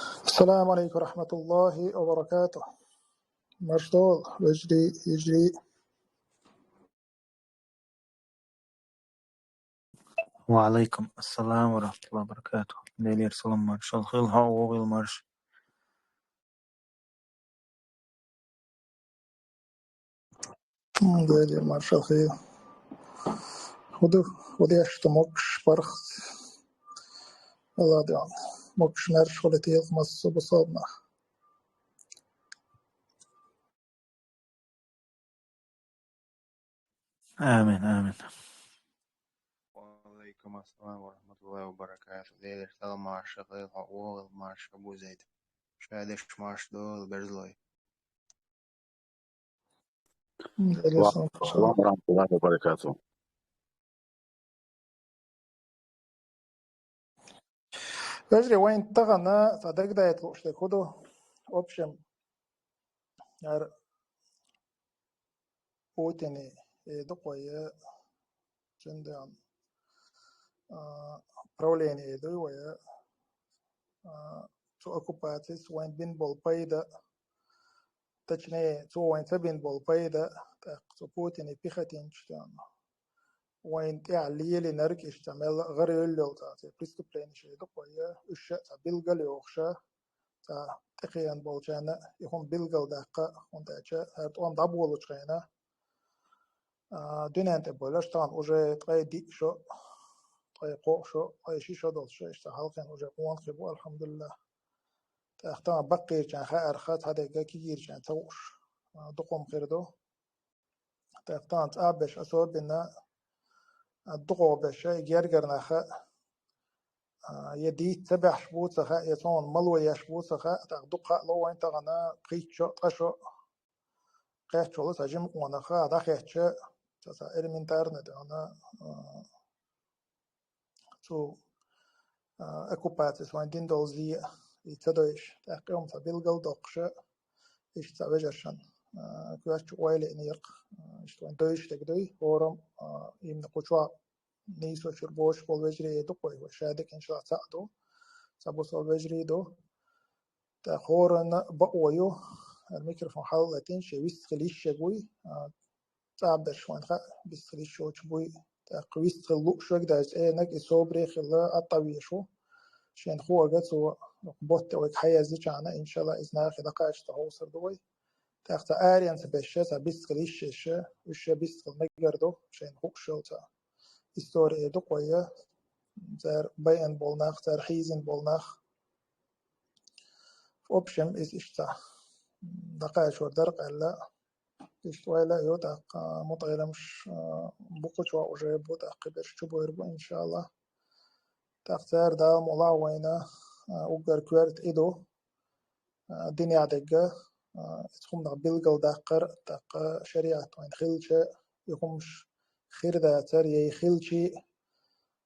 السلام عليكم ورحمة الله وبركاته. مشطول بجري يجري. وعليكم السلام ورحمة الله وبركاته. ليلي سلام مرش الخيل هاو المرش. ديالي مارشال خير. خدي أشتموكش برخت الله ديان موكش نرش ولتيغ مصو بصابنا. آمين آمين. وعليكم السلام ورحمة الله وبركاته. ليلة سلام مرش الخيل هاو المرش أبو زيد. شادش مرش دول برزلوي. ديالي وعليكم سلام السلام مارشال. ورحمة الله وبركاته. بجري وين تغنى صدق دا يطلوش لكودو أوبشن يار بوتيني دقوية جندان بروليني دو ويا تو أكوباتيس وين بين بول بايدا تجني تو وين تبين بول بايدا تو بوتيني بيختين جدان وين تعليل نرك اشتمل غير يلو تا بريستوبلين شيء دقوية وش تا بيلغل يوخشا تا تقيان بولجانا يهم بيلغل دقة ونداجا هرتوان دابولو جغينا دونان تبولش تان وجه تغي دي شو تغي قوق شو تغي شي شو دول شو اشتا حلقين وجه قوان خبو الحمد لله تاختان بقير جان خير خات هذا كيجير جان توش دقوم خيردو تاختان تابش أسود بنا الدقو بشي جرجرنا يدي تبع شبوتها يسون ملوي شبوتها تقدق لو انت غنا قيتشو قشو قيتشو سجم ونخا دخيتش تسا إلمنتارنت أنا تو أكوباتس وين دين دولزي يتدويش تقيم تبيلغل دقش إيش تبجرشن كواش ويل إنيق إيش وين دويش تقدوي هورم يمن قشوا نيسو شربوش بالوجري دقوي وشادك إن شاء الله تعدو سبوس بالوجري دو تأخورنا بقويو الميكروفون حلتين شيء بيستخليش شوي تعب شوان خا بيستخليش شو شوي تقويست خلو شو كده نك إصابري خلا الطبيعي شو شين خو أجت بوت وكحيا زيجانا إن شاء الله إذا آخر دقائق تهوصل دوي تأخت آريان سبشة بيستخليش شيء وش بيستخل مجردو شين خو شو تا إستوري دقوية زار بيان بولناخ زار حيزن بولناخ أوبشن إز إشتا دقائق شو درق ألا إشتويلا يودق مطعيلا مش بقوش وأجي بودق قبش تبويربو إن شاء الله تختار دا مولا وينا أوغر كويرت إدو دنيا دقة تخم دق بلغل دقر دق شريعة وين خلش يخمش خير داتر يي خلشي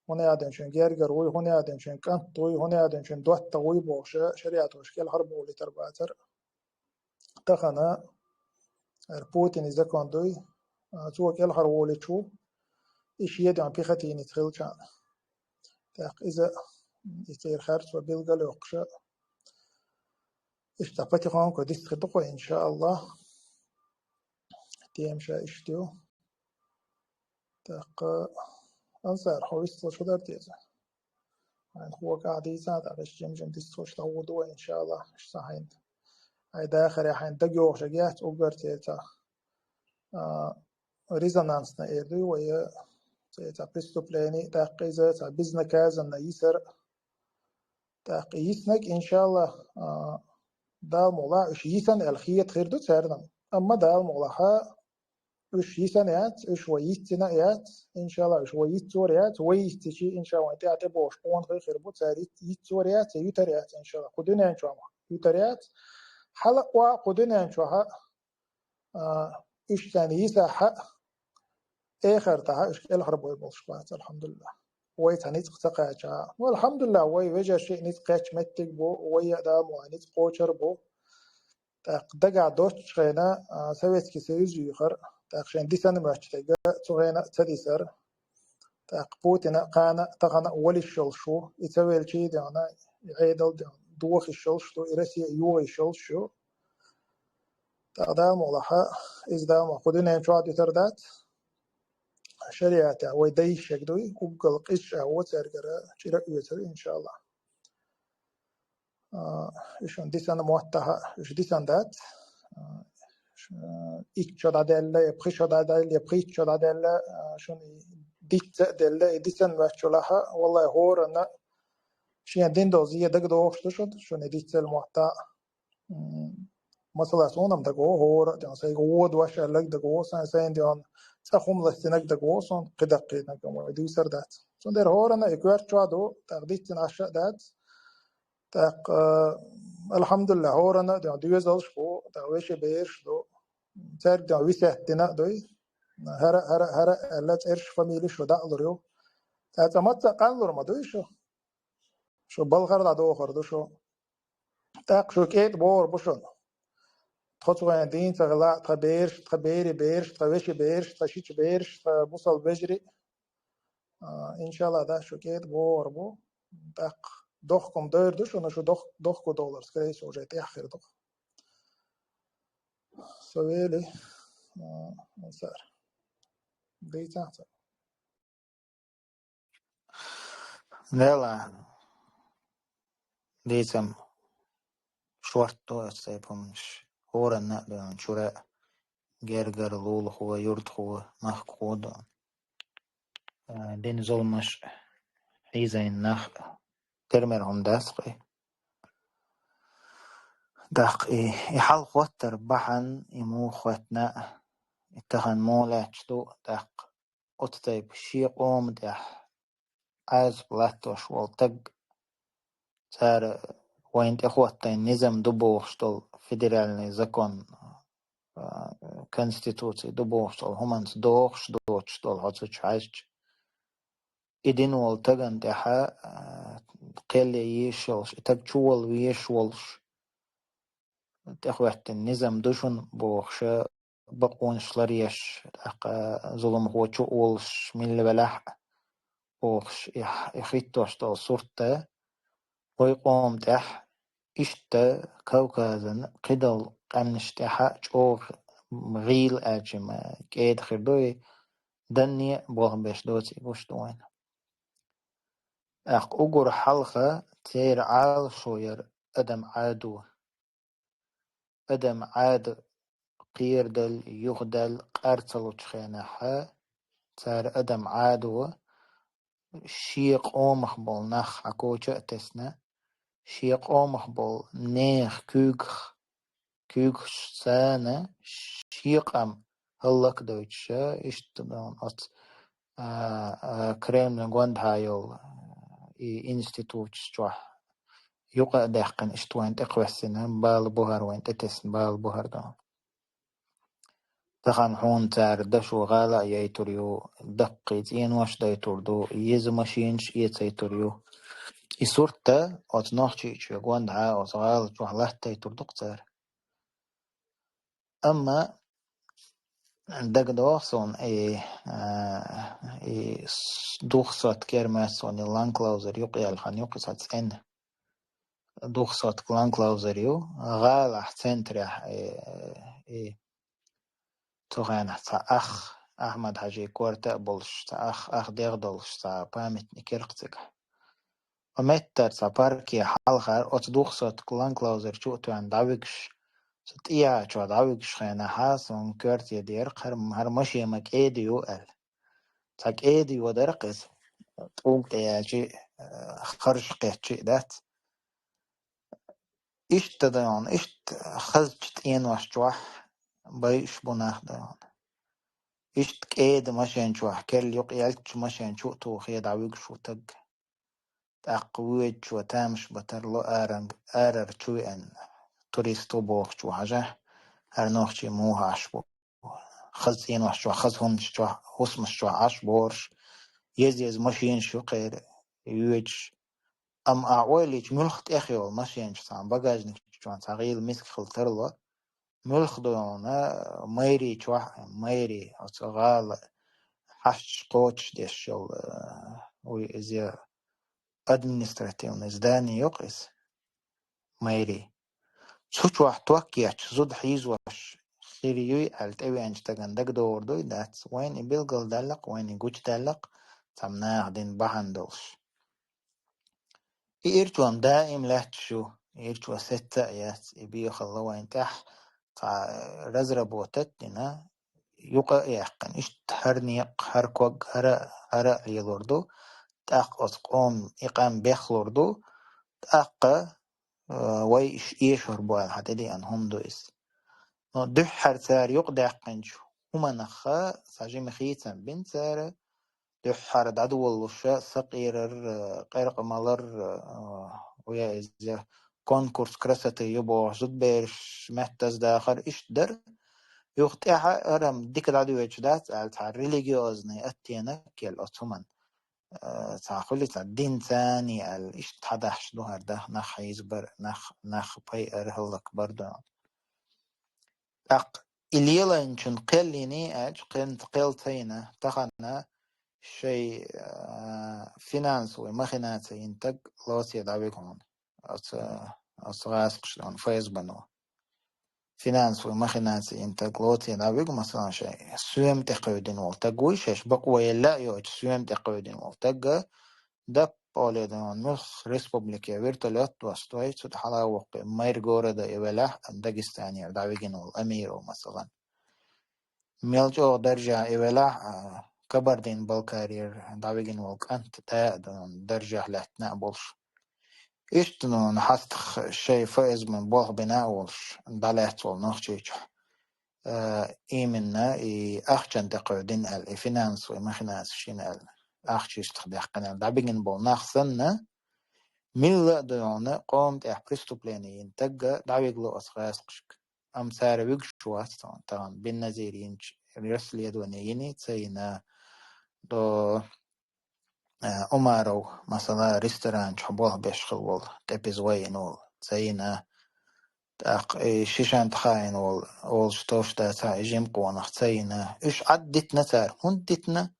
هنا يادن شن جيرجر وي هنا يادن شن كانت وي هنا يادن شن دوت وي بوش شريعة وشكل حرب ولي ترباتر تخنا بوتين إذا كان دوي تو كل حرب ولي شو إيش يدعم بيختي نتخيل كان تاق إذا يصير خارج وبيلقى لوقشة إيش تبتي خان كديس خدقة إن شاء الله تيمشى إشتيو تاق أنصار حويس شو دار تيزا عن هو قاعد يزاد على الجمجم ديستوش تعودوا إن شاء الله إيش صحين هاي داخل حين دقيقة شجعت أوجر تيتا ريزونانس نأيدو ويا تيتا بريستوبلاني تاق إذا تا بزنا كازا نيسر تاق يسنك إن شاء الله دال مولا إيش يسن الخيط خير دو تسردم أما دال مولا إيش يسنيات إيش ويستنيات إن شاء الله إيش ويستوريات ويستشي إن شاء الله تعتبر بوش قوان خير بوت ساري يستوريات يتريات إن شاء الله قدنا إن شاء الله يتريات حلق وقدنا إن شاء الله إيش ثاني يسحق آخر تها إيش الحرب ويبلش الحمد لله ويتعني تقطع والحمد لله ويوجه شيء نتقاش متك بو ويدا موانيت قوشر بو دقع دوش غينا سويت كي سيوز يخر تاقشين دي سنة ماشتاقة تغينا تديسر تاق بوتنا قانا تغنا ولي الشل شو يتويل شي ديانا يعيدل ديان دوخ الشلش دو إرسي يوغ الشلش شو تقدام ولها إزدا ما خدنا نشواد يتردات شريعة ويدي شكدوي وقل قش هو ترجرا شراء يتر إن شاء الله إيشون ديسان موتها إيش ديسان دات إيش شدا دل يبخي شدا دل يبخي شدا دل شون ديت دل ديسان وشلها والله هورنا شيء دين دوزية دق دوخش شد شون ديت الموتها مثلا سونم دقو هور جان سي غود واش لك دقو سان ديون تخوم لستنك دقو سون قدقي نكم دو سر دات سون در هورنا يكوار تشادو تقديت نعشا دات تق الحمد لله هورنا دو زلش بو دويش بيرش دو تر دو ويسه دنا دوي هر لا ترش فاميلي شو دالريو تمت قانلور ما دوي شو بلغر دو خردو شو تق شو كيت بور بوشون خطوة دين تغلا تبيرش تبيري بيرش تبيش بيرش تشيش بيرش تبوصل بجري إن شاء الله ده شو كيت بور بو تق دوخكم دور دوش ونشو دوخكو دولار سكريس وجيت آخر دوخ سويلي صار دي تحت Nela, dicam, šorto seipums, hora nādan čurē, gergar lūla huva, jurt huva, nah koda. Den zolmaš, izain nah, termer hom dasqi. دقي يحل خوتر بحن يمو خوتنا اتخن مولا چدو دق اتتايب شي قوم دح عاز بلاتوش والتق تار وين اخوتين نظام دبوشتل فيدرالني زكون конституции дубовштол humans dochstol hatsuch haich idin wol tagan deha qelle yeshol tag chuol yeshol تأخذت النظام دوشن بوخش بقون شلريش ظلم هو تشولش من البلح بوخش يخيطوش تو صورته ويقوم تح إشتا كوكازن قدل قمنش تحا جوغ مغيل أجم كيد خردوي دنيا بوغ بيش دوتي بوش دوين أقر حلقة تير عال شوير أدم عاد قيردل يغدل قارتلو تخينها تار أدم عادو شيق أومخ بول نخ عكوشة تسنا شيق أومخ بول نيخ كوغ سانة شيق أم هلك دوتشا إشتدون أت كريم نغوند هايول إنستيتوت شوح يقع داخن إشتوين تقوى بال بوهر وين تتسن بال بوهر دون تخن حون تار دشو غالا يايتوريو دقيت واش دايتوردو يز ماشينش يتايتوريو يسورتا أتناخشي يغوان دعا أتغال جوحلاه تايتوردوق تار أما دق دوخصون دوخصات كيرماسون لانكلاوزر يقيا الخان يقصات سن دوخصات لانكلاوزر يو غالا حسنتريح تغان حتى أخ أحمد حاجي كورتا بولش تا أخ ديغدولش تا بامت نكيرقتك ومتر تا باركي حالخار أتدوخصات كلانكلاوزر شو توان داويكش ستيا شو داويكش خينا حاس ونكورتي دير هر مشي مك إيديو تاك إيديو درقس تقوم تياجي خرج قيتشي دات إشت ديون إشت خزجت واش جوح بايش بناخ ديون إشت كيد ماشين شو حكر يق يالك ماشين شو تو خيد عويق شو تقويج شو تامش بتر لو آرر شو أن توريستو بوخ شو حاجة هر نوخ شي موها عشبو خز وح شو خز هم شو حسم شو عشبورش يز ماشين شو غير يوج أم أعوالي ملخت أخيو ماشين شو عم بجاجنك شو عن تغيير مسك خلتر له ملخ دونا ميري شو ميري أتغال حش قوتش ديشل ويزي administrativne zdanje يقيس ميري سوچ واحد توكيش زود حيز وش خيريوي التوي أنج تغندق دوردوي داتس وين يبلغل دلق وين يقوش دلق تمنا عدين بحندلش إيرتوام دائم لاتشو إيرتوا ستة يات إبيو خلا وين تح تع رزربوتتنا يقا يحقن إيش هرنيق هركوغ هرا ليلوردو تاق أسقوم إقام بيخلوردو تاق ويش إيشور بوال حتى دي أنهم دويس نو دحر سار يقدع قنشو وما نخا ساجي مخيتا بن سار دحر دادو الشا سقيرر قيرق مالر ويا إزا كونكورس كرستي يبو زود بيرش مهتز داخر إيش در يقطع أرم ديك دادو يجدات على تاع ريليجيوزني أتينا كيل أتومن تعقلي تاع دين ثاني إيش تحدحش دوهر ده نخ يزبر نخ باي أرهلك برضو أق إليلا إنشن قليني أج قلت قلتينا تخنا شيء فينانس ومخنات ينتج لوسي دعويكم أص غاسقش لون فايز بنو فينانس ومخنات ينتج لوسي دعويكم مثلا شيء سويم تقعدين والتجويش إيش بقوى لا يوج سويم تقعدين والتج ده بوليدون مخ ريسبوبليكيا فيرتولوت وستوي تحلا وق ماير جورا دا إبلاح داغستاني دعويكين والأمير مثلا ميلجو درجة إبلاح كبردين بالكارير دعويكين والك أنت تاعدون درجة لاتنا بولش إشتنون حستخ شيء فائز من بوح بناء ولش دالات والنخشيش إيمنا أخجن تقعدين الفينانس ومخناس شين أخشيش تخديقنا دعويكين بول ناخسنا ميلا دونه قومت بريستوبليني ينتج دعويقلو أصغاس قشك أم سارة ويقشوات طبعا بالنظيرين رسل يدونيني تسينا دو أمارو مثلا ريستوران حبوه بيشخل وول تبزوين وول تسينا شيشان تخاين وول شتوش دا تا جيم قوانخ تسينا إش عدتنا تار هندتنا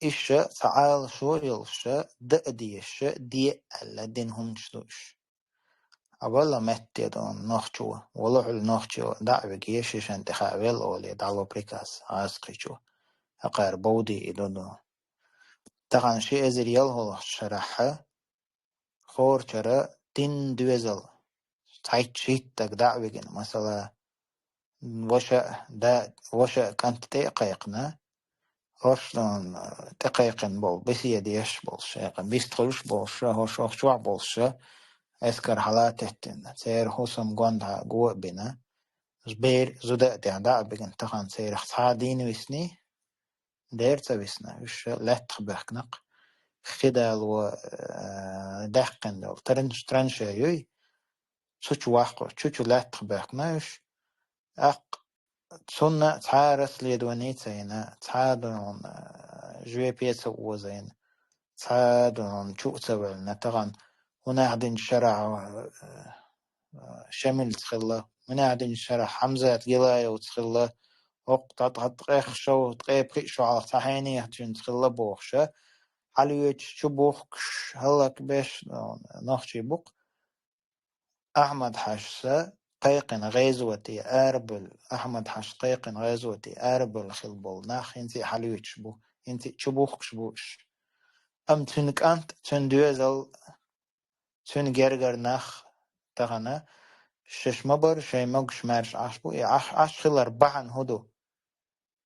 إش تعال شو يلش دقديش دي الذين هم شتوش أولا متى دون نخشوا ولا حل نخشوا دعوة جيش عشان تخاويل أولي دعوة بريكاس عاسقيشوا أقار بودي إدونو تقان شيء أزريال هو شرحة خور شرا تين دوزل تعيد شيء تك دعوة جن مثلا وشا كانت تقيقنا هرشلون تقيقن بول بس يديش بول شيء بيستخلش بول شا هرش شو بول شا أذكر حالات تحتنا سير حسم قندها قوة بنا زبير زودا تعداء بجن تقان سير اختادين ويسني ديرتا ويسنا وش لا تخبخنق خدال و دحقن دول ترنش يوي سوچ واقع چوچو لا تخبخنا وش اق سنة تعارس ليدونيتينا تعادون جوي بيتو وزين تعادون چوتوالنا تقان هنا عدن شرع شمل تخلا من عدن شرع حمزة تقلاي وتخلا وقت تقيخ شو تقيب شو على صحيني هتشين تخلا بوخشة حلويت شو بوخش هلاك بيش نخشي بوق أحمد حشسة قيقن غيزوتي أربل أحمد حش قيقن غيزوتي أربل خلبول ناخ انتي حلويت شبو انتي شبوخ شبوش أم تنك أنت تندوزل تن جرجر ناخ تغنى شش مبر شي مقش مارش عشبو عش خلر بحن هدو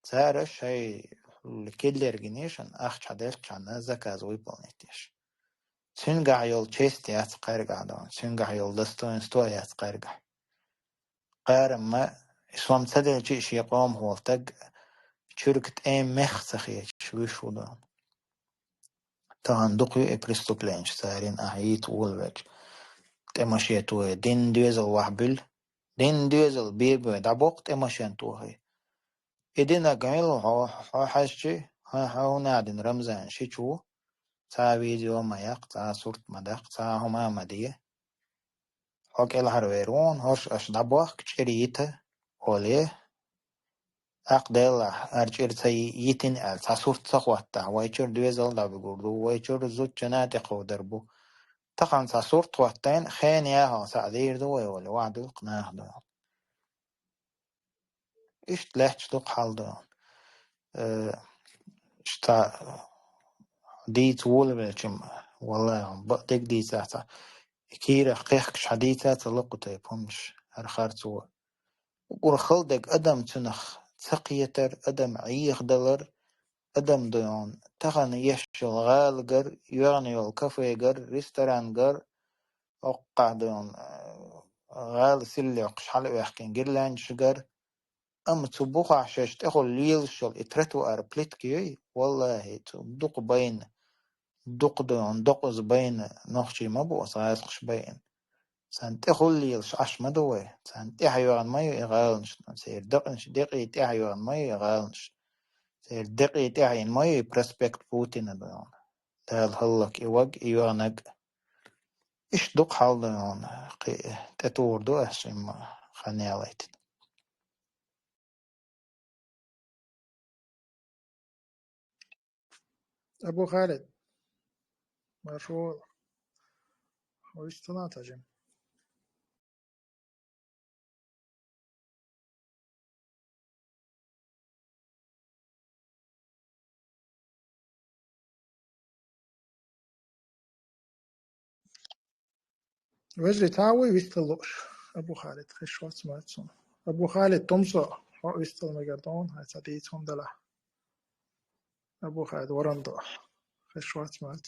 تارش شي الكيلر جنيشن أخش حدث كان زكاز ويبونيتيش سنجع يول تشيستيات قارقع دون سنجع يول دستوين ستويات قارقع قارم ما اسوام تدل شي يقوم هو تق شركة ايم مخسخي شويشو دون تغن دقيو ابريستو بلانش سارين احييت وولوك تمشيتو دين دوزل وحبل دين دوزل بيبو دعبوق تمشيتو هي إدينا قميل هو حاجة هو نادن رمزان شيشو تا فيديو ما يق تا صورة مدق تا هما مدية حق الهرويرون هوش أش دعبوق كشريته أوليه أقدل أرجع يتن أل تا صورة سقوطة ويشر دوزل دعبقردو ويشر زوج جنات قودربو تقن صورة وقتين خين ياها سعدير دوي ولا وعد القناح دو إيش تلاحش دوق حال دو إشتا ديت وول بلشم والله بقدك دي ساعتا كيرا قيحكش حديثة تلقوا تيبهمش هرخارتوا ورخلدك أدم تنخ تقيتر أدم عيخ دلر أدم ديون تغن يشل غالقر يغني الكافيقر ريستورانقر أوقع ديون غال سلي وقشحل ويحكين جيرلان شجر أم تبوخ عشاش تأخل ليل شل اترتو أربلتكي والله تبدق بين دق ديون دقز بين نخشي مبو صايسقش بين سانت أخل ليل شعش مدوي سانت إحيوان مايو إغالنش سير دقنش دقي إحيوان مايو إغالنش سير دقي إحيوان مايو برسبكت بوتين ديون دال هلك إيوغ إيوانق إيش دق حال ديون تطور دو أسم خانياليت أبو خالد مرشو ويش طلعت جم وجري تاوي ويستلوش أبو خالد خش وقت سمعتهم أبو خالد تمسو ويستل مقدون هاي تديتهم دلا أبو خالد ورندو خش وقت سمعت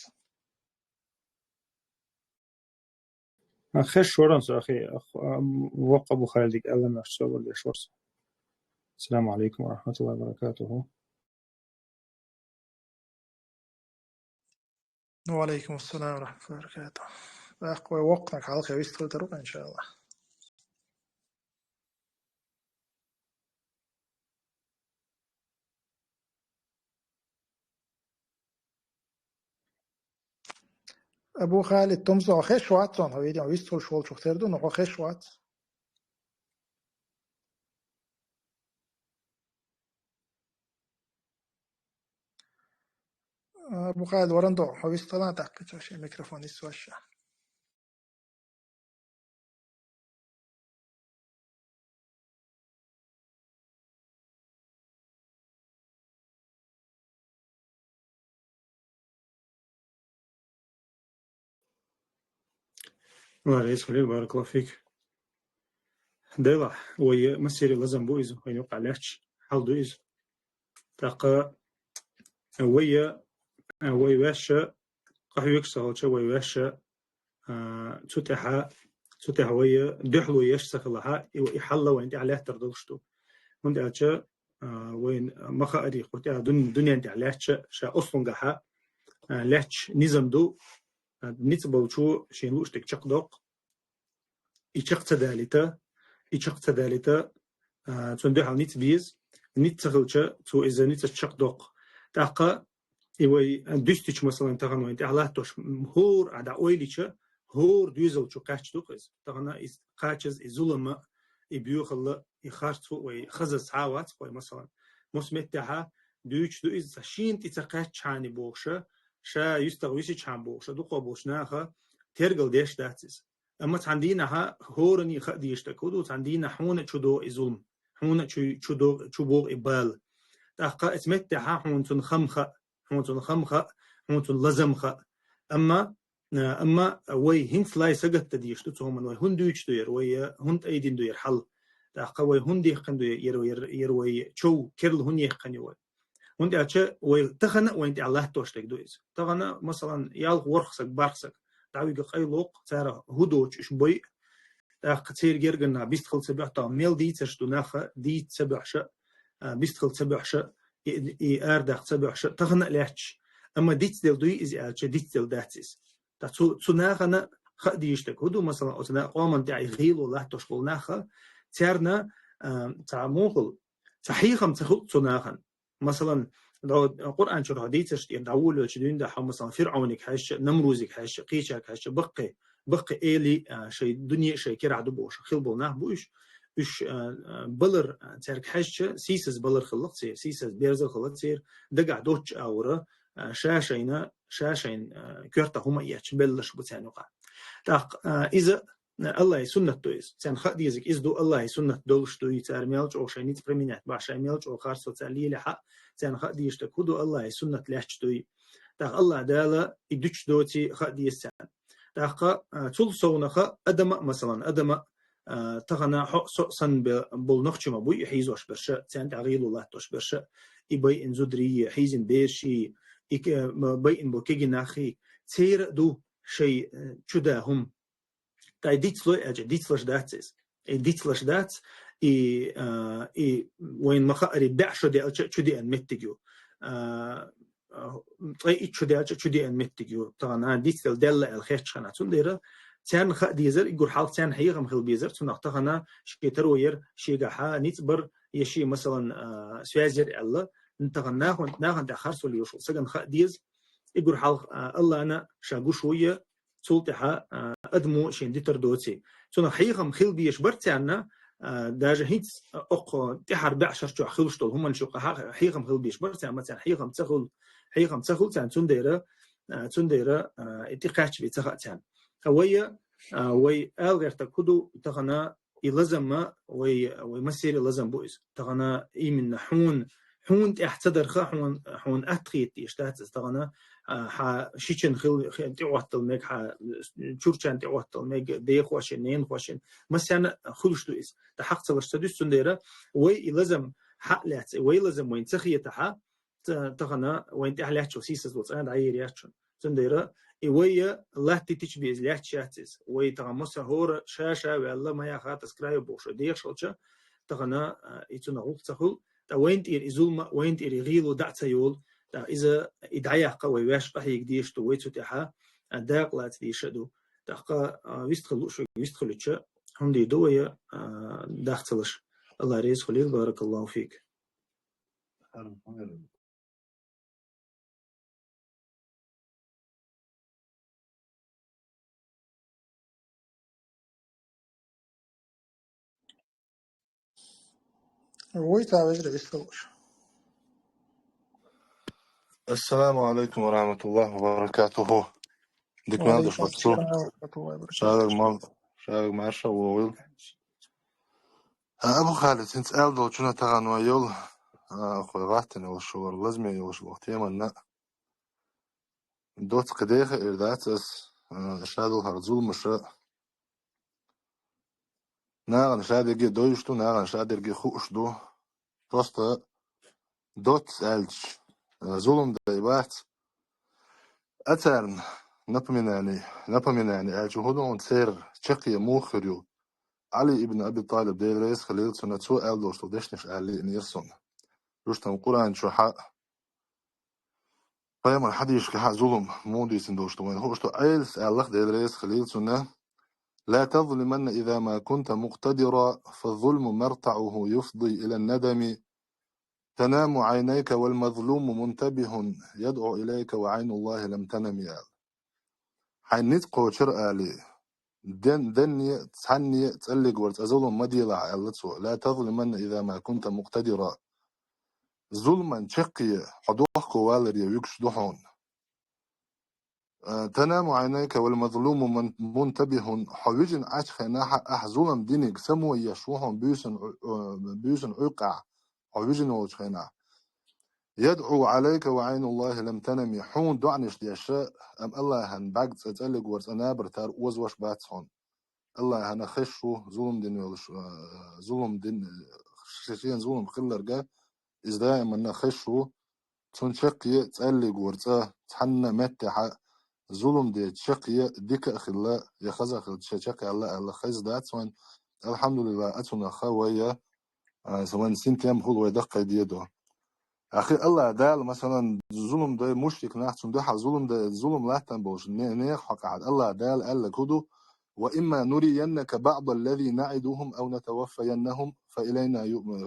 خش ورنس أخي وق أبو خالد ألا نفسه ولا شورس. السلام عليكم ورحمة الله وبركاته. وعليكم السلام ورحمة الله وبركاته. أخوي وقتك على خير يستل تروح إن شاء الله. أبو خالد تمسو خش وقت صن هويدي ويستل شغل شختير دو نخو خش وقت. أبو خالد ورندو هويستل أتاك تشي ميكروفون يسوش. وعليكم السلام بارك الله فيك. ديلا ويا مسيري لازم بويزو وين يوقع لهش حال دويز تاقا ويا واشا قحويك سهلشة وياشا تتحا ويا دحلو يشسخ لها ويحلا وين عليه تردوشتو من دعشة وين مخاري قلتها دنيا انت عليه شا أصلا جها لهش نظام دو نتبل شو شينوش تكشق دوق يشق تداليتا تندح على نيت بيز نيت تغلشة تو إذا نيت تشق دوق تاقا إيوي دوستيش مثلا تغنو انت على توش هور عدا أويليشة هور دوزل شو قاتش دوقز تغنا قاتشز إزولما يبيوخل يخارتو ويخزز عاوات مثلا مسمتها دوش دو إذا شين تتقاتش عاني بوشة شا يستغويسيش عن بوشة دوقا بوشناها ترقل ديش داتز أما تعندينها هورني خديش تكودو تعندينا حونة شدو إزولم حونة شدو شبوغ إبال تحقا اسمتها حونة خمخة حونة لزمخة أما وي هنت لاي سجت تديش تتهم وي هندوش دوير وي هند أيدين دوير حل تحقا وي هندي خن دوير يروي شو كرل هني خن وي هند أشة وي تخنا وين الله توشتك دويز تخنا مثلا يال ورخسك بارسك دعوي قيلوق ترى هدوش شبي قصير جرجنا بيستخل سبع ميل دي تشتو ناخا دي سبع شا بيستخل سبع شا يأردخ سبع شا تخنا ليش أما ديت دل دوي إذا أشة ديت دل داتيس تسو ناخنا خديشتك هدو مثلا أتنا قامن دعي غيلو لا تشغل ناخا ترنا تعموغل صحيحا تخل تناخن مثلا لو القرآن شرح ديتش يدعول وشدين ده مثلا فرعونك هش نمروزك هش قيشك هش بقي إلي شيء دنيا شيء كرع دبوش خلبنا بوش بلر ترك هش سيسز بلر خلق سير سيسز بيرزل خلق سير دقع دوتش أورا شاشين كرتا هما ياتش بلش بتانوقا تاق إذا الله سنة تويس سان خد يزك إزدو الله سنة دولش توي تارميلج أو شينيت فرمينات باشايميلج أو خارصو تالي لحق سان خد يشتكودو الله سنة لحش توي تاق الله دالا يدوش دوتي خد يسان تاق تول صونخ أدم مثلا أدم تغنى حق صن بالنخش ما بوي حيزوش برشا سان تعغيل الله توش برشا يبي إن زدري حيزن بيرشي بين بوكيجي ناخي تير دو شيء شداهم تاي ديتلو اجا ديتلش داتس ديتلش دات اي وين ما خاري بعشو دي شدي ان متجو اي شدي ان متجو طبعا ديتل دل الخيش خنا تنديره تان خ ديزر يقول حال تان حيغم خل بيزر تنقطعنا شي تروير شي غا نيتبر يشي مثلا سوازر الله نتغناه ناغن دخرسو ليوشل سجن خ ديز يقول حال الله أنا شاقو شوية سلطحة أدمو شين ديتر دوتي سونا حيغم خيل بيش برتعنا داجة هيت أق تحر بعشر شو خلشتول هم نشوق حيغم خيل بيش برتعنا مثلا حيغم تخل تان تنديرة اتقاش بيتخاتان هوية وي ألغير تكودو تغنى يلزم وي مسير لازم بويز تغنى من حون تحتدر حون أتخيت يشتهت استغنى شيشن خل تعوتل ميك شورشان تعوتل ميك ديخ واشين نين واشين مثلا خلش دويس تحق تلشتدوس تنديرة وي لازم حق لات وي لازم وين تخية تحا تغنى وين تحلات شو سيسس وتصعد عير ياتشون تنديرة وي لا تتيش بيز لات شاتس وي تغمس هور شاشة والله ما ياخذ تسكراي بوش ديخ شلشة تغنى يتنا غوك تخل وين تير إزولما وين تير يغيلو دعتيول إذا إدعيا قوي واش بحيك ديش تو ويتو تحا داق لا تديشدو تحقا ويستخلوش هم دي دوية داختلش الله ريز خليل بارك الله فيك ويتعوج لبيستوش. السلام عليكم ورحمة الله وبركاته. ديك ما عندش وعليكم بتصو السلام ورحمة الله وبركاته. شارك مع وويل أبو خالد انت ألدو شنو تغن ويول أخوي غاتني والشغل لازم يوش وقتيما نا دوت قديخ إردات أس شادو هرزول مشاء ناغن شادي دويشتو ناغن شادي خوش دو توستا دوت ألج ظلم دايبات أترن نبمناني أجهودون تسير شقي موخريو علي ابن أبي طالب ديل ريس خليل سنة سو ألدوش تودشنش أهلي نيرسون رشتم قرآن شو حق قيام الحديش كحق ظلم مودي سندوش وين هو شتو أيلس ألخ ديل ريس خليل سنة لا تظلمن إذا ما كنت مقتدرا فالظلم مرتعه يفضي إلى الندم تنام عينيك والمظلوم منتبه يدعو إليك وعين الله لم تنم يا حينيت قوشر آلي دني تسحني تسلق ورت أظلم مديلة علتسو لا تظلمن إذا ما كنت مقتدرا ظلما شقي حدوخ والري يكش دحون تنام عينيك والمظلوم منتبه حوجن أشخنا أحظلم دينك سمو يشوهم بيسن عقع حوجن وشخنا يدعو عليك وعين الله لم تنم حون دعنش دي الشاء أم الله هن بعد تسلق ورت أنابر تار وش باتهم الله هنا خشوا ظلم دين ظلم دين شيئين ظلم خلر جا إذ دائما خشوا تنشقي تسلق ورتا تحنى متح ظلم دي تشقي ديك أخلا يخزق تشقي الله خيز دات وين الحمد لله أتونا خوية سواء سنتيام هو ويدق يديده أخي الله دال مثلا ظلم ده مشرك نحسن ده ظلم ده ظلم لا تنبوش نيخ حق عاد الله دال قال لك هدو وإما نرينك بعض الذي نعدهم أو نتوفينهم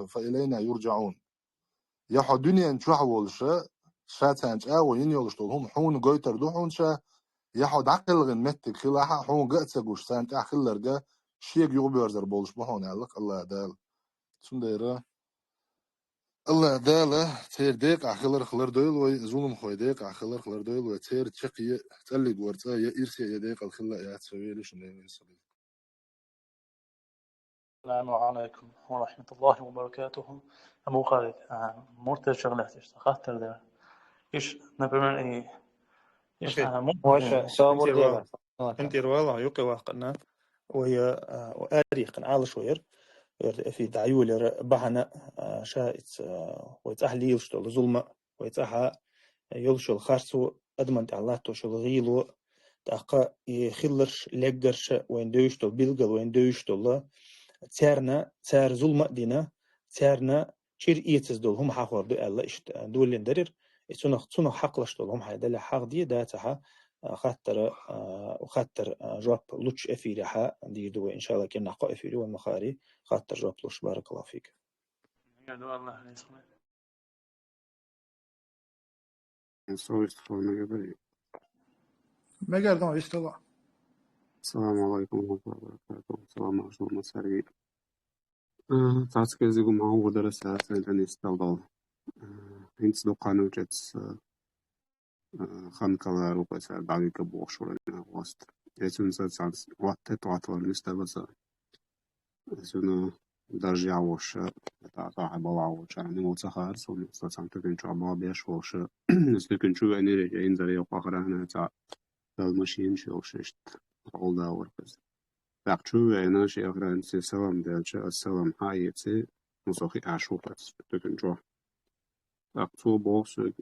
فإلينا يرجعون يا دنيا نشوحول شا تانج وين يولشتهم حون جويتر دوحون شا يحد عقل غن متك خلاها حون قاتسجوش سانت أخلر جا شيء يوبي ورزر بولش بحون علق الله دال سنديرة الله دالة تير ديق خلر دويل وي زولم خوي ديق خلر دويل وي تير تشقي تقلق ورتا يا إرسي يا ديق الخلا يا تسوي ليش نيسوي. السلام عليكم ورحمة الله وبركاته. أبو خالد مرتر شغلات خاطر ده إيش نبرر إيش وش صابر ديبا أنت والله يقي واقعنا وهي وآريق عال شوير في دعيول بحنا شايت ويتأهل يلشتل ظلمة ويتأهل يلشل خارسو أدمنت الله توشل غيلو تأقى يخلرش لقرش وين دوشتل بيلقل وين دوشتل تار ظلمة دينا تارنا شير إيتز دول هم حقور دو الله إشت دول لندرر تسنخ حقلش دول هم حيدل حق دي داتها خاطر جواب لوتش افيريها دي دو ان شاء الله كنا قا افيري والمخاري خاطر جواب لوش بارك الله فيك. الله يسلمك. ما قال يستوى. السلام عليكم ورحمة الله وبركاته. السلام عليكم مساري. تعرف زيكم معه دراسة سنتين استلدال. إنت دقانو جتس خانكالا روبس دعوي كبوخ شورنا وست. يسون ساتس وقت تعطل نستبص. يسون درجة عوش تعطى بلاوش يعني متخار سون ساتسان تكن شعبا بيش وش. نستكن شو أني رجعين زريق آخرنا تاع الماشين شوشت. all the workers. Bakçu ve enerji öğrencisi selam derece selam hayeti musahi aşukat tüküncü. Bakçu boğsu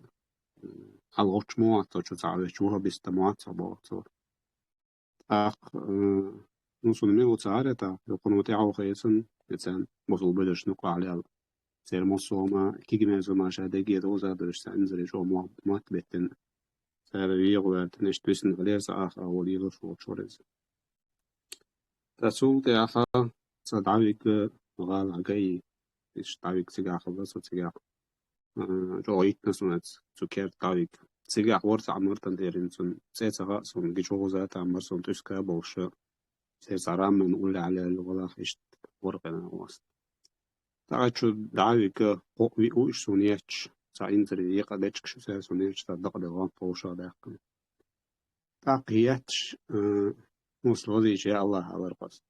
algoç muhatta şu tabi çuha biste muhatta boğsu. Nusun mi bu çare ta yokunu tiav khaysan yetsen musul bölüş nuqa alal. Ser musoma kigmez ma şadegi doza dürüst anzeri şu muhat betten. Ser yığırt neştüsün galersa ah awli şu şorez. تسوق تياخا صدعوك غال عجي إيش تعويك سجع خلاص وسجع جويت نسمت سكر تعويك سجع ورث عمر تنديرين سن سيسها سن جوزات عمر سن تسكا بوش سيسرام من نقول على الولا إيش ورقنا واسط تعال شو دعوك قوي وإيش سونيتش سعين تري يقدرش شو سونيتش تدق دوام فوشا داخل تقيتش مسلوذي شيء الله على القصد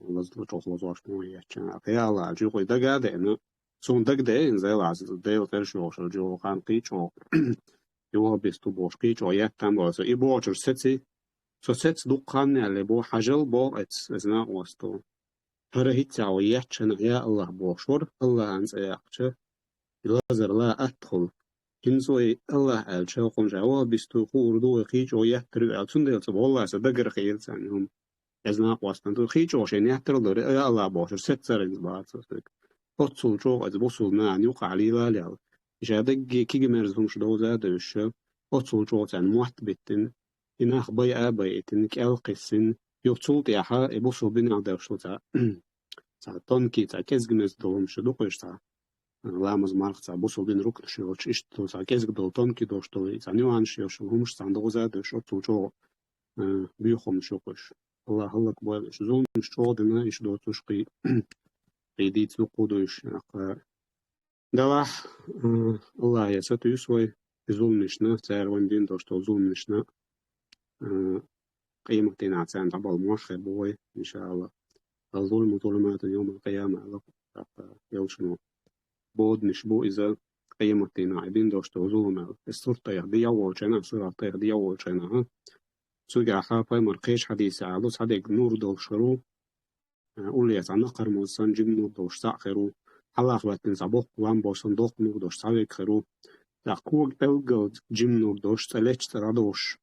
لازم تخلص واش مويه كان يا الله جو ده قاعد انه سون دق ده زي العز ده وترش وش جو كان قيچو يو بيستو بوش قيچو يكتم واسو اي بوچر ستي سو ست دقان اللي بو حجل بو اتس ازنا واستو فرهيت عويتشن يا الله بوشور الله انس ياقچ لازر لا ادخل كنسوي الله الشو قم جواب بيستو خوردو قيچو يكتر السن ده والله صدق خير ثانيهم ازنا قواستن تو خيچو شين يحترلور يا الله بوشر ست سرنز بارسك قصول جو از بوصل نان يوقع علي لا لا جادق كيجي مرزهم شدو زادش قصول جو تن موحت بتن إنها خبي أبايتن كأل قسن يوصل تياها بوصل بين عدو شو تا تون كي تا كزج مزدوم شدو قشتا لامز مارخ تا بوصل بين ركن شو إيش تو تا كزج دولتون كي دوشتو تا نيوان شو شو همش تندو زادش قصول جو بيخم شو قش الله الله كبار إيش زول مش شودنا إيش دو تشقي قيديت لقودوش دلح الله يسات يسوي زول مشنا تار وندين دوشتو زول مشنا قيمة عتان طبعا موخر بوي إن شاء الله الظلم ظلمات يوم القيامة يوشنو بود نشبو إذا قيمة عبين دوشتو ظلم السلطة يهدي أول شنا سلطة يهدي أول شنا سوجا خافة مرقيش حديث عالوس حديق نور دول شرو أولي يتعنقر موسان جم نور دوش ساخرو حلا أخواتن سابوق وان بوسان دوق نور دوش ساويك خرو تاقوك تلقل جم نور دوش تليش ترادوش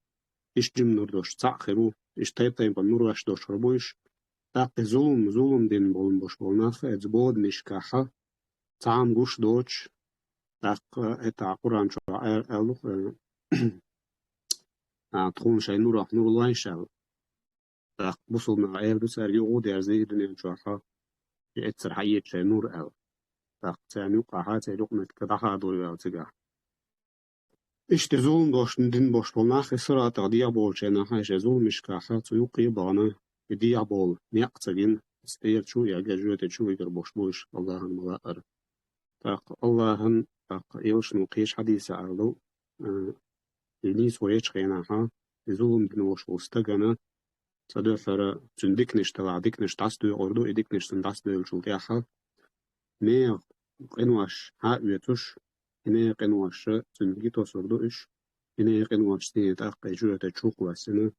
إيش جم نور دوش ساخرو إيش تايب نور واش دوش ربوش تاقي ظلم دين بولن بوش بولناخ أجبود نشكاحة تعام قوش دوش تاق إتا قرآن شو ألو تخون شاي نور الله إن شاء الله تاق بوصل مع عيال بسار يقود يعزي دنيا شوحة يأتسر حيات شاي نور أل تاق تاني وقاحات يلقمت كداحة دوري ألتقاح إيش تزول دوش ندين بوش بولناخ إسرا تغديا بول شيناحة إيش يزول مشكاحة تيوقي بانا يديا بول نيقتغين استير شو يعجا جوة شو يقر بوش بوش الله الملاقر تاق اللهن تاق يوش نقيش حديث عرضو ينيس ويش خيناها يزولم دنوش وستغنا صدو فر تندك نشتلا ديك نشتاس دو أردو إديك نشتنداس دو الشوكيحة مي قنواش ها ويتوش إني قنواش تندقي توصردو إش إني قنواش سيني تاق جورة تشوق واسنة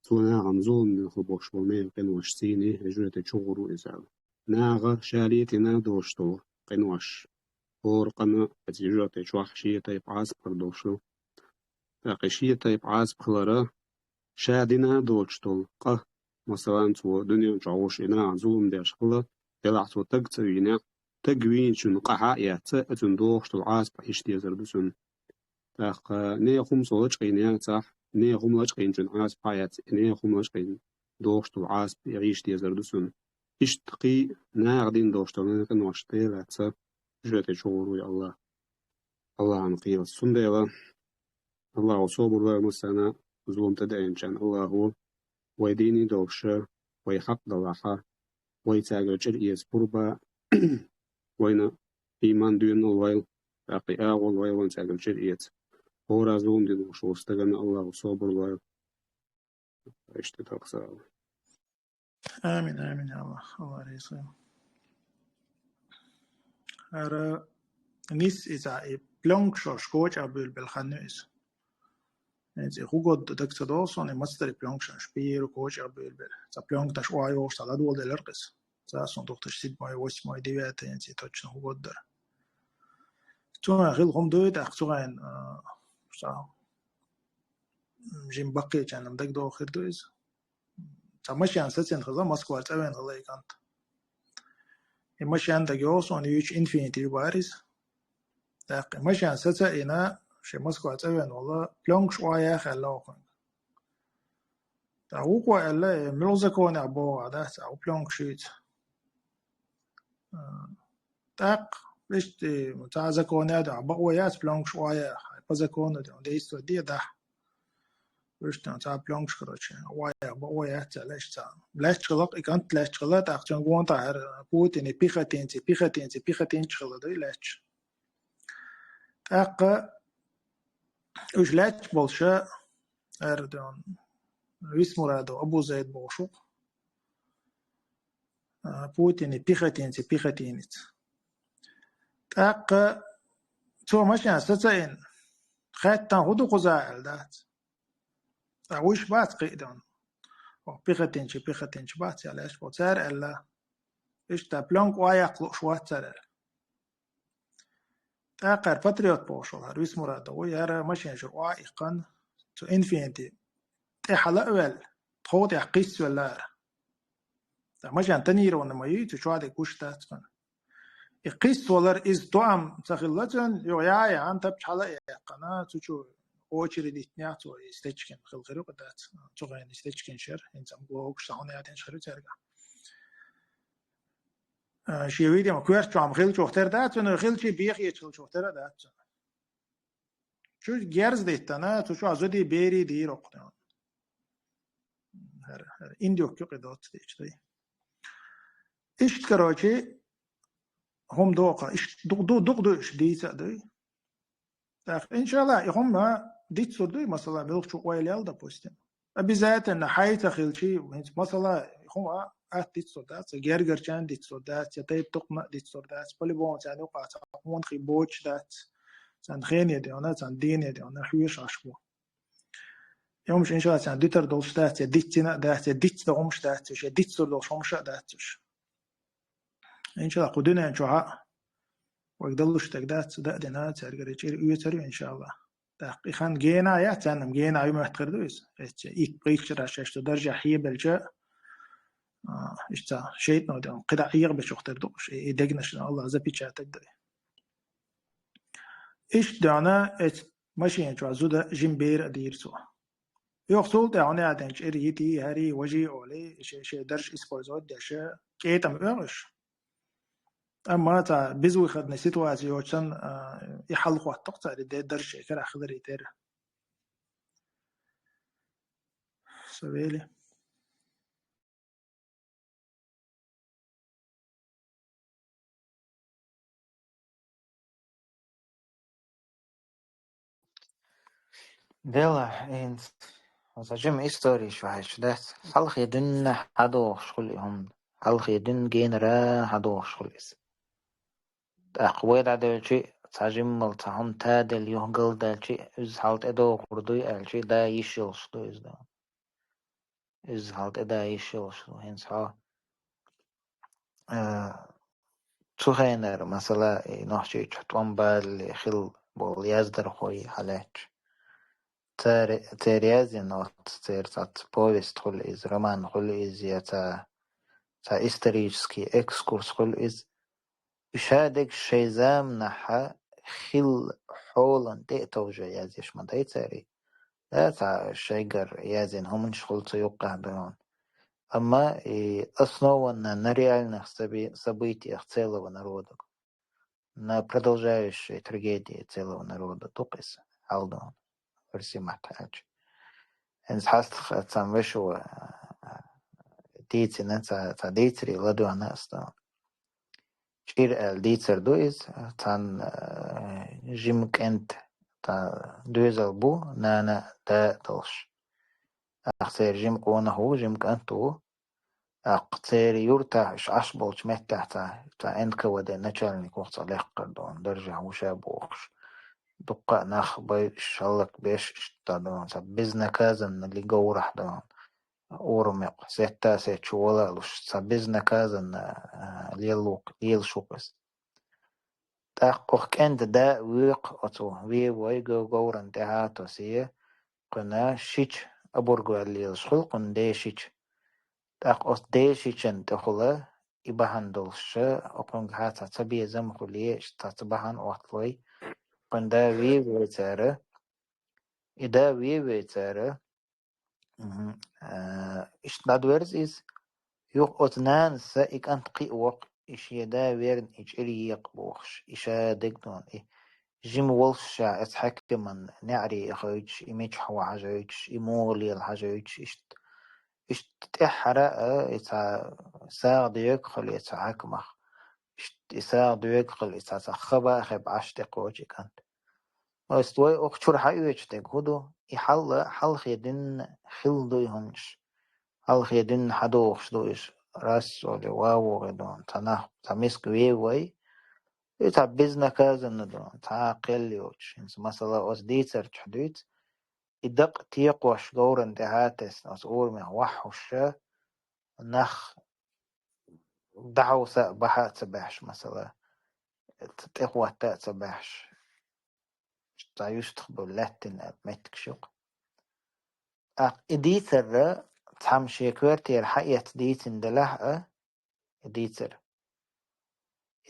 تونا غمزول من الخبوش ومي قنواش سيني جورة تشوغرو إزال ناغا شاليتنا دوشتو قنواش اور قنا جورة تشوح شيء تايب عاز بردوشو تاق شيء تايب عاز بخلرا شادنا دوشتو قه مثلا تو دنيا جعوش إنا ظلم داش خلا يلعتو تقتوينا تقوين شن قحا ياتا أتن دوشتو عاز بحيش تيزردسون تاق نيخم صولج قينيا تاح نيخم لج قين شن عاز بحيات نيخم لج قين دوشتو عاز بيعيش تيزردسون اشتقي ناغدين دوشتو نيقن واشتي لاتسا جوتي شغورو يا الله الله عن قيل السنديلا الله صوبر الله مسانا ظلم تدعين شان الله هو ويديني دوشة ويحق دلاحة ويتاقل جرئيس بربا وينا إيمان دون الويل باقي آغل ويل ويتاقل جرئيس هورا زوم دين وشوستغن الله صوبر الويل اشتتاق سال آمين آمين يا الله الله ريسي هذا نيس إذا بلونك شوش كوش أبول بالخنوس يعني هو قد دكتور دوسون مستر بلونك شوش بيرو كوش أبول بال بلونك تش وايو صلا دول دلرقس ساسون دكتور سيد ماي وش ماي ديوات يعني تاتش هو قدر تو غير هم دوت أخصوصاً جيم بقية كان مدك دو آخر دوز تمشي عن ستين خذا مسكوات أوين الله يكانت مشي عن دجوس وان يوش إنفينيتي باريس داق مشي عن ستة إنا شي مسكوات أوين والله بلونش ويا خلاوكم تاوق ولا ملوزكون أبو عدا تاو بلونش شيت داق ليش متعزكون هذا أبو وياس بلونش ويا بزكون ده ديستو دي ده وشتن تا بلونش كروتش ويا أبو ويا تلاش تا لاش خلاق إكانت لاش خلاق أخشان قوان تاهر بوتيني بيختين شخلا ده لاش داق وش لاش بولشة أردون ويس مرادو أبو زيد بوشوق بوتيني بيختينت داق تو ماشي ستين خاتن هدو قزاعل دات وش بات قيدون بيختينش بات يلاش بوتسار ألا إيش تا بلونك وياقلو شوات سر داق باتريوت بوشوق ويس مرادو ويارا ماشي شو إيقان تو إنفينيتي تحلا أول تخوت يحقيس ولا ماشي تنيرو نما يجي شو هذا كوش تاتفن يقيس ولر إز توام تخلتن يا أنت بحلا يا قناة تشو أوشري ديتنيا تو استيشكن خلقرو قدات تغين استيشكن شر إنسان بلوك شهون يعدين شهر ترجع شيء ما كويس توام خيل شوفتر دات خيل شيء بيخ يشل شوفتر دات شو جيرز ديتنا تشو عزودي بيري دي رقنا هر إنديو كيو قدات ديش إيش كراچه هم دوقا إيش دو إيش ديسا دي إن شاء الله هم ديت صدق مثلا بلوك شو قوي ليال دا بوستين بذات إن حي تخيل شيء مثلا هم ديت صدق جرجر كان ديت صدق يطيب تقنا ديت صدق بليبون يعني وقع تقوم خيبوش دات سان خين يدي أنا سان دين يدي أنا حويش عشبو يوم مش إن شاء الله سان ديتر دوش دات ديت تنا دات ديت دومش دات وش ديت صدق شومش داتش إن شاء الله قدنا إن شاء الله ويقدلوش تقدات دقدنا ترجع يتري إن شاء الله تحقيقاً جينا يا تنم جينا يوم يحتقدويس إيش راشش تدرجة حيه بالجاء إشتا شيء نودم قطع يغ بشوختر دوش يدقنش الله زبيتش تقدر إيش دعنا ماشي إنشوا زودا جنبير ديرسو يقصد دعنا عدنش إريتي هاري وجي أولي شيء درج إسبوزود دشة كيتم إيش أما تا بزوي خدنا سيتوازي وشان يحلقوا التقطع لدي درجة كلا خضر يتر سبيلي ديلا إنس وسجم إستوري شو هاش ده حلق يدن حدو شغل هم حلق يدن جين را حدو شغل إس أقوال على شيء سجم ملتهم تادل يهجل ده شيء إز حالت إدو خردوي أل شيء ده يشيل شو إز ده إز حالت إدا يشيل شو هنس ها شو خينر مثلا نحشي تحتوان بال خل بول يزدر خوي حالات تريازي نوت تات بويست خل إز رومان خل إز يتا تا исторический экскурс خل إز إشادك شيزام نحا خل حولن تأتوجا يازيش ما دايتاري لا تا شيجر يازين هم شغل تيوقع دون أما основано на реальных событиях целого народа, на продолжающей трагедии целого народа, тупис, Алдон, Версиматач. Энс хастх цам вешу ديتي نتا تا ديتري لدو أناستا. شير ديتر دويز تان جيمك انت تا دويزل بو نانا دا دلش. أخسر جيمك وانا هو جيمك انتو أقتير يرتاح عشبولش متحتا تا انك ودا نچالنك وقت لحق دون درجة وشابوخش دقا ناخ باي شالك بيش اشتادون تا بزنا كازن اللي قورح دون أورمق ستا سيت شوالا لش تا بزنا كازن ليل شوكس تاقوخ كنت دا ويق أتو وي قورن تهاتو سيه قنا شيش أبورغو الليل شخل قن دي شيش تاقوخ دي شيشن تخلا إبهان دولشة أقوم هاتا تبيه زمخولي اشتاتبهان وقتلوي قن دا ويتاره إدا ويتاره اشتاد ورز إز يوق أتنان سائق أنت قيوق إش يدا ويرن إش إلي يقبوخش إشا دقدون جيم والشا أتحكي من نعري إخوش إميج حوا حاجوش إمولي الحاجوش إش تحرق إتا ساغ ديوكخل إتا حكمخ إش ساغ ديوكخل إتا خبا خب عشتقوجي كانت واستوي أخشور حيوش تقودو حل خيدن خلدوي هنش حل خيدن حدوخش دويش راس ولي واو غدون تناح تمسك ويوي إتا بزنا كازن دون تعاقل يوش مثلا أس ديتر تحديت إدق تيقوش غورن دهاتس أس أورمه وحوشة نخ دعوة بحات سباحش مثلا تقوى تاء سباحش تعيش تخبر لاتن متك شوق إديتر تحمشي كويرتي الحقيقة ديتن دلحقة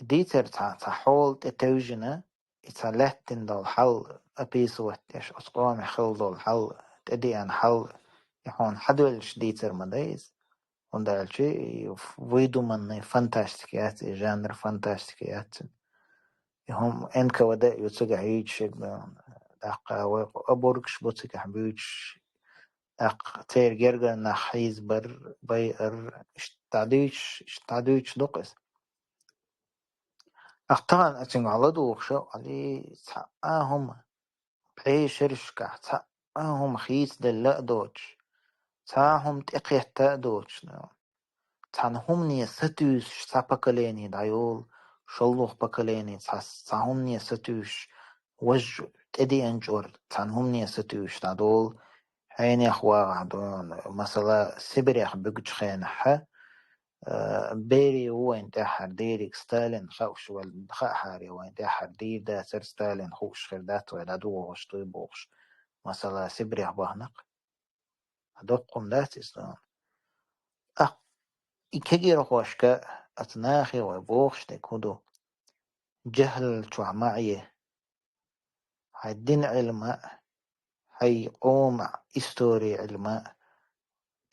إديتر تحول تتوجنا إتلاتن دول حل أبيسوت إيش أسقام حل دول حل تدي عن حل يحون حدولش ديتر مدايز وندال شيء ويدو من فانتاستيكيات جانر فانتاستيكيات هم إنك ودا يتسجع هيج شيء دقة وأبوركش بوتسجع بيوش أق تير جرجر نحيز بر بير اشتعديش دقس أختان أتنق على دوخشة علي تحقاهم بحي شرشكة تحقاهم خيس دلاء دوش تحقاهم تقيت تا دوش تحقاهم نية ستوش سابقليني دايول شلوخ بقليني تحقاهم نية ستوش وج تدي أنجور تحقاهم نية ستوش دادول حين أخوة عدون مثلا سبريخ بقج خينحة بيري هو انتحر ديريك ستالين خوش والخاء حاري وانتحر دير دا سر ستالين خوش خردات ويدادو وشتوي بوخش مثلا سبريخ بهنق هدوقم دات إسلام إكجير خوشكا أتناخي وبوخش تكودو جهل معي هيدين علماء هي قوم إستوري علماء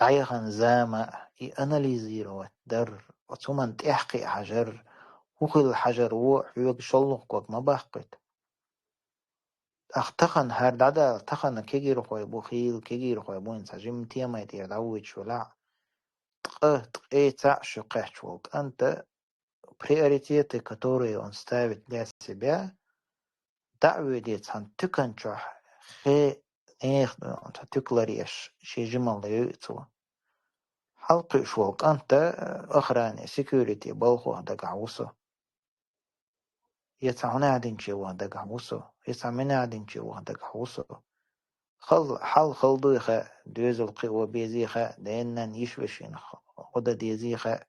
عيغن زاما أناليزيرو در وثم تحقي حجر وخل الحجر وحيوك شلوك وك ما بحقت أختخن هر دادا تخن كيجير خوي بوخيل كيجير خوي بوين سجم تيما يتير داوي شولا تقه تعشو قحشولك أنت приоритеты, которые он ставит для себя, дعوة دي تان تكن شح خي نيخ تكلريش شي جمال يؤتوا حلقي شوك أنت أخراني سيكوريتي بالخو دقع وصو يتعونا عدين شي دقع وصو يتعمنا عدين شي دقع وصو حل خلدوخة دوز القوة بيزيخة دينن يشوشين خدا ديزيخة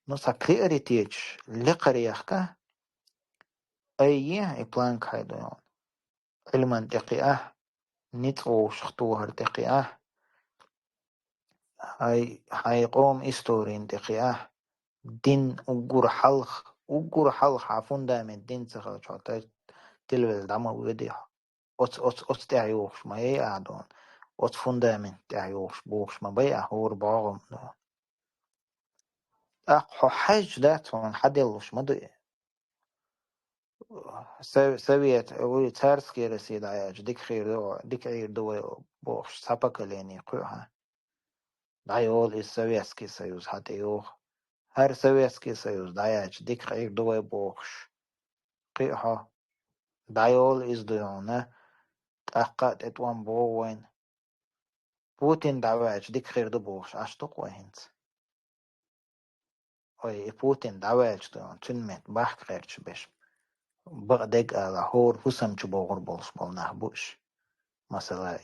نصا كليريتيج لقريخك أي بلانك هيدون علما دقيقة نتغو شختوهر دقيقة هاي قوم استورين دقيقة دين أقور حلخ عفون دائما دين تخل شعطي تلوز دعما ويديها أوت تعيوش ما يقعدون أوت فوندامنت تعيوش بوش ما بيع هور باغم أقحو حاج داتون حدلوش ما دي سويت أولي تارسكي رسيد عياج ديك عير دو بوش سابقا ليني قوها دايول إس سويتسكي سيوز حتى يوخ هر سويتسكي سيوز داياج ديك عير دو بوش قيها دايول إس ديونا تأقات اتوان بوين بوتين دعواج ديك خير دو بوش عشتق وهنت أي بوتين دعواج ديون تنمت باحك خيرش بش بغدق على هور حسم چبوغر بولش بول نحبوش مثلا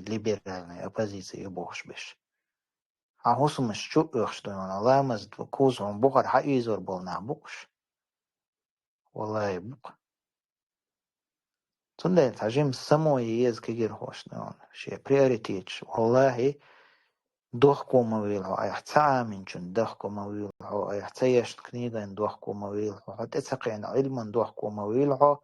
ليبرالني оппозиция بوش بش حسمش شو اخش دون الله مزد كوزهم بغر حقيزور بول نحبوش والله بق تندل تجيم سمو يز كجير هوش دون شي بريوريتيج والله دوخكو مويلو ايحتسا منشن دوخكو مويلو ايحتسايش كنيغن دوخكو مويلو حتى تسقين علما دوخكو مويلو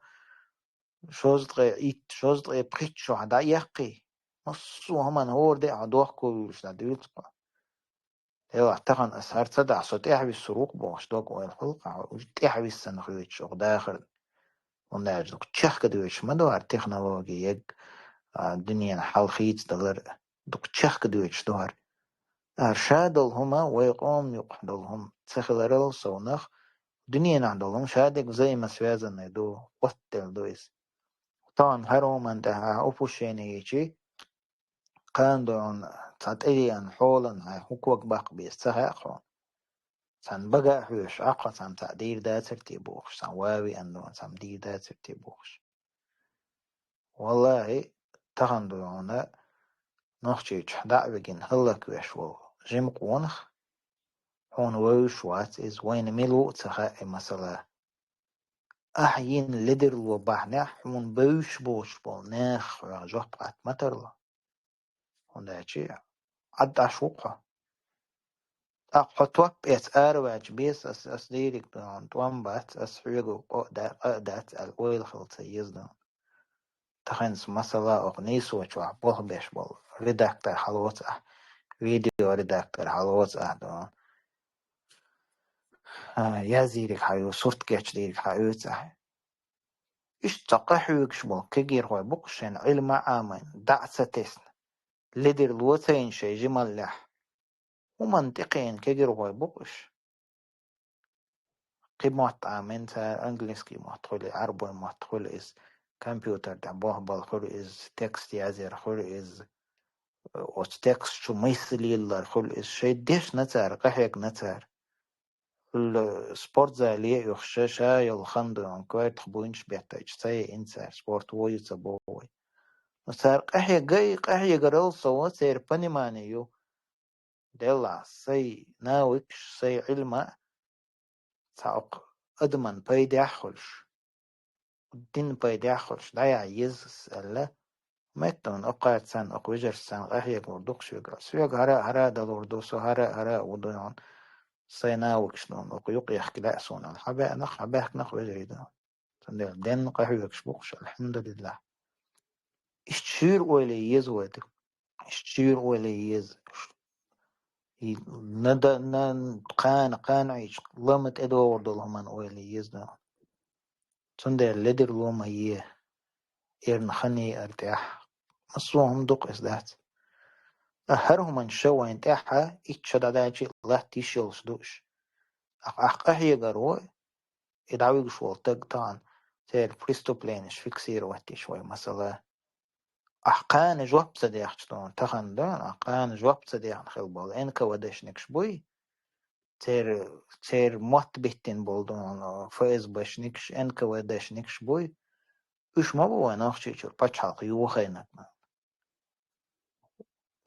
شوزدغي بريتشو عدا يقي نصو همان هور دي عدوخكو ويلش دادويلتقا هو اعتقن اسهر تدع صوت احبي السروق بوش دوك ويلحلقا احبي السنخويتش داخل وناج دوك تشخ كدويتش ما دوار تكنولوجي يج الدنيا حال خيت دلر دوك تشخ كدويتش دوار أرشادل هما ويقوم يقحدلهم تسخلرل سونخ دنيا نعدلهم شادك زي ما سوازن يدو قتل دويس طبعا هروم انتها أوبوشيني يجي قاندون تاتيان حولن هاي حقوق باق بيستحقون سان بقى حوش عقا سان تقدير دا ترتيبوش سان واوي أندون سان دير دا ترتيبوش والله تغندون نخشي تحدع بجن هلك ويشو جيم قونخ هون ووش وات إز وين ميلو تخاء مثلا أحيين لدر وبحنح هون بوش بوش بول ناخ رجوح بقات مترلا هون دايتشي عد عشوقها أقطوك بيت أرواج بيس أس ديرك دون توان بات أس حيقو قدات الأويل خلطي يزدون تخنس مثلا أغنيس وشوح بوه بيش بول ريداكتر حلوت فيديو ريداكتر حلوت دون يا زيرك حيو صورت كيتش ديرك حيو إيش تقحيوك شبول كجير هو بقشن علم آمن دعسة تسن لدر الوثين شي جمال لح ومنطقين كجير هو بقش قيمة آمن تا انجلسكي محتخل عربي محتخل إز كمبيوتر دعبوه بالخل إز تكست يازر خل إز وش تكست شو ميسلي اللر خل إز شي ديش نتار قحيك نتار السبورت زالية يخشاشا يلخندو انكوير تخبوينش بيحتاج ساي إنسار سبورت ووي تبوي وصار قحية قرل سوا سير بني مانيو ديلا سي ناوكش سي علما ساق أدمن بيد يحولش الدين بيد يحولش لا يعيز ألا ميتون أقعد سان أقوجر سان قحية قردوك سيوغ هرا دلوردو سو هرا ودون سي ناوكش دون أقيوق يحكي لأسون الحباء نخ حباك نخ وجريدون تندل دين قحية بوكش الحمد لله اشتشير ولي يزودك اشتشير ولي يز ندا قانعيش لمت ادوار دلهمان اويلي يزنا تندر لدر لوما يه نخني ارتاح مصوهم دق ازدات أهرهم من شو انتاحا اتشد عداجي الله تيشيلش دوش أحقه قروا إدعوي شوال تقطان تير بريستو بلينش فيكسير واتي شوي مثلا أحقان جواب صديق شلون تخندون أحقان جواب صديق خلبال إنك ودش نكشبوي تير موت بيتين بولدون فايز باش نكش إنك ودش نكشبوي إيش ما بو ناخشي شو بتشحق يوخينك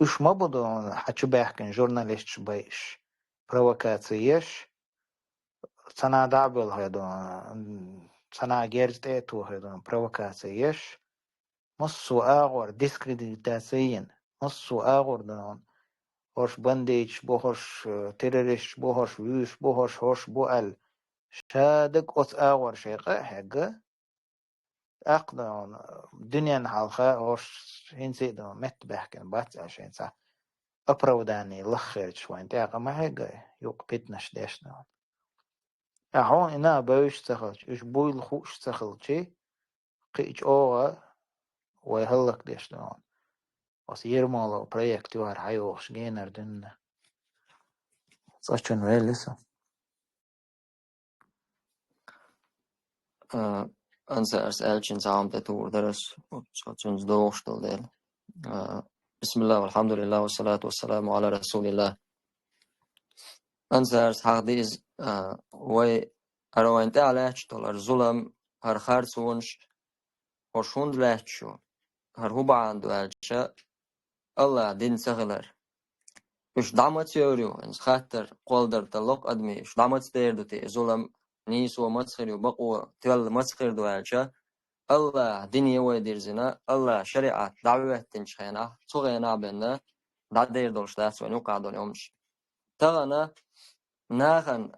إيش ما بدون حتى بيحكي جورناليست بايش بروكاتيش سنا دابل هيدون سنا جيرت إيتو هيدون بروكاتيش مصو آغور ديسكريديتاسيين مصو آغور دون هوش بنديج بو هوش تيروريش بو هوش ويش بو هوش بو ال شادق أوت آغور شيقة حقا أقدون دنيا نحالخا هوش هنسي دون مت بحكن بات عشان سا أبروداني لخير شوين تاقا ما حقا يوق بيتنش ديشنا هون إنا بوش تخلش إش بوي الخوش تخلشي قيج أوغا ويهلك ديشنا بس يرمالو بريكت وار حيوش جينر دن صاشون ويلسا Ansvars elçin amdet orders sonuç doğuştul değil. Bismillah, elhamdülillah ve salatu ve selamu ala Resulillah. Ansvars haqdiz ve aravante alaçtolar zulm har kharsunş hoşund laço har hubandu elçe Allah din sağlar. Üç damat yörüyor. En khater qoldar talok admi üç damat derdi te zulm niso matskhir baqwa tel matskhir do elçe Allah diniye ve dirzina Allah şeriat davetin çıkana çoğena bende da der doluşlar sonra qadon olmuş. Tağana nahan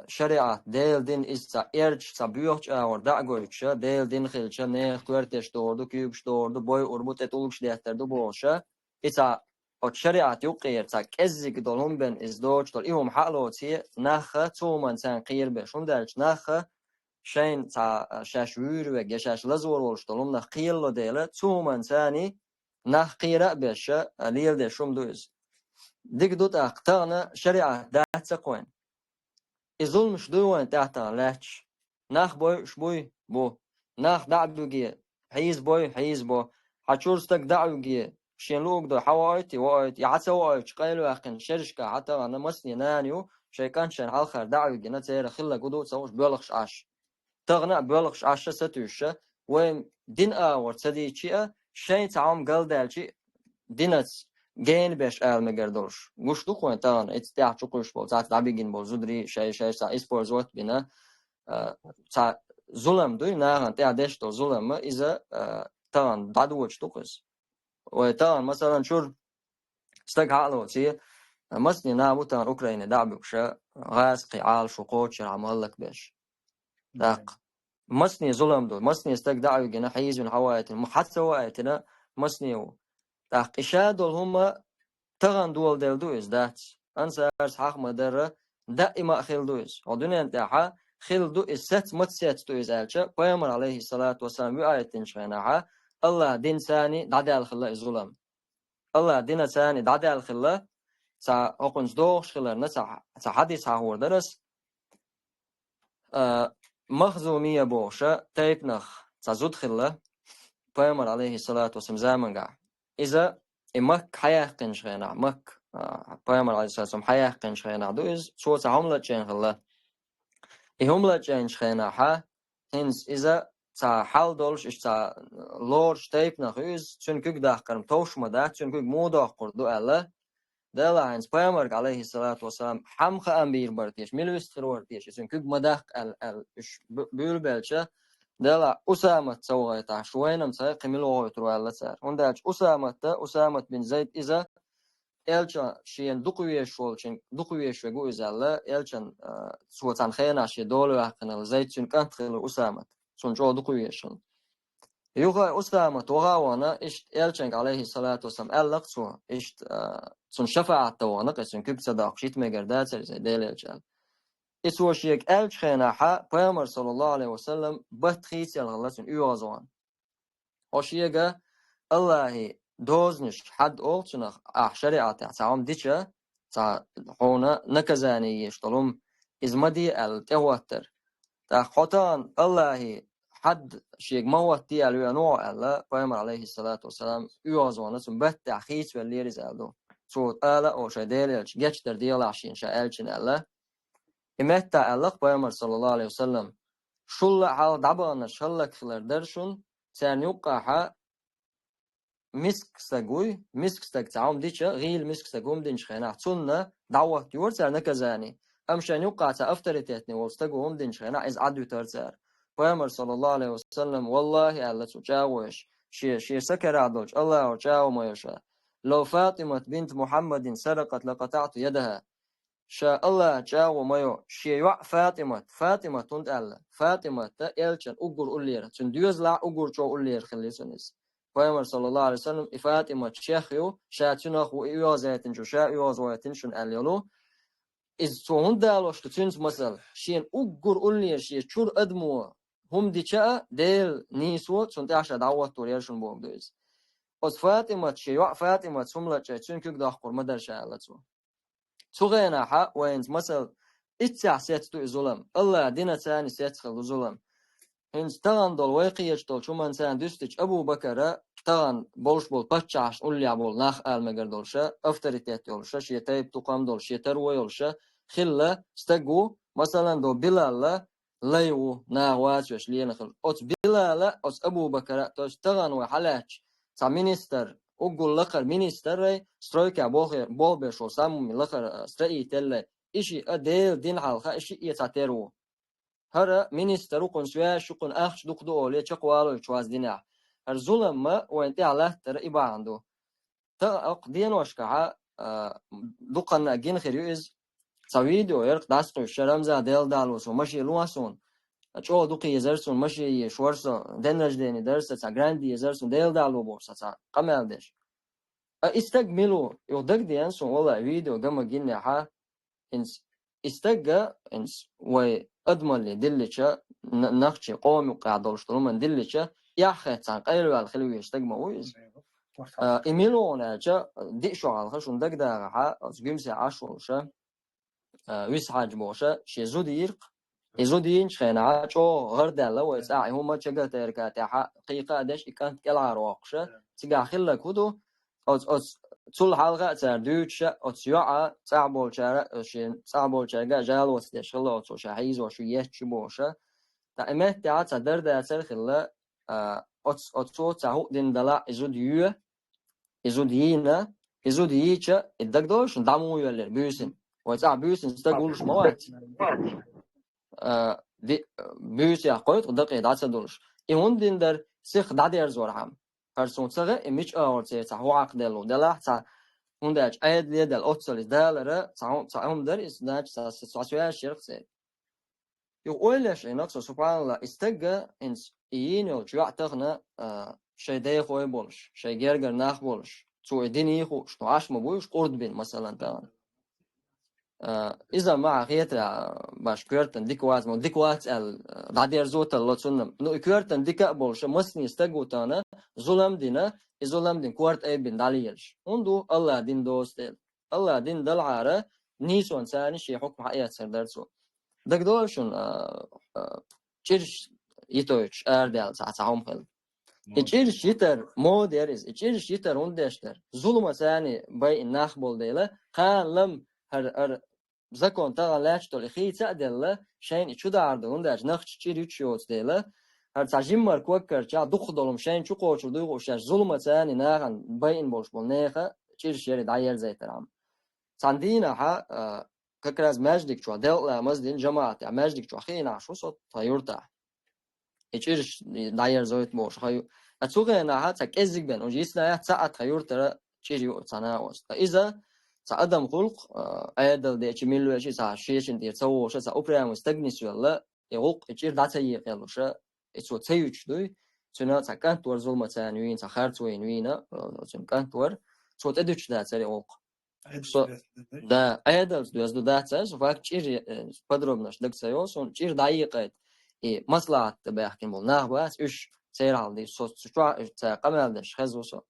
şeriat deldin ista erç sabiyok orada görükşe deldin xilçe ne qverteş doğurdu kübüş doğurdu boy urbut et uluş diyetlerdi bu olşa ita o şeriat yok yersa kezzik dolum ben izdoçtor ihum haloti naha çoğman sen qiyirbe şundelç naha شين تاع شاشوير وجشاش لزور ولشتلهم نخيل لديله تومن ثاني نخيرة بش ليل ده شوم دوز ديك دوت أقطعنا شريعة ده تقوين إزول مش دوان تحتنا لاتش نخ بوي شبوي بو نخ دعبوجي حيز بوي حيز بو حشورستك دعوجي شين لوك دو حوايتي وايت يعتى وايت قيلو أخن شرشكا حتى أنا مسني نانيو شي كان شين آخر دعوجي نتير خلا قدو تسوش بيلخش عش تغنى بلغش عشرة ستوشة وين دين ورتدي شيء شيء تعام قال دالشي دينت جين بيش مقدرش وش دخوين تان اتستاع شقوش بول تاع دابيجين بول زدري شيء تاع إسبور زوت بنا تاع ظلم دوي ناهن تاع دشتو ظلم إذا تان دادوش دخوز وتان مثلا شور استق عقله تي مسني نامو تان أوكرانيا دعبوشة غاز قيعال شقوش عمل لك بيش داق مسني ظلم دو مسني استقدعوا جنا حيز من حوائت محتى وائتنا مسني داق إشاد هم تغن دول دل دوز دات أنسارس حق مدرة دائما خيل دوز ودنا انتحا خيل دو الست متسيت دوز ألشا بيامر عليه الصلاة والسلام بآية شغناها الله دين ثاني دعدا الخلا الظلم الله دين ثاني دعدا الخلا سا أقنز دوغ شغلنا سا حديث هاور درس مخزومية بوشة تيبنخ تزود خلا بيامر عليه الصلاة والسلام زامنقع إذا إمك حياة قنشغينا مك بيامر عليه الصلاة والسلام حياة قنشغينا دوز صوت عملة جين خلا إهملة جين شغينا حا هنس إذا تا حال دولش إش تا لورش تيبنخ إز تنكوك داخكرم توش مدا تنكوك موداخ قردو ألا دلا هنس بيامر عليه الصلاة والسلام حمخ أمبير برتيش ملوس خروارتيش تنكوك مداخ إش بيلبلشة دلا أسامة سوغي تاع شوينم ساي قميلو يترو ألا سار وندالش أسامة بن زيد إذا إلشان شين دقويش والشين دقويش وجو إزالا إلشان سوتان خينا شي دولو أخنا زيد شين كانت خلو أسامة شون جو دقويشون يوغا أسامة وغاوانا إش إلشان عليه الصلاة والسلام ألق سو إش شون شفاعة توانا قسم كيب صداق شيت مقردات زي ديل إلشان إسوشيك ألشخينا حا بيامر صلى الله عليه وسلم بطخيت يالغلاتون يوغازوان وشيغا الله دوزنش حد أولتنخ شريعة تعام ديشا تا حونا نكزاني يشتلوم إزمدي التواتر تا خطان الله حد شيء موتي على نوع الله پیامبر علیه الصلاة والسلام یوازونه سم بت حقیقت و لیری زالو صوت آلا او شدیل geç der diye laşin şaelçin Allah imetta Allah پیامبر صلی الله علیه وسلم شل حال دبان شلک فلر درشون تنوقها مسك ساق تعوم ديشا غيل مسك ساقوم دينش خينا تسنة دعوة يور سر نكزاني أمشان يوقع تأفترتيتني والستقوم دينش خينا إز عدو ترسر پیامبر صلى الله عليه وسلم والله الله تجاوش شي سكر عدوش الله وجاو ما يشاء لو فاطمة بنت محمد سرقت لقطعت يدها شاء الله جاو ما يو شي يوع فاطمة تند الله فاطمة تألشن أقر أولير تنديوز لا أقر جو أولير خليسونيس پیامبر صلی الله علیه و سلم فاطمه شیخیو شاتنا خو ایوازاتن جو شا ایوازاتن شون الیلو از تو هندالوش تونس مثلا شین اوگر اولنیر شی چور ادمو هم دیچا دل نیسو چون تاش دعوت توریشون بوم دوز از فاطمه شیوا فاطمه سملا چون که داخ قرمه در شالتو تو غینا ح وینز مثلا اتسعت تو ظلم الله دينا ثاني سيتخل ظلم هنز تغن دول واقعيش دول شو من سان دوستش أبو بكر تغن بولش بول بتشعش أولي عبول ناخ المجر دولشة أفتريتيت دولشة شيء تايب تقام دولشة تروي دولشة خلة استجو مثلا دو بلال ليو ناواتش لينا خل أوت بلال أوت أبو بكر توش تغن وحلاش تا مينستر أقول لقر مينستر سترويك بول بشو سامو لقر ستري تل إشي أديل دين حلقة إشي يتعترو هر مينستر وقنسوا شقن أخش دقدو أولي تقوالو شواز دينه هر ظلم ما وانت على ترى إبا عنده تقدين وشكعة دقنا جين خيريز سويدو يرق داستو الشرم زا ديل دالوس ومشي لواسون أشوا دقي يزرسون مشي شورسو دنرج ديني درس تا غراندي يزرسون ديل دالو بورس تا قمال دش استقبلوا يودق ديانسون والله فيديو جم جين ح إنس استجا إنس وأدمل دلشة نخشي قوم وقاعدولشتلو من دلشة ياخد عن قيل والخلوي يشتاق مويز إيميلون أجا دي شو على خشون دق داغها أزجمسي عشوشة ويس حاج موشة شي زودين شخين عاشو غرد الله ويساعي هما تشجع تركات حقيقة دش كانت كلا روقشة تجا خلا كودو أز تول حلقة تردوشة أتسيوعة تعبول شارع شين تعبول شارع جالوس دش خلا أتوش حيز وشو يهش بوشة تأمت تعت درد أثر خلا أتسو تعو دين دلا إزودينا الدكتورش دامو يولر بيوسن ويتاع بيوسن استقولش موات دي بيوس يا قوت دقي داتدولش إيون دين در سيخ دادير زورهم فرسون صغة إمش أورتي تعو عقدلو دلا تع هنداج أيد ليدل أتصل دالرة تعهم در إسناج ساسويا شرق سي يقولش إنك سبحان الله استجا إنس إينو جوع تغنى شيء ده خوي بولش شيء جرجر ناخ بولش سو الدنيا خو شنو عاش ما بويش قرد بين مثلا تان إذا ما غيرت باش كيرتن ديكوات ال دادير زوت اللطون نو كيرتن ديكا بولش مسني استجو تانا ظلم دينا دين كوارت أي بين داليرش وندو الله دين دوستل الله دين دلعارة نيسون ثاني شيء حكم حقيقة سردرسو دكتورشون تشيرش يتوش أردال تعهم خل إيش يتر مودرز إيش يتر هندشتر ظلم ثاني باي الناخ بول ديلا قال لم هر زكون تغلاش تولي خي تعدل شين شو دارده هندش نخش تشير يتشوت ديلا هر تعجيم مارك وكر جا دخدلهم شين شو قوش ودوش ظلم ثاني ناخن باي إن بولش بول ناخه تشير يرد عير زي ترام ساندينا ح كراز ماجدك شو دل مزدين جماعة ماجدك شو خينا شو صوت طيورته إيش داير زويت موش خيو أتوقع أنها تكذب بين وجيسنا ساعة خيور ترى تشيريو تناوس إذا سأدم خلق أيدل ده تميلو شيء ساشيش إنتي تسوي شيء سأوبرا مستغنيس ولا يغوق تشير داتي يقلوش إتسو تيوش دوي تنا تكان تور ظلمة ثانوين تخارت وينوينا تكان تور سو تدوش ده ترى يغوق ده أيدل دوز ده ترى سوفاك تشير بدروبناش دك سيوسون تشير دقيقة مصلحة بيحكي بولناه بس إيش سير على صوت شو تقامل ده خزوسه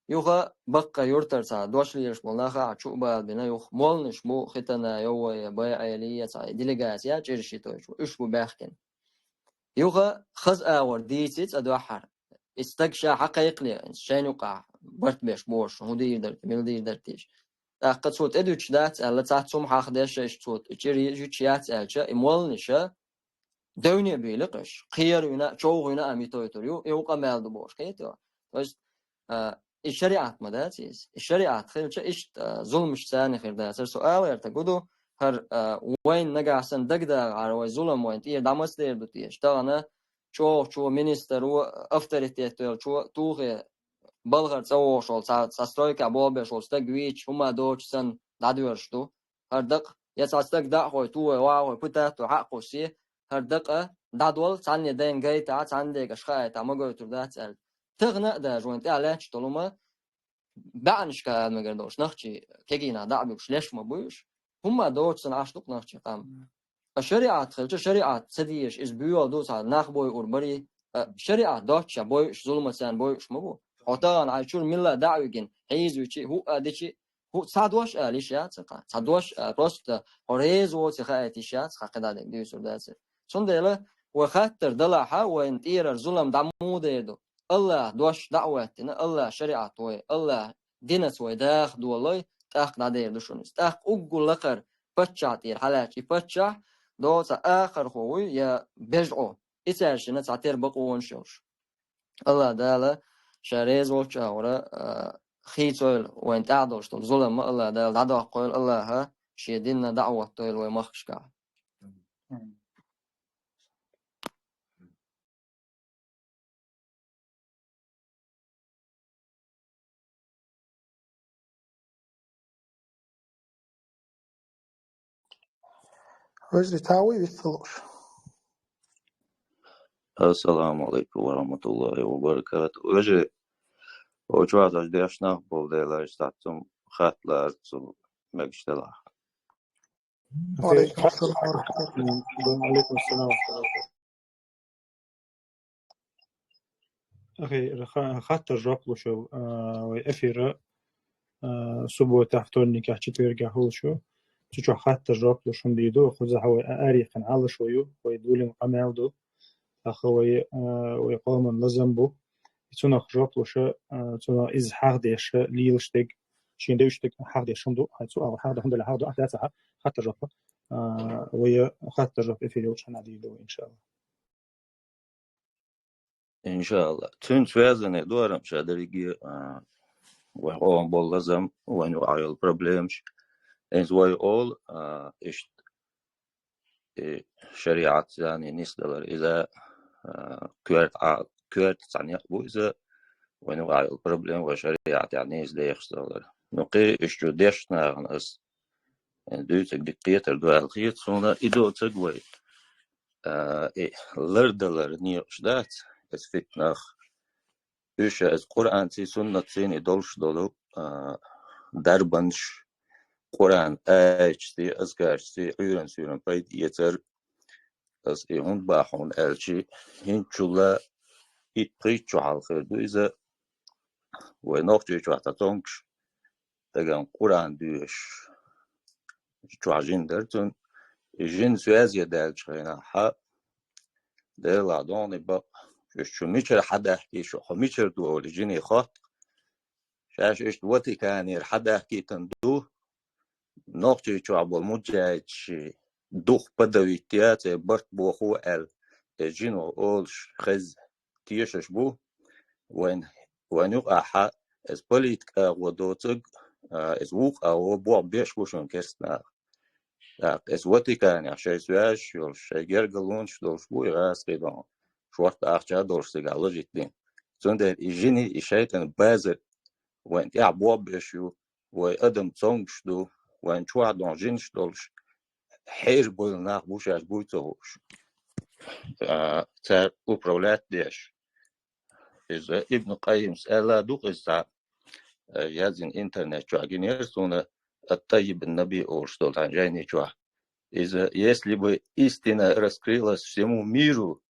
يوخا بقى يورتر تا دوش ليش بولناه عشوب بالبنا يوخ مولنش مو ختنا يو باي عيلية تا ديليجاسيا تشيرشي توش إيش بو بيحكي يوغا خز آور ديتيت أدوحر استكشا حقيقي شين يقع برت بيش بوش هودي درت ميلدي درتيش قد صوت أدوش دات ألا تعتصم حاخدش صوت إجري جوتشيات ألشا إمولنشا دوني بيلقش خير شوغنا أميتويتوريو يوقع مال دبوش كيتو بس الشريعة مداتيس الشريعة خير إيش ظلمش ثاني خير ده سؤال يرتقدو هر وين نجا سن دقدق على ظلم وين تير دامس دير بتير اشتغلنا شو مينستر و أفتريتيت شو توه بلغر سووا شغل ساسترويك أبواب شغل استقويش هما دوش سن دادورشتو هر دق يساستق دا خوي توه واو بتاتو حقو شي هر دق دادول تاني دين جاي تانديك أشخاص تامجو تردات ال تغنى ده جوين تعلش طالما بعنش كاد مقدرش نخشي كيجينا دعبش ليش ما بوش هما دوش سن عشتوك نخشي قام الشريعة خلش شريعة سديش إز بيو دوس على نخبوي أوربري شريعة دوتش بويش ظلم سان بويش مبو عطان عايشون ملا دعوين حيز وشي هو أديشي هو صادوش ليشات سقا صادوش روست هوريز وتخايتي شات خقدا دي سوداس صندله وخاطر دلعها وانتير الظلم دمو ديدو الله دوش دعوتنا الله شريعة توي الله دينس ويداخ دولي تاخ نادير دوشونس تاخ أقول لقر فتشاتير حلاكي فتشا دوس آخر خوي يا بجعو إساشنا تعتير بقوون شوش الله دالا شاريز وشا ورا خيتول وين تعدوش تول ظلم الله دالا دعوة قول الله ها شيدنا دعوة تول ومخشكا وجري تاوي بالثلوش. السلام عليكم ورحمة الله وبركاته. وجه وجوات أجداش نقبل ديلا استعتم خاتلا أرسل مجتلا. وعليكم السلام ورحمة الله. وعليكم السلام ورحمة الله. أخي خاطر جاب وشو وأفيرا سبوا تحتوني كحكي ترجع هو شو تشوف خاطر جاب وشون ديدو خذ هو أريخ على شويو ويدولي مقامعدو أخوي ويقوم لزمبو تنا خجاب وشا تنا إز حارديش ليلشتك شين دوشتك حارديش شندو هاي سؤال حارد الحمد لله حاردو أحداثها خاطر جاب ويا خاطر جاب أفيرا وشان عديدو إن شاء الله. إن شاء الله. تون سوازن دورم شادريجي وهو بولزم وين وعيل problems إنز واي أول إيش شريعة يعني نسدلر إذا كورت تعني أبو إذا وين وعيل problem وشريعة يعني إذا يخسر نقي إيش جو ديشنا غنس دوتك دقيقة دوال خيط صونا إدو تقوي لردلر نيوش دات إس فتناخ إيش إس قرآن تي سنة تيني دولش دولو دربنش قرآن آجتي أزكارتي عيران سيران بايد يتر أز إيهون باحون ألشي هنچولا إتقيتشو حالخيردو إذا ونوخجي جواتا تونكش تغان قرآن دوش جواجين درتون جين سوازيا دالش غينا حا ديلا دوني با شو ميشر حدا احكي شو ميشر دولي جيني خاط شاش إيش دواتي كانير حدا احكي تندو نوخجي جوابو المجاج دوخ بدوي تياتي برت بوخو جينو أولش خز تيشش بو وين يقع حا از بوليتك ودوتك از ووق أو بوع بيش بوشون كرسنا از واتي كان عشان سواش يولش جرجلونش دولش بو يغاس قيدون شوارت أخجا دولش سيقالو جيتين زوندر يجيني إشايتن بازر وين يع بوع بيشو ويقدم تونش دو وين شوع دون جينش دولش حير بولناخ بوشاش بويتوش تار управлять ديش إذا ابن قيم سألا دوق إذا يازن إنترنت شو أجنير سونا الطيب النبي أورشتول عن جايني شو إذا если бы истина раскрылась всему миру,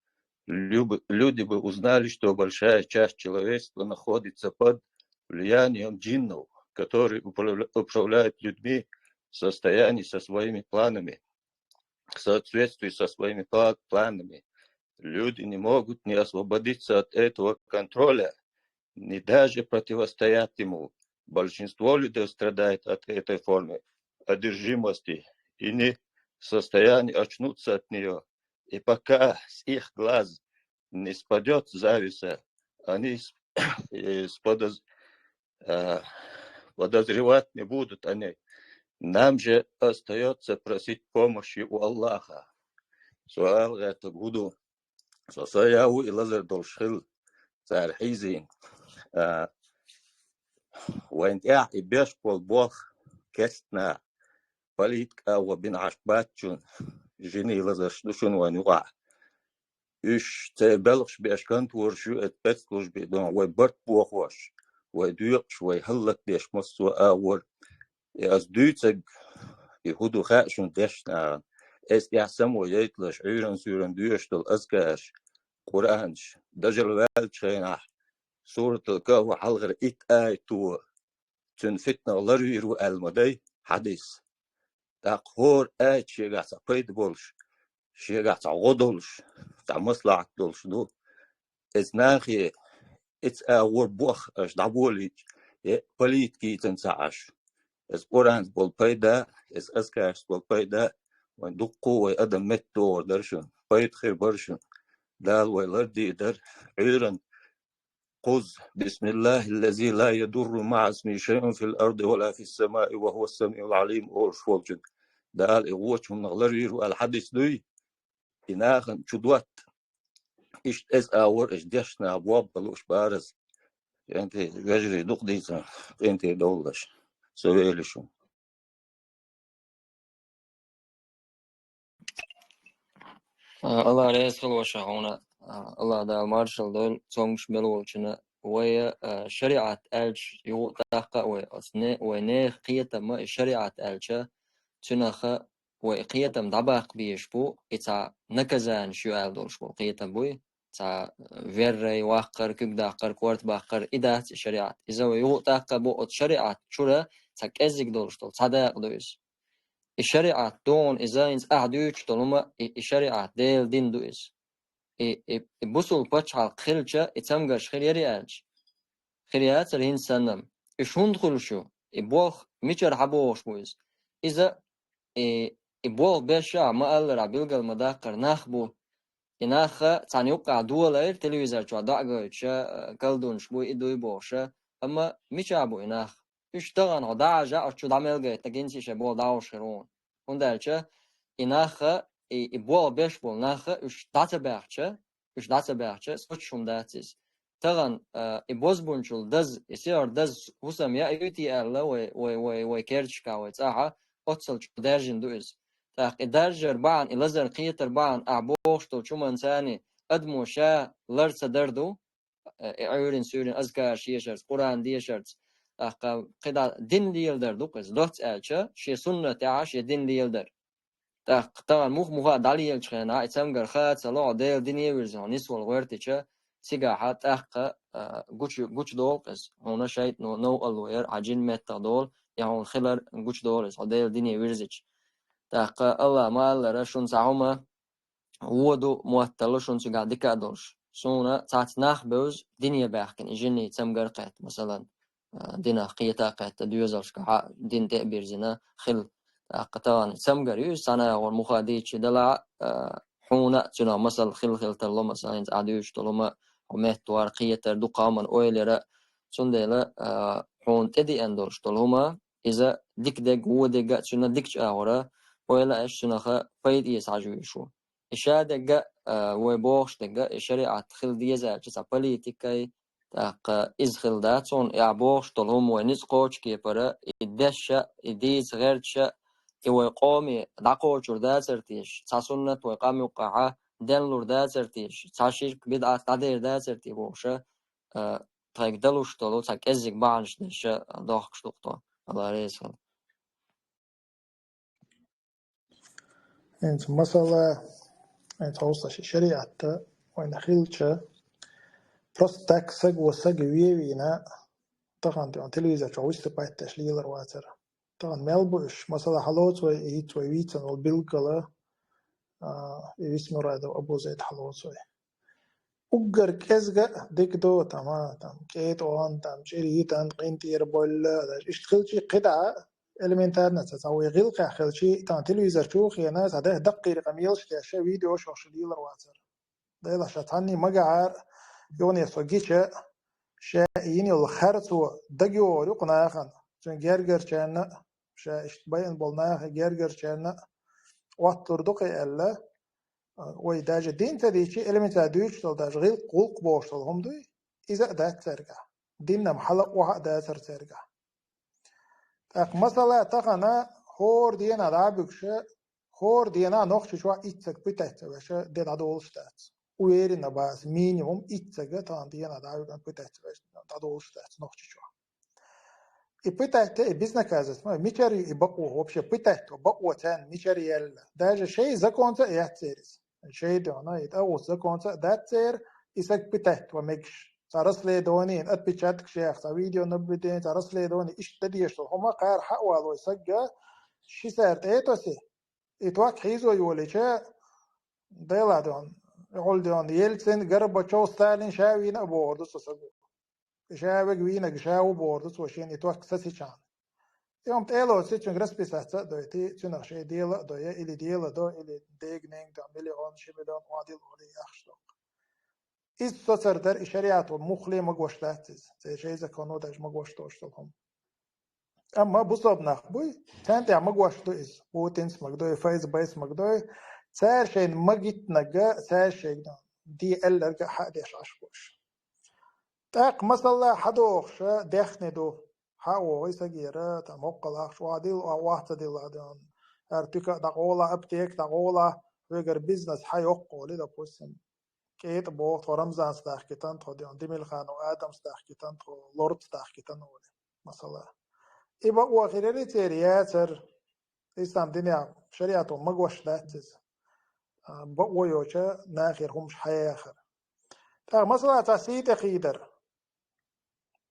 люди бы узнали, что большая часть человечества находится под влиянием джиннов, которые управляют людьми в состоянии со своими планами, в соответствии со своими планами. Люди не могут не освободиться от этого контроля, не даже противостоять ему. Большинство людей страдает от этой формы одержимости и не в состоянии очнуться от нее. И пока с их глаз не спадет зависа, они подозревать не будут они. Нам же остается просить помощи у Аллаха. Суал это буду. Сосаяу и лазер долшил царь хизин. وانت بيش بوخ كستنا بليت وبين عشباتشون جيني لزشدوشون ونوع إيش تبلغش بأشكنت ورشو اتبتلوش بدون وبرت بوخوش ودوقش ويهلك ديش مصو أور ياز دوتك يهودو خاشون ديشنا اس يحسم ويتلش عيرن سورن دوشتل أزكاش قرآنش دجل والشينح سورة الكهف حلغر إت آيتو تنفتنا الله يرو المدي حديث تقهور آيت شيغا سبيد بولش شيغا غدولش تا مصلحة دولش دو إزناخي إتس أور بوخ أش دعبوليش بليت كي تنسعش إز قرآن بول بيدا إز أزكاش بول بيدا وين دقو ويقدم متور درشن بيت خير برشن دال ويلردي در عيرن قذ بسم الله الذي لا يضر مع اسمه شيء في الأرض ولا في السماء وهو السميع العليم أورشولجن دال إغوتهم نغلرير الحديث دوي إناخن شدوات إيش إز أور إيش ديشنا أبواب بلوش بارز أنت جاجري دوق ديسا أنت دولش سويلشون الله رئيس خلوشة هنا الله دا مارشال دول تونش بلوشنا ويا شريعة ألش يوتاقا وينيخ قيتا ما شريعة ألشا تنخ وقيتا مدباق بيشبو إتا نكزان شو ألدولش بو قيتا بوي تا فيري واقر كبداقر كورت باقر إدات شريعة إذا يوتاقا بو شريعة شورا تاك أزيك دولش دول صداق دويس الشريعة دون إزاينز أعدوش طالما الشريعة ديل دين دويس بوصل باتش على خلشة اتسمجش خيري ألج خيريات الهين سنم إشون خلشو بوخ ميشر حبوش بويس إذا بوخ بشع ما قال رابيلغ المداقر ناخبو إناخ تاني يوقع دولار تلفزيون شو دعجة كالدون شبو إدوي بوشة أما ميشابو إناخ اشتغل عداجة أشتو دعمل جاي تجنسي شبو داوش خيرون هندالشة إناخ بوخ بيش بول ناخ إش داتا بيرشة سوتشون داتيس تغن إبوز بونشول دز يصير دز وسم يا يوتي ألا و كيرش كاوي تاعها أتصل شو درجن دويس تاق درجر بعن إلزر قيتر بعن أعبوش تو شو منساني أدمو شا لرس دردو عيورين سورين أزكار شيشرت قرآن ديشرت تاق قدا دين ديلدر دوكس دوت ألشة شي سنة تعاش دين ديلدر تاق طبعا مخ داليل شخنا اتسمجر خات صلو ديل دنيا ورزون نسول غيرتشا سيغاحة تاق قوش دول قس هنا شايت نو الوير عجين متا دول يهون خلر قوش دول اس ديل دنيا ورزش تاق الله ما الله رشون سعوما ودو موتلشون سيغا ديكا دولش سونا تاعت ناخ بوز دنيا باحكن اجيني تسمجر قات مثلا دينا قيتا قات دوزلش كا دين تأبير زنا خل قطان سمجري سنة والمخاديش دلع حونا تنا مثل خل تلو مثلا عدوش تلوما ومه توارقية تردو قاما أويلرا سندلا حون تدي أندورش تلوما إذا ديك وديك تنا ديكش أورا ولا إيش تنا فايد يسعجويشو إشادة وبوش دقة الشريعة خل ديزا جسا بوليتيكاي تاق إزخل داتون يعبوش تلهم ونسقوش كيبرا إدشا إديز غيرتشا ويقومي دعقو جردات سرتيش تاسونة ويقامي وقاعة دلور دات سرتيش تاشيرك بدعة تعدير دات سرتي بوشا تاك دلوش تلو تاك إزيك بعنش دشا دوخش دقطو الله ريسل انت مثلا انت توصل شريعة وين خيلشة بروست تاك سج وسج وينا طبعا دي تلفزيون جوست باي تشليل رواتر طبعا ملبوش مثلا حلوت ويت ويتن والبيلقلا اسمه راد أبو زيد حلوصوي أجر كزجة دكتو تمام كيت وان شريطان قنتير بولا اشتغل شيء قطعة إلمنتار نتسوي غلقة خلشي تلفزيون شوخ يا ناس هذا دقي رقميلش تاشا فيديو شوش ديلر واتر ده لا شتاني مجعر يوني سوجيشة شايني الخرطو دقيو رقنا خان شن جرجر كان شا اشتبين بولنا جرجر كان واتر دقي ألا ويداج دين تديشي إلمنتار دوش تلداج غير قلق بوش هم دوي إذا ده ترجع ديننا محلق واحد ده ترجع مثلا تقنا هور دينا دابكش هور دينا نوخش شو إتسك بتاعت وش ده دولشتات ويرنا باس مينيموم إتسك تان دينا دابكن بتاعت وش دولشتات نوخش شو بتاعت بيزنس كازس ما ميشري يبقوا وبش بتاعت بقوا تان ميشري يلا ده شيء زكونت يحترس شيء ده أنا يتأوس زكونت ده تير إسك بتاعت ومكش ترس لي دونين أتبتشاتك شيخ فيديو نبدين ترس لي دوني إيش تديشتو هما قار حقوالو يسجى شي سارت إيتوسي إتواك حيزو يوليشا ديلا دون يقول دون يلتسن قرب شو ستالين شاوين أبوردو سسقو شاوك وينك شاو بوردو وشين إتواك سسي شان يوم تقلو سيتشن رسبي سهتا دويتي تنخ شي ديلا دوية إلي ديلا دو إلي ديگ نينگ دو مليون شي مليون واديل ولي أخشتو إستسر در إشاريات ومخلي مقوشتاتز زي شيء زكانو داج مقوشتوشتلهم أما بصاب نخبوي تانتي مقوشتو إز بوتنس مقدوي فايز بايس مقدوي سار شيء مقيت نجا سار شيء دي ال رجع حدش عشبوش تاق مثلا حدوخش دخني دو حاو يسجيرة تمقل أخش واديل واحد ديل هذا أرتكا دقولا أبتيك دقولا ويجر بيزنس حيوقو لذا بوسم كيت بوقت ورمزان ستاخكتان تو ديون ديميل خان وآدم ستاخكتان تو لورد ستاخكتان ولي مثلا إبا وغيري تيرياتر إسلام دنيا شريعته مقوش لاتز بقوا يوشا ناخر همش حياخر مثلا تسيت خيدر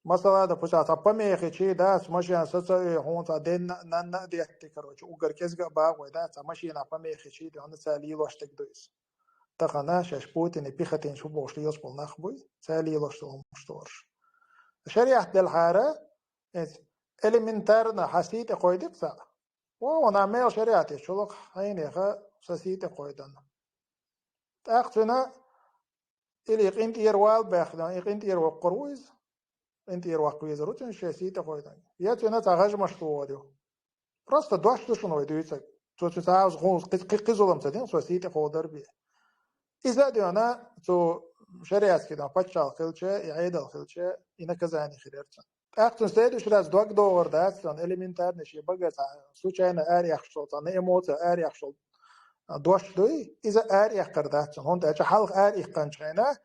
مثلا دا بوشا تبامي خيشي دا سمشي سسا هون تا دين نان ديتي كروش وغر كيزغا باغوي دا سمشي نابامي خيشي دا هون سالي لوشتك دويس تقنا شاشبوتين بيختين شو بوشليوس بالنخبوي سالي لوشتهم مشتورش شريعة الحارة إلمنتارنا حسيت قويدك سا ونعمل شريعتي شلوك هينيخا سسيت قويدنا تأخذنا إلي قنت يروال باخدان قنت يروا قرويز قنت يروا قويز روتين شسيت قويدنا ياتنا تغاج مشتواديو просто دوشتو شنو يدويتك تو تساوز غوز قيزولم تدين سسيت قودر بيه إذا ديونا تو شريعت كده باتشال خلشة يعيد الخلشة إنا كزاني خيرتن أختن سيدوش راز دوك دور داتن إلمنتار نشي بقت سوچانا آري أخشل تاني إموتا آري أخشل دوش دوي إذا آري أخر داتن هون داتش حلق آري أخنشينا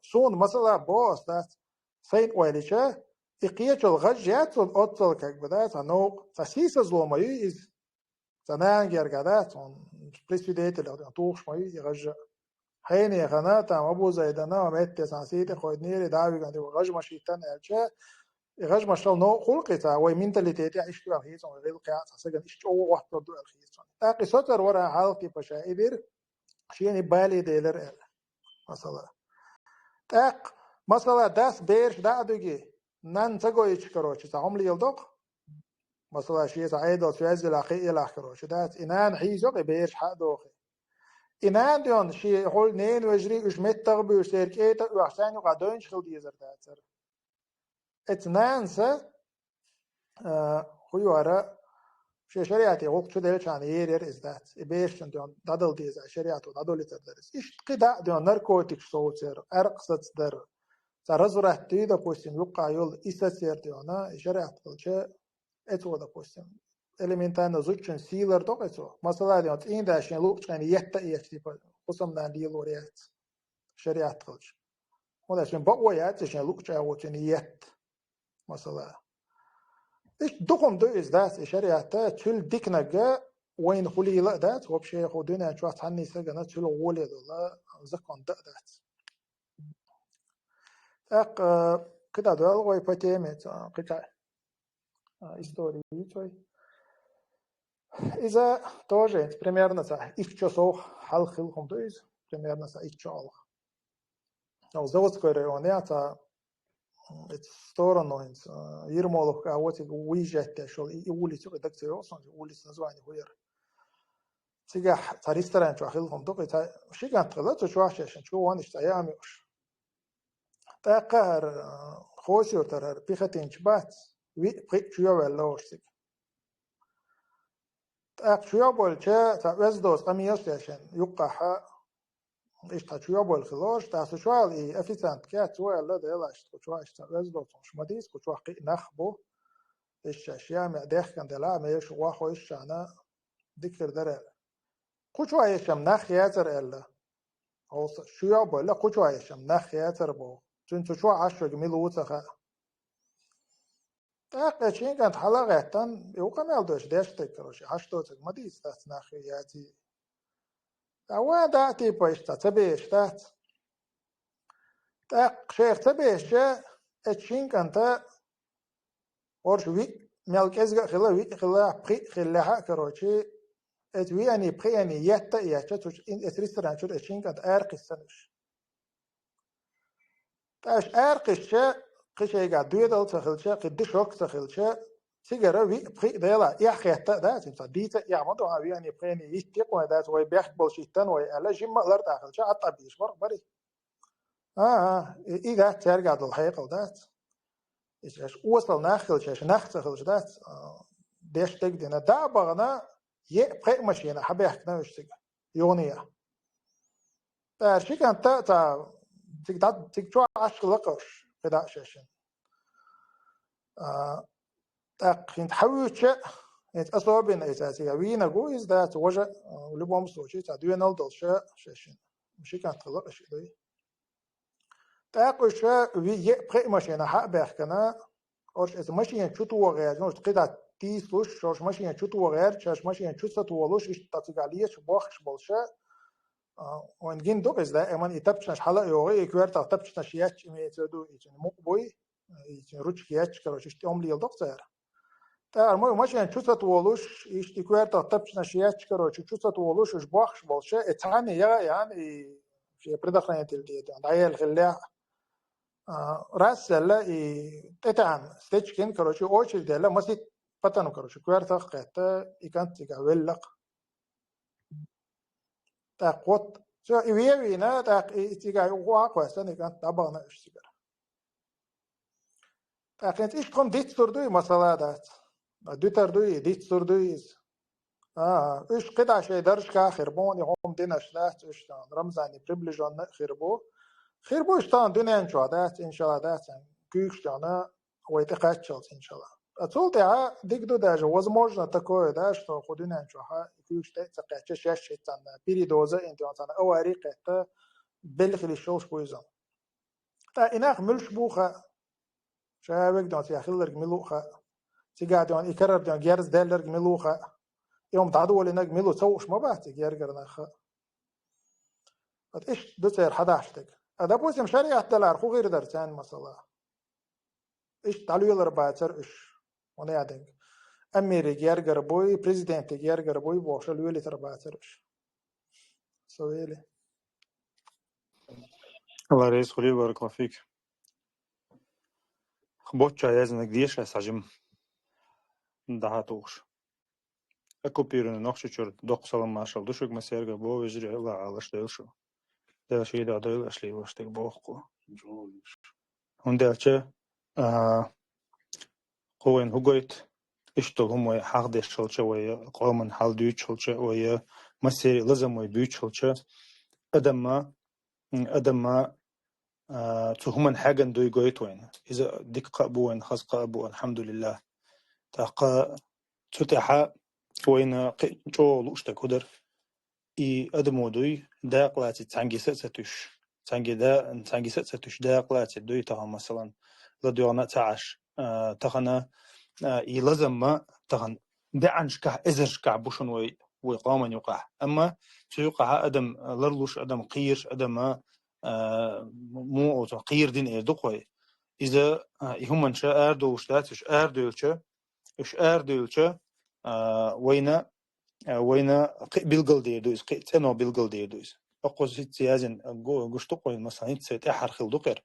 سون مثلا بوس دات سين ويليشة إقياش الغجيات والأطل كاك بدات نوق تسيس زلومي إز تنان جرقادات بريسيديت اللي توخش مي يغجى هيني غناتا أبو زيدنا وميت سانسيتي خويدنيري داوي غندي وغج مشيتان ألشا غج مشال نو خلقتا وي منتاليتيتي عيشتو الخيسون غير قياس سجن إشتو واحد دو الخيسون تاقي سوتر ورا حالكي بشا إبير شيني بالي ديلر إل مثلا تاق مثلا داس بيرش دادوغي نان تغو إيش كروش تاهم ليلدوق مثلا شيء عيدو سوازي لاقي إلاخ كروش دات إنان حيزوق بيرش حق دوخي إنان ديون شيء حول نين وجري إش متغبي وشتركيتا وعشان وقادون شخل ديزر داتر اتنانسا خويوارا شيء شريعتي وقت شو ديل شان يير إز دات إبيش ديون دادل ديزا شريعتو دادل يتدرس إيش قدا ديون ناركوتيك صوتير أرقصت در ترزره تيدا بوستين يوقع يول إستسير ديونا شريعت قلشة اتو دا بوستين إلمنتان زوجن سيلر دوق اتو مثلا ديون تين داشين لوقش كان يتا إيشتي قسم نان ديل وريات شريعت قلش وداشين بقويات شين لوقش عوتين يت مثلا إيش دقم دو إز دات شريعتا تل ديكنا وين خلي لا دات وبشي خودنا شو تعني سجنا تل غولي لا زكون دات أق كده دول وي بتيمت قطع استوري شوي إذا тоже примерно за их часов халхилхом то есть примерно за их часов. Но в Заводской районе это сторону Ермоловка, а вот уезжать шел и улицу редакцию, улица название хуер. Сега ресторан شو خلهم دقي شيء كانت غلط شو عشان شو وان اشتيامي وش تأقهر خوشي وترى بيختين شبات وي شو ولا وش تأق شو بول شة تعوز دوس قميص عشان يقحها إيش تشو بول خلاص تاسو شو على أفيسانت كات ولا ده لا شو عايش تعوز دوس مش مديس كشوا قي نخبو إيش أشياء معدخ كان دلا ما يش واحد إيش أنا ذكر درا كشوا إيش أم نخ ياتر إلا أو شو بول لا كشوا إيش أم نخ ياتر بو چون شو عشرة جميل وتخا تاقشين كانت حلقة تن يوقع دوش داش تكروش هشتوتك ما دي استات ناخياتي أوان داتي بايشتا تبيش تات تاق شيخ تبيش اتشين كانت ورش وي ملك ازغا خلا وي خلا بخي خلاها كروشي ات وي اني بخي اني يتا يتا توش ان اتريستران شو اتشين كانت ارقستنش تاش ارقش قشي قاعد دويدل تخلشة قد شوك تخلشة سيجارة وي بخي ديلا يا خيتا ده تمسا ديتا يا ما دوها وي اني بخيني يشتيق وده وي بيخ بولشيتان وي الا جيم لر تخلشة عطا بيش بري إذا ترجع للحقيقة ذات إيش وصل ناخلشة نختخلش ذات ديش تقدنا دا بعنا يبقى ماشينا حبي حكنا وش تيجي يونيا ترشي كان تا تيجي عشر لقش كذا شاشن تأخين تحويش إنت أصابين إذا وين جويز ذات وجه ولبهم صوتي تعدين الدلش شاشن مش كان تخلق شيء ده تأخش ويبقى ماشينا حق بحكنا أوش إذا ماشينا شو توغير نوش قطع تيسلوش شوش ماشينا شو توغير شاش ماشينا شو ستوالوش إيش تتقاليه شو باخش بالشة وإنجين دوك إذا أمان يتبشنش حلا يوغي يكوير تبشنش ياتش ميتدو إيش مقبوي إيش روش ياتش كروش إيش تأملي الدق زير تأرمو ماشينا شو ستوالوش إيش يكوير تبشنش ياتش كروش شو ستوالوش إيش باخش بالشة إتعني يعني في بريدخلين تلدي عيال خلاء راسل تتعن ستيتشكين كروشي أوشل ديلا مسيت بطنو كروشي كويرتا قيتا إيكانت تيجا ويلق تاقوت سو إيوينا تيجا واقوة سنة كانت تابانا إشتغل تاقينت إيش تقوم ديت سردوي مسألة دات دو تردوي ديت سردوي إيش قطع شيء درش كا خربون يقوم ديناش دات إيش رمزاني بريبليجون خربو إشتان دنيا شو دات إن شاء الله دات كيش جانا ويتقاعد شلت إن شاء الله أتصلت ع ديكدو داج возможно такое да что ходина شو ها كيش تقاعد شاش شيطان передоза أنت أنت أواريق تا بالخلي شوش بويزان تا إناخ ملش بوخا شابك دانت يخلرك ملوخا تيجاد دان يكرر دان جيرز دالرك ملوخا يوم تعدو ولا نج ملو سوش ما بعت جيرجر نخا إيش دتير 11 هذا بوسم شريعة دلار خو غير درسان مثلا إيش تعلو يلر باتر إيش وانا يادنك أميري جيرجر بوي بريزيدنت جيرجر بوي بوشل يولي تر باتر إيش سويلي الله رئيس خليل بارك الله فيك خبوت عايزنك ديش أسعجم دهاتوش أكوبيرن نقش شر دق سلام ماشال دوشك مسيرجا بو وجري الله على شديلشو ده شيء ده دايل أشلي واشتك بوخو هندالچه قوين هوغويت اشتغل هم حق دشلچه ويا قومن حال دوچلچه ويا مسيري لازم ويا دوچلچه أدم تهمن حاجن دوي جويت وين إذا ديك قابوين خاص قابو الحمد لله تاقا تتحا وين جو لوشتك هدر إي أدمو دوي داقلاتي تانجي ستساتوش تانجي ستساتوش داقلاتي دوي تها مثلا لديونا تعش تخنا إي لازم ما تخن دعنشكا إزرشكا بوشن ويقامن يقع أما سيقع أدم لرلوش أدم قير أدم مو قير دين إيدوقوي إذا هم شاء أردو وشتاتش أردولش وينا وين بيلقل ديدويس قيتنو بيلقل ديدويس أقوى سيازن قشتقوين مثلا يتسيت تحر خل دقر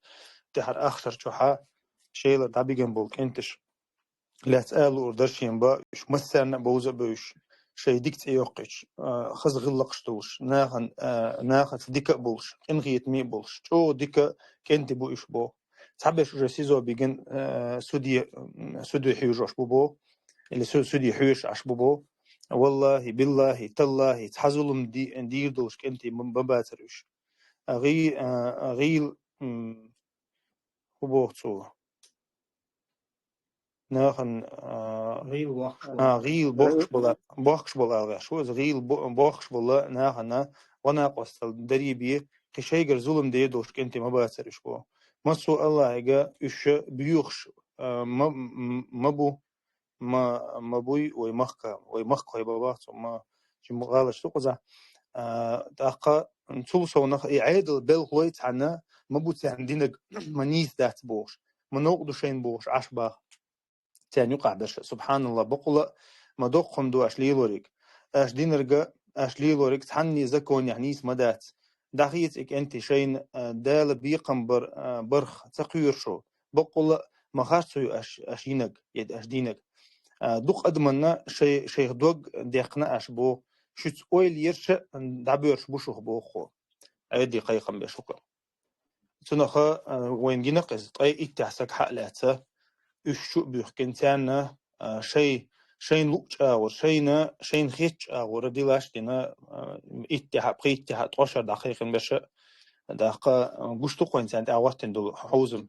تحر أخشر شوحا شيلر دابي جنبول كنتش لا تسألوا أردرشين با إيش مثلا بوزة بوش شيء ديكت يوقش خز غلقشتوش ناخن ديك بولش إنغيت مي بولش شو ديك كنت بو إيش بو تعبش رسيزو بيجن سودي حيوش بو اللي سودي حيوش عش بو والله بالله تالله تحزلم دير دوش كنت من بباترش أغيل هو ناخن غيل بوخش بولا شو غيل بوخش بولا ناخن وانا قصل دريبي قشيغر ظلم دي دوش كنت ما باسرش بو مسو الله يجا اش بيوخش مبو ما بوي ويمخكا يبابا ثم جم غالش تقزا داقا نتوسو نخ يعادل بل هويت عنا مبوت عندنا منيس ذات بوش منوقدو شين بوش عشبا تاني يقع برش سبحان الله بقول ما دوقهم دو أشلي لوريك أش دينرجا أشلي لوريك تحني زكون يعني اسم دات دخيتك أنت شين دال بيقم برخ تقير شو بقول ما خاصو أشينك يد أشدينك دوق أدمنا شيء دوق ديقنا أش بو شت أويل يرش دعبيرش بوشوه بوخو أيدي قيقم بشكر تنخا وين جنقز طي إتحسك حقلاته إيش بيحكنتنا شيء لوج شيء خيتش رديلاش دينا اتحاد قيتحاد 12 دقيقة باش دقة قشتو قوينتان تعوتن دول حوزم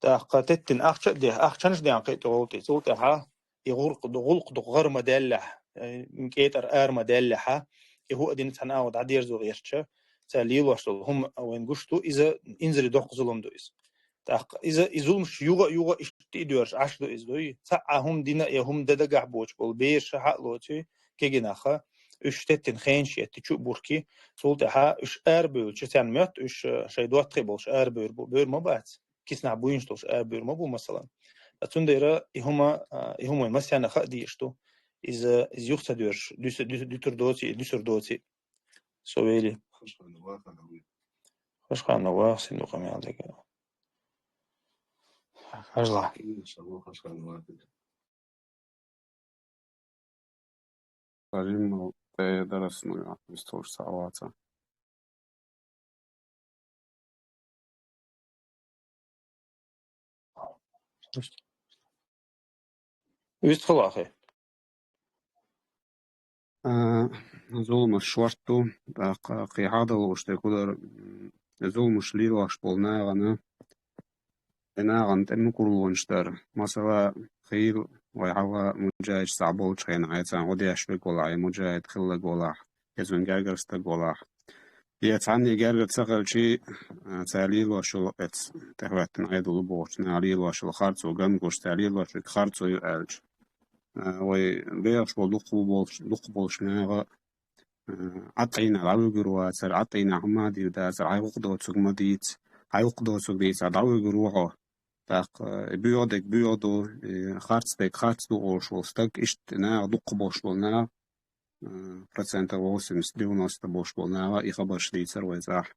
دقة تتن أخشنش دي عن قيت غولتي سولتها يغرق غر مدلح مكيتر مدلحة يهو أدين تناود عدير زو غيرتش تاليل واشتل هم وين قشتو إذا إنزل دوق ظلم دويس إذا إزولمش يوغا إشتيدورش عشدو إزدوي ساعهم دينا يهم ددقع بوش بول بيش حقلوتي كيجناخا إشتتن خينش يتشو بوركي سولتها إش أربول شتان ميت إش شيدوات قبلش أربول بور مبات كيسنا بوينشتوش أربول مبو مثلا أتونديرا يهما مثلا خديشتو إذا يختدورش دوسر دوتي سويلي خوش خان نواخ صندوق مالك أجلع Sarimo درسنا مستوش ساعات يدخل أخي زول شوارتو قيادة وشتى كودر زول مش ليلاش بولنا غنا أنا غنت إنه كلونشتر مثلا خير ويعوا مجاهد صعبول شين عيتان ودي أشبك ولا مجاهد خلق ولا يزون جاجر استق ولا يتعني جاجر تسقل شيء تعليل وشو ات تهوتن عيدو بوش نعليل وشو خارج وجن قش تعليل وشو خارج ويألج وبيرش لق بولش ناغا عطينا العلو جرواتر عطينا عمادي ودازر عيوقدو تسقمديت عيوقدو تسقديت عدعو جروعه تاق بيودو خارج دو شولستك إشت نا دق بوش بولنا процента 80-90 boş bolnağa İxabar Şveycar وزاح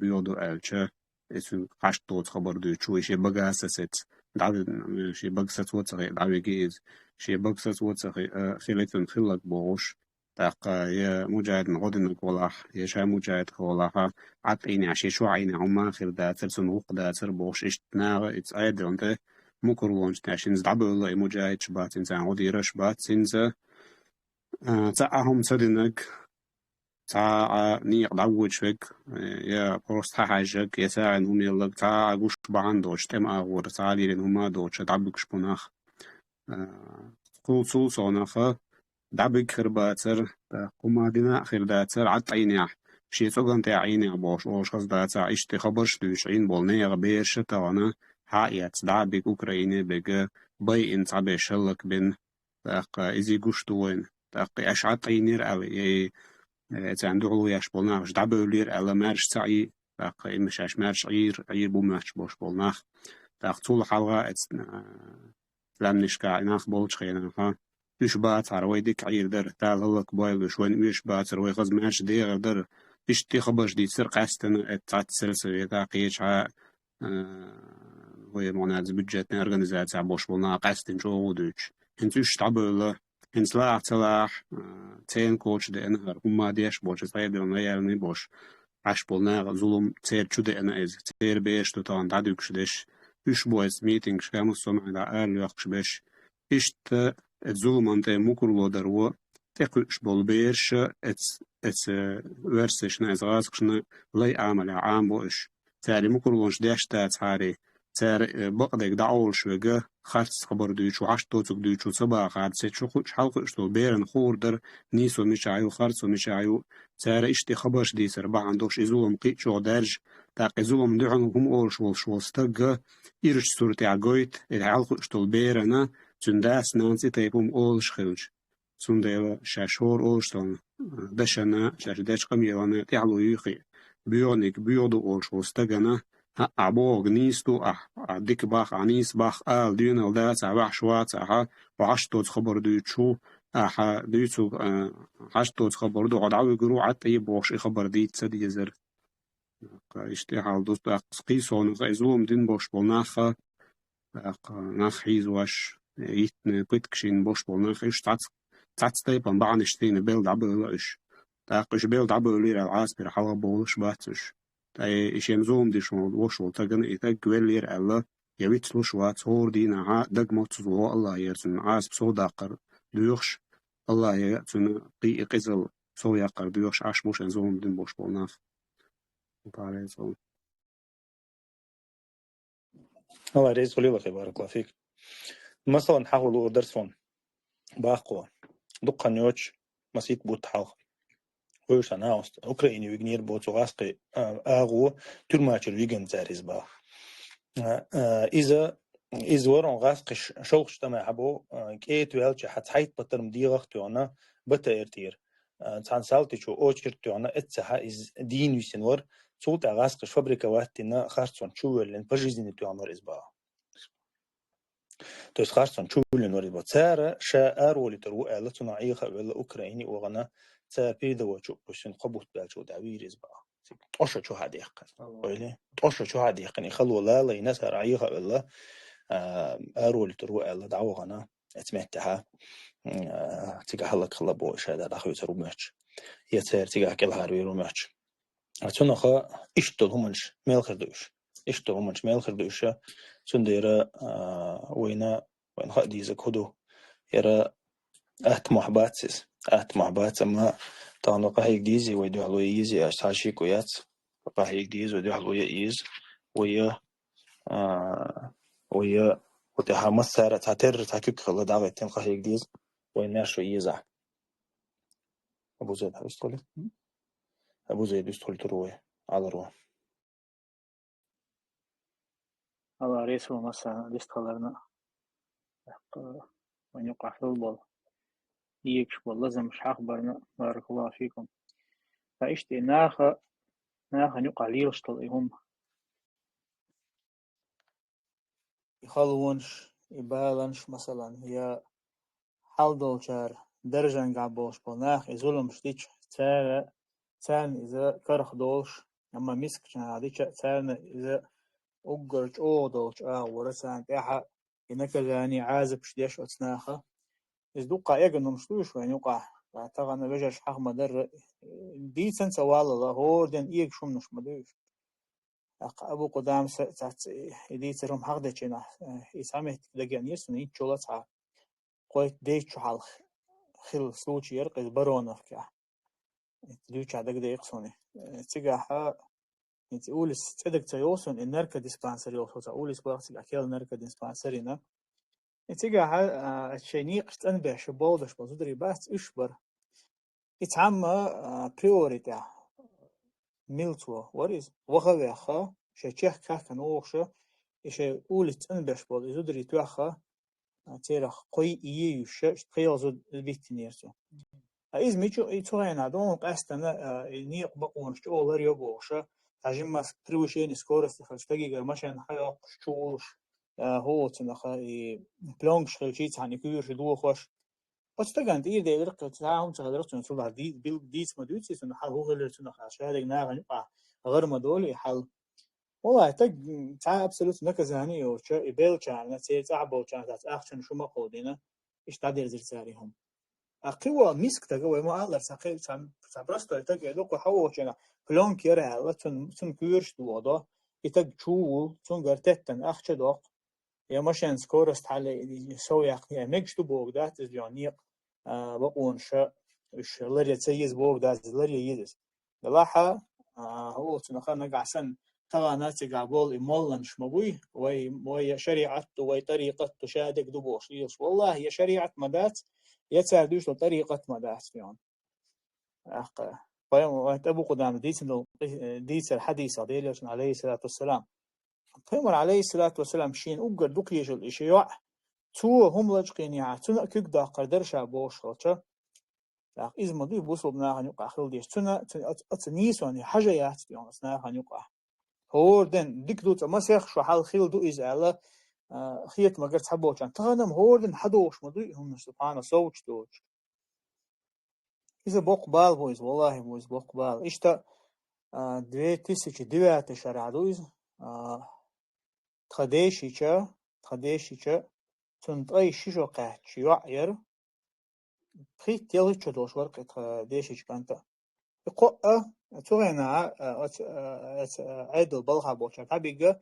بيودو ألشة اسم قاش توت خبر دو شو شيء بقى أسست دعوة شيء بقى ستوتسخي دعوة جيز شيء بقى ستوتسخي خليتن خلق بوش تاق يا مجاهد نقدن كولاح يا شا مجاهد كولاها عطيني عشي شو عيني عما خير داتر سنوق داتر بوش اشتناغ اتس ايد انت مكرونش عشان زدعبو الله مجاهد شبات انسان عودي رشبات سنزا تعهم سدنك تا نيق دعوج فيك يا بروست حاجك يا ساعن هم يلا تا عجوش بعندوش تم أغور تا لين هما دوش دعبك شبناخ كل صوناخ دعبك خرباتر هما دينا خير داتر عطيني شي صقن تعيني باش اوش خز داتر عشت خبرش دوش عين بولني غبير شتانا حقيقة دعبك أوكراني بيجا باي إن تعبش هلك بين إزي جوشتوين أش عطيني رأوي عنده علوياش بولنا مش دعبولير على مارش سعي باقي مش مارش عير بوماش بوش بولناخ طول حلقة لم نشكا ناخ بولش خينا إيش بات عروي ديك عير در تعال هلك بايل شوين إيش بات عروي خز ماش دير در إيش تي خبش دي سر قاستنا اتعت سلسلة تاقيش ع وهي معناز بجتنا أرجنزات عبوش بولنا قاستن شو ودوش هنت إيش تعبوا هنت لا تلاح تين كوتش ده أنهر هم ديش بوش صايد ولا يعني بوش عش بولنا ظلم تير شو ده أنا إز تير بيش تطان تعدوكش ديش إيش بويس ميتينغ كامل سمع دا أرل يخش بيش إيش الظلم أنت مكرلو دروا تقش بالبيرش ات ورسشنا إزغاسكشنا لي عمل عام بوش تاري مكرلونش داش تاري تار بقدك دعول شوجه خارج خبر دويش وعش توتك دويش وصبا خارج شو حلق اشتو بيرن خور در نيسو مشاعيو خارج مشاعيو تار اشتي خبرش دي سربع عندوش إزولم قيت شو درج تاق إزولم دعون هم أول شو استقى إيرش صورتي عقويت الحلق اشتو بيرنا تنداس نانسي تيبوم أول شخلج سنديلا شاشور أولشتون دشنا شاش داش قميرنا تعلو يخي بيونيك بيودو أولش وستجنا عبوغ نيستو ديك باخ عنيس باخ ديون الدات عباح شوات وعشتوت خبر دوتشو دوتشو عشتوت خبر دو عدعوي قرو عطي بوش خبر ديت سدي يزر اشتي حال دوست قيسون غيزوم دين بوش بولناخا ناخ حيزواش يتن بيتكشين بوش بولناخ ايش تعتستيبان بعنشتين بيلد عبولش تاقش بيلد عبولير العاسبر حلا بولش باتش تاي إشيم زوم دي شمال وشول تاقن إتاق قويلير ألا يويت سلوشوات هور دينا دق موتزو الله يرسن عاسب سو داقر دويخش الله يرسن قي قزل سو يقر دويخش عاش موش انزوم دين بوش بولناخ باريزون الله يرزق لي بخير بارك الله فيك. مثلا حاولوا درسون باقوا دقة نيوتش مسيت بوت حاول ويش أنا أوكراني ويجنير بوت وغاسقي أغو ترماتش الويجن زاريز با إذا ورن غاسقي شوخش تما حبو كيت ويلش حتحيت بترم ديغخ تونا بتأرتير تان سالتي شو أوشر تونا إتسها إز دين يسنور صوت غاسقي فابريكا واتنا خارصون شو اللي بجيزين تونا إزبا توس خارصون شو اللي نور إزبا تسارة شاء ولي ترو آلتنا عيخة ولا أوكراني وغنا تابيدا وشو بسن قبوت بالشو دعوير إزبا أشر شو هادي يقن قولي أشر شو هادي يقن يخلو لا لي نسر عيخة ولا أرولي ترو آلة دعوغنا اتمتها تيجا هلك خلا بو شهادة داخل ترو ماتش يتسير تيجا كل هارويرو ماتش أتونا خا إشتل همنش ميل خردوش إشتل همنش ميل خردوش سنديرا وين خا ديزا كودو يرا أهت محبات أما تانو قهيك ديزي ويدو حلو يزي أشتاشي كويات قهيك ديز ويدو حلو يز ويا ويا وتها مسارة تعتر تاكيك خلا دعوة تين قهيك ديز ويناشو يزع أبو زيد هستولي أبو زيد يستولي تروي على روح الله ريسو مثلا ليستخلرنا وين يقع في البول يكش والله زي مش أخبرنا بارك الله فيكم فإشتي ناخا يقع ليرشتل هم يخلونش يبالنش مثلا هي حلدل شار درجة قابوش بناخ يزولم شتيش تان إذا كرخ دولش أما مسك هذيك تان إذا أجرج دولش ورسان تاها إنك يعني عازب شديش أتناخه إزدوقا يجن مشتوش وين يقع تغنى بجش حق مدر ديسن سوال الله هو دين إيك شو منش مدوش أبو قدام سات يديترهم حق ده كنا يسامح دقيقة يسون يتشولتها قويت ديش حال خل سلوش يرقص برونف كا دوش عدك دقيق صوني تيجا انت أولس تدك تيوسون النركة ديسبانسري يوسون أولس بقى أكيد نركة ديسبانسري نا تيجا الشيني قشتن بيش بودش بزودري بس إشبر يتعمى بريوريتا ميلتو وريز وخوي خا شيخ كان أوخشة إيش أولس أنبش بود زودري توخا تيرخ قوي ييوش تقيل زود البيتنيرتو إذ ميشو يتوهين هذون قاستنا نيق بقونش أولر يبوشة عشان ما تروشين سكورس تخشتجي مثلا حياة شوش هو تنخ بلانش خلشيت عن يكير شدوه خوش أستجان تيجي ده يرك تعاهم تقدر تنصل ديس ما دوتي سن حال هو غير سن خاص هذا ناغن غير ما دول يحل والله تج تعب سلوت نكزاني وش يبيل كان نسي تعبوا كانت أخشن شو ما قودينا إيش تعدير زرساريهم أقوى مسك تقوى ما أقدر ساقي سبرستو تج دوك حوو كنا بلون كيره لا تن كيرش دودا يتج شو تن قرتتن أخش دوق يا مشان سكورست على يسوي يعني ميكش تو بوك دات إز يعني بقون شا إيش لري تسيز بوك دات لري يدس دلاحة هو تنخنا قعسن طبعا ناس قابول يمولن شمبوي وي شريعة وي طريقة تشادك دبوش يس والله هي شريعة مدات يتساعدوش لطريقة مدات يعني أخ أبو قدام ديس الحديث عليه الصلاة والسلام قيمر عليه الصلاة والسلام شين أقر دوكيش الإشياء تو هم لجقينيا تنا كيقدا قدر شابوش خلطة إذا ما دي بوصل بناها نقع خل ديش تنا أتنيسوني حاجيات يعني أثناء نقع هوردن ديك دوت مسخ شو حال خيل دو إز على خيط ما قرت حبوش عن تغنم هوردن حدوش ما دي هم سبحانه صوت دوش إذا بقبال بويز والله بويز بقبال إشتا دوي تسيش دوات شرع دويز تخديشيشا تنطي شيشو قاعد شيوعير خيط يلي تشدوش ورق تخديشيش كانتا يقوى توغينا عيدل بلغا بوشا تابيقى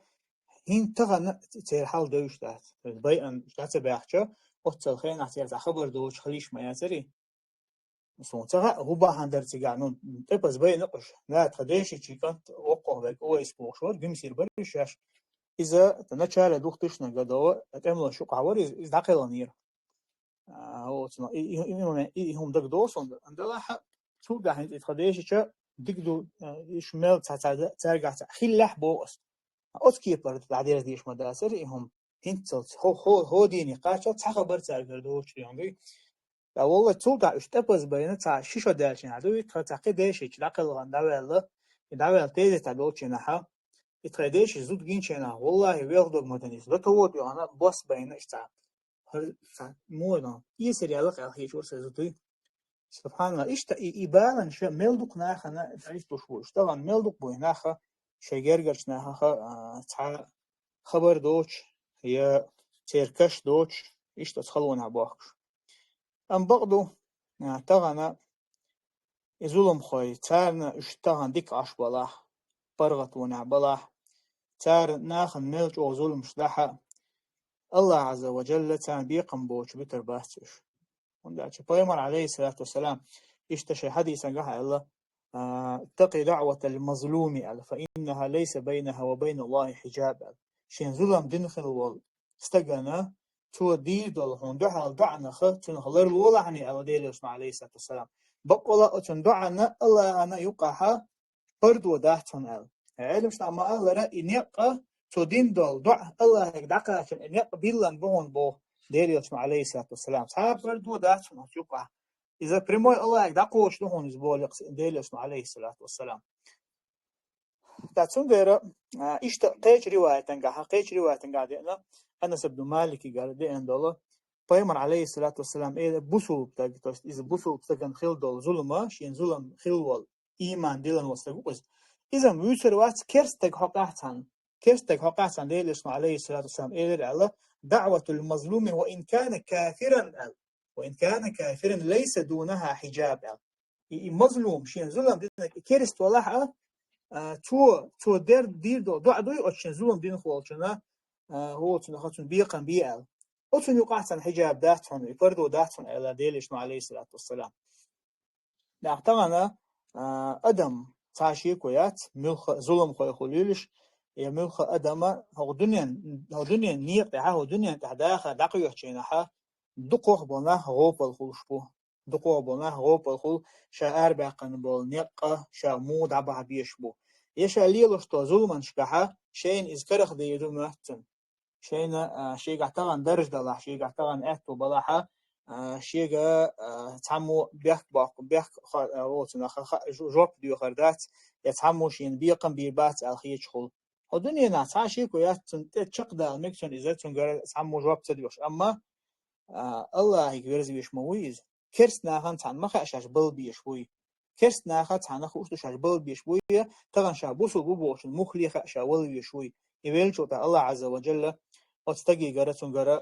هين تغن تير حال دوش دات بيئن شتات باحشا وتلخين احتيار خبر دوش خليش ما ياسري سون تغا هو باهن درتي قانون تبز بين نقش لا تخديشي كانت وقوه بك او اسبوشور جمسير برشاش إذا تنشأ دوختشنا قدوة تعمل شو قعور إذا داخل هو تنا هم دك دوسون عندنا حق شو قاعد يتخديش شو دكدو شمال ترجع خلح بوس أسكي برد بعدين ديش مدرسة هم هنتلت هو ديني قاشة تخبر ترجع دوش يعني لا والله توقع اشتبز بينه تاع شيشة داشين عدوي تعقد داش يتلاقي الغنداوة داوة تيجي تدوش نحا يتخديش زود جينشنا والله وياخدوا مدنيس لا تود أنا بس بينه اشتاق مونا يسري على خير شو سيزوتي سبحان الله إيش إبالن شو ملدق ناخنا تعيش بشوش طبعا ملدق بوي ناخا شجرجش ناخا تاع خبر دوش هي تيركش دوش إيش تدخلون عباخش أم بقدو تغنا يزولم خوي تارنا إيش تغن ديك عش بلاح برغت ونع بلاح تار ناخن ملج أو ظلم شلحة الله عز وجل تان بيقم بوش بتر باستش وندعش بيمر عليه الصلاة والسلام اشتشي حديثا قال الله اتقي دعوة المظلوم فإنها ليس بينها وبين الله حجاب شين ظلم دنخل وال استقنا تو دي دولهون دعنا تنخلر الولعني على ديل اسمع عليه الصلاة والسلام بقولا تندعنا الله أنا يقعها برد وداهتون علم شتعما الله رأي نيقى تو دين دول دع الله يقدعك عشان نيقى بيلان بون بو ديل اسمع عليه الصلاة والسلام صحاب برد وداهتون يقع إذا بريموي الله يقدعكو شلون يزبول ديل اسمع عليه الصلاة والسلام تاتون ديرا إيش قيش رواية تنقع قيش رواية تنقع دينا أنس بن مالك قال دين دولا بيمر عليه الصلاة والسلام إيه بوسو بتاعت إذا بوسو بتاعن خيل دول ظلمة شين ظلم خيل وال إيمان ديلن وستقوس إذا ميوتر وات كيرستك حقعتان ديل اسمه عليه الصلاة والسلام إيه الله دعوة المظلوم وإن كان كافرا ليس دونها حجاب مظلوم شين ظلم كيرست والله تو دير دو دوي أتشن ظلم دين خوالشنا هو تنخطن بيقن بيئل أتن يقعتن حجاب داتهم يفردوا داتهم على ديل اسمه عليه الصلاة والسلام نعتمنا أدم تعشي كويات ملخ ظلم خوي خليلش يا ملخ أدم هو دنيا نيق هو دنيا تحداخ دقيق شينها دقوق بناه غوب الخلشبو دقوق بناه غوب الخل شاعر بقن بول نيقة شامود عبها بيشبو يشا ليلوش تو ظلما شكحة شين إذكرخ ديدو مهتم شين شيء قاعتغن درج دلح شيء قاعتغن أهتو بلحة شيء تعمو بيح روتنا جوب ديو خردات يتعمو شين بيقم بيبات الخيج خل الدنيا نعتها شيء كويات تشقد المكتون إذا تنقر تعمو جوب تديوش أما الله يجرز بيش مويز كرس ناخن تان ما خاشش بل بيشوي كرس ناخن تان خو أشتو شاش بل بيشوي تغن شابوس وبوش المخلي خاشا ول بيشوي يبيل شو تا الله عز وجل أتستجي جرتون جرا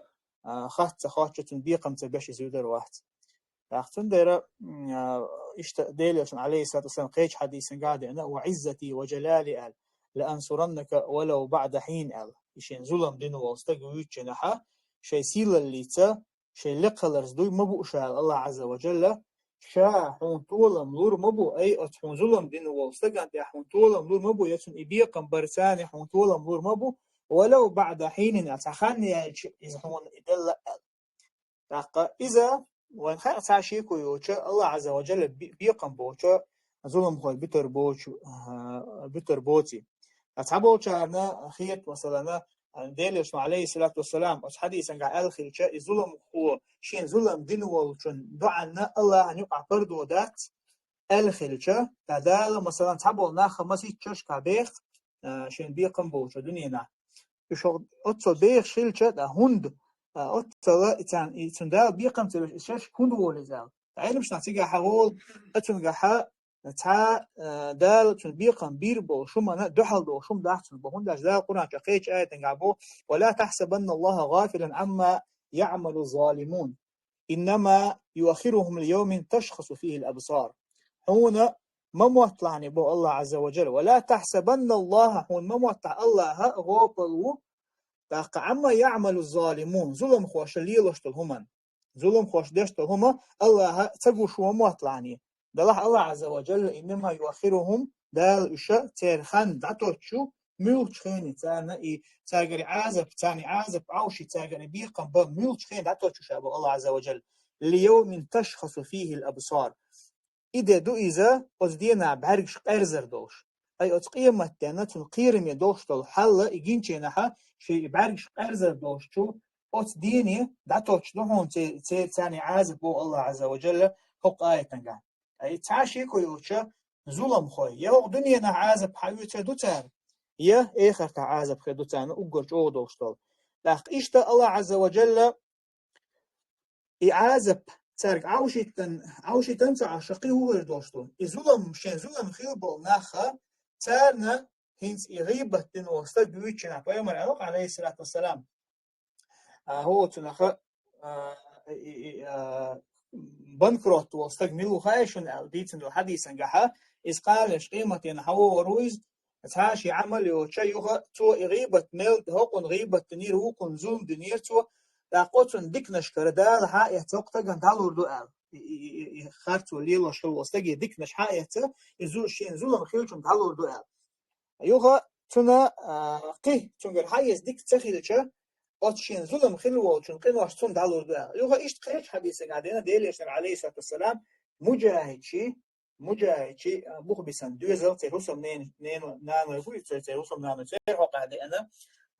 خات خاتشتون بيقم تبش زودر واحد أختن ديرا إشت ديليشن عليه الصلاة والسلام قيش حديث قاعد أنا وعزتي وجلالي أل لأنصرنك ولو بعد حين أل إشين ظلم دينه واستجويت جناحه شيء سيل اللي تا شيء لقلرز دوي مبو شاء الله عز وجل شاء حون طول ملور مبو أي أتحون ظلم دينه واستجان حون طول ملور مبو يتون إبيقم برساني حون طول ملور مبو ولو بعد حين أتخاني إذا حون إدل إذا وإن خير تعشيكو يوشا الله عز وجل بيقم بوشا ظلم خوي بتر بوتي أتحبوشا أنا خيط مثلا ديليش عليه الصلاة والسلام حديث عن الخيل شيء ظلم هو شين ظلم دينه شن دعنا الله أن يقع بردو ذات الخيل شيء تدال مثلا تحبونا خمسة شش كبيخ شين بيقم بوشا دنينا يشوف أتصل بيخ شيل شيء هند أتصل يعني تندال بيقم تبش هند ولا زال عين مش نعطيها حول أتنجح تا دال تن بيقم بيربو شو ما دحل دو شو دحتن بهون داش دال قرآن شقيش آية تنجابو ولا تحسبن الله غافلا عما يعمل الظالمون إنما يؤخرهم ليوم تشخص فيه الأبصار هنا ما موطلعني بو الله عز وجل ولا تحسبن الله هون ما موطع الله غافل عما يعمل الظالمون ظلم خوش ليلشتل هما ظلم خوش دشتل هما الله تقو شو موطلعني دلح الله عز وجل إنما يؤخرهم دال إشاء تيرخان دعتوشو ملوش خيني تانا تاقري عازب تاني عازب عوشي تاقري بيقم بملوش خيني دعتوشو شابه الله عز وجل ليوم تشخص فيه الأبصار إذا دو إذا أصدينا بهرقش قرزر دوش أي أتقيمة تانا تنقيرم يدوش تلحل إجينشي نحا شي بهرقش قرزر دوش شو أصديني دعتوش دوهون تاني عازب بو الله عز وجل حق آية تنقان أي تعاشي كويوشا ظلم خوي يا دنيا نعازب حيوتها دوتان يا آخر تعازب خي دوتان أقرج أو دوشتول لأخ إشتا الله عز وجل إعازب تارك عوشتن تعشقي هو دوشتول الظلم شين ظلم خيبو ناخا تارنا هنس إغيبة وسط بيوتشنا بيامر عليه الصلاة والسلام هو تنخا بنكروت واستجملوا خايشن أو ديتن لو حديثا جحا إذ قالش قيمة ينحو ورويز تهاشي عمل يوشيوها تو غيبة ميل هوكن غيبة تنير هوكن زوم دنير تو لاقوتن ديكنش كردال حائه توقتاً دالور دوال خارتو ليلو شلو واستجي ديكنش حائه يزول شين زولم خيلشن دالور دوال يوها تنا قيه تنقل حائز ديك تخيلشا أتشين ظلم خلوه وشن قنواش تون دالور ده يوها إيش تخيش حديثك عدينا ديليش عليه الصلاة والسلام مجاهد شي بوخ بيسان دوزل تيروسم نانو يقول تيروسم نانو تيروق عدينا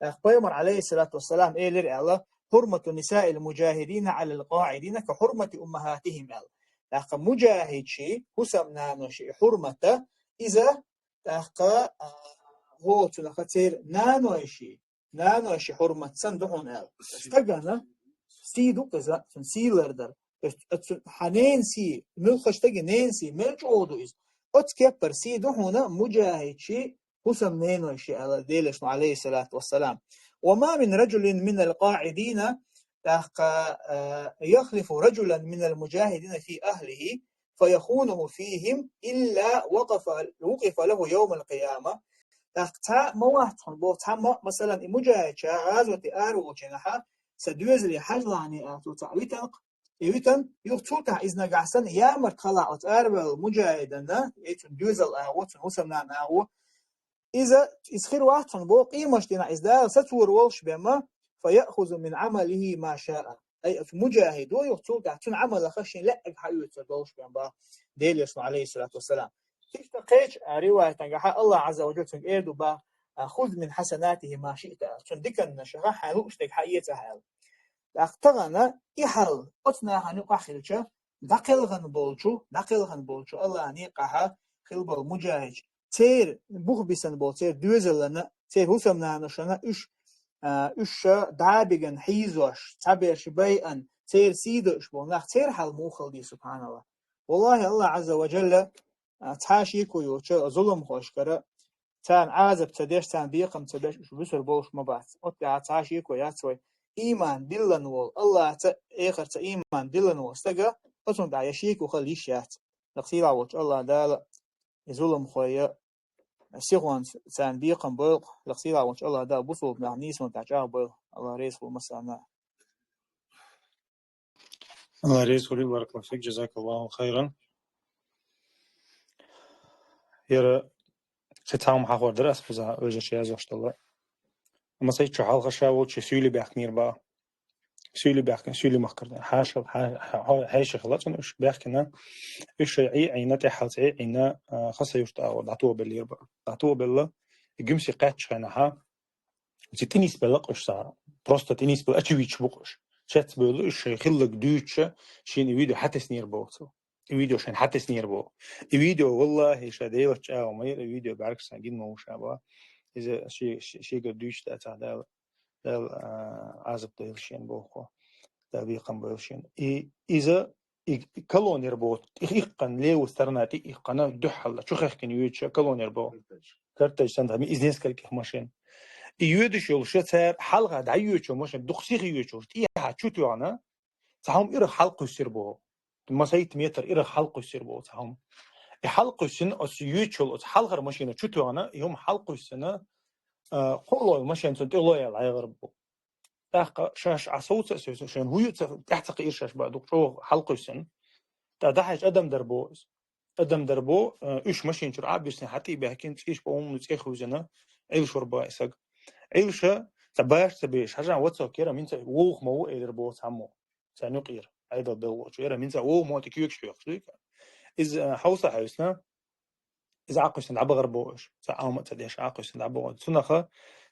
أخبار عليه الصلاة والسلام إيه لرئ الله حرمة النساء المجاهدين على القاعدين كحرمة أمهاتهم أخ مجاهد شي حسم نانو شي حرمة إذا أخ هو تنختير نانو شي حرمة سندحون استجانا سيدو كذا سيلردر حنين سي ملخش تجي نينسي ملجودو إز أتكبر سيدو هنا مجاهد شي حسم نينو شي على ديلش عليه الصلاة والسلام وما من رجل من القاعدين يخلف رجلا من المجاهدين في أهله فيخونه فيهم إلا وقف له يوم القيامة تا مواتهم بو تا مثلا مجاهد غازوة آرو جناحا سدوزلي حجلاني آتو تعويتن يغتوتا إذن قعسن يامر خلا أتآرو مجاهدنا يتن دوزل آوتن وسمنان آو إذا إسخير واتن بو قيمش دينا إزدار ستور والش بما فيأخذ من عمله ما شاء أي مجاهد ويغتوتا تن عمل خشين لأك حيوتا بولش بما ديليس عليه الصلاة والسلام تقيش رواية تنجح الله عز وجل تنقيدوا با خذ من حسناته ما شئت تندكن شغا حالو اشتك حقيقة حال اقتغنا إحل أتنا هنقع خلشة دقلغن بولشو الله هنقعها خلبال مجاهد تير بوخبسن بول تير دوزلنا تير حسمنا نشنا إش دعابغن حيزوش تابير شبايئن تير سيدش بون لا تير حال موخل دي سبحان الله والله الله عز وجل تحاشي كويو ظلم خوش كره تان عازب تديش تان بيقم تديش بسر بوش مبات أتى تحاشي كويا تسوي إيمان دلن وول الله آخر إيمان دلن وول استجا أتون دا يشيك وخليشات لقصيلا وش الله دال ظلم خويا سيغوان تان بيقم بول لقصيلا وش الله دا بوصل معنيس وتعجاب بول الله ريس ومسانا الله ريسولي بارك الله فيك جزاك الله خيرا يرى ستام حقور درس فزا وجه شيء زوجت الله أما سيد شو حلقة شاول شو سولي بيحكنير با سولي بيحكن سولي مخكرنا حاشل حاش خلاص إنه إيش بيحكنا إيش شيء عينة تحلت عينة خاصة يشتاق دعتوه باللير با دعتوه بالله الجمسي قاتش خناها تنيس بلق إيش صار بروستا تنيس بلق أشويش بقش شات بلق إيش خلق دوتش شين فيديو حتى سنير بوتو الفيديو عشان حتى سنير بو الفيديو والله شادي وش مير الفيديو بعرف سنجين مو شابه إذا شيء قدوش تاع دال عازب تيلشين بوخو تابيقا بيلشين إذا كلون يربوت إيقن ليه استرناتي إيقنا دحلا شو خير كن يوتش كلون يربو كرتج سنتامي إذنس كلك ماشين يودش يلشة صار حلقة دعيوتش ماشين دخسي يوتش إيه شو توانا تهم إير حلقة يسيربو ما سيت متر إير حلقة يسيربو تهم حلقة السنة أسيوتشل حلقة ماشين شو توانا يوم حلقة السنة قولوا ماشين تنتقلوا يا العيغربو تاق شاش عصوت عشان هو تحت قير شاش بعد شو حلقة السنة تدحش أدم دربو إيش ماشين شرعة بيسن حتى بيحكين إيش بقوم نتأخذ وزنا أيل شربا إسق أيل شا تباش تبيش حاجة واتساب كيرا مين ووخ مو دربو تامو سنقير أيضا دو شيرا مين ووخ مو تكيوك شوية إذا حوصة حوسنا إذا عاقش نلعب غربوش ساعة تديش عاقش نلعب سنخة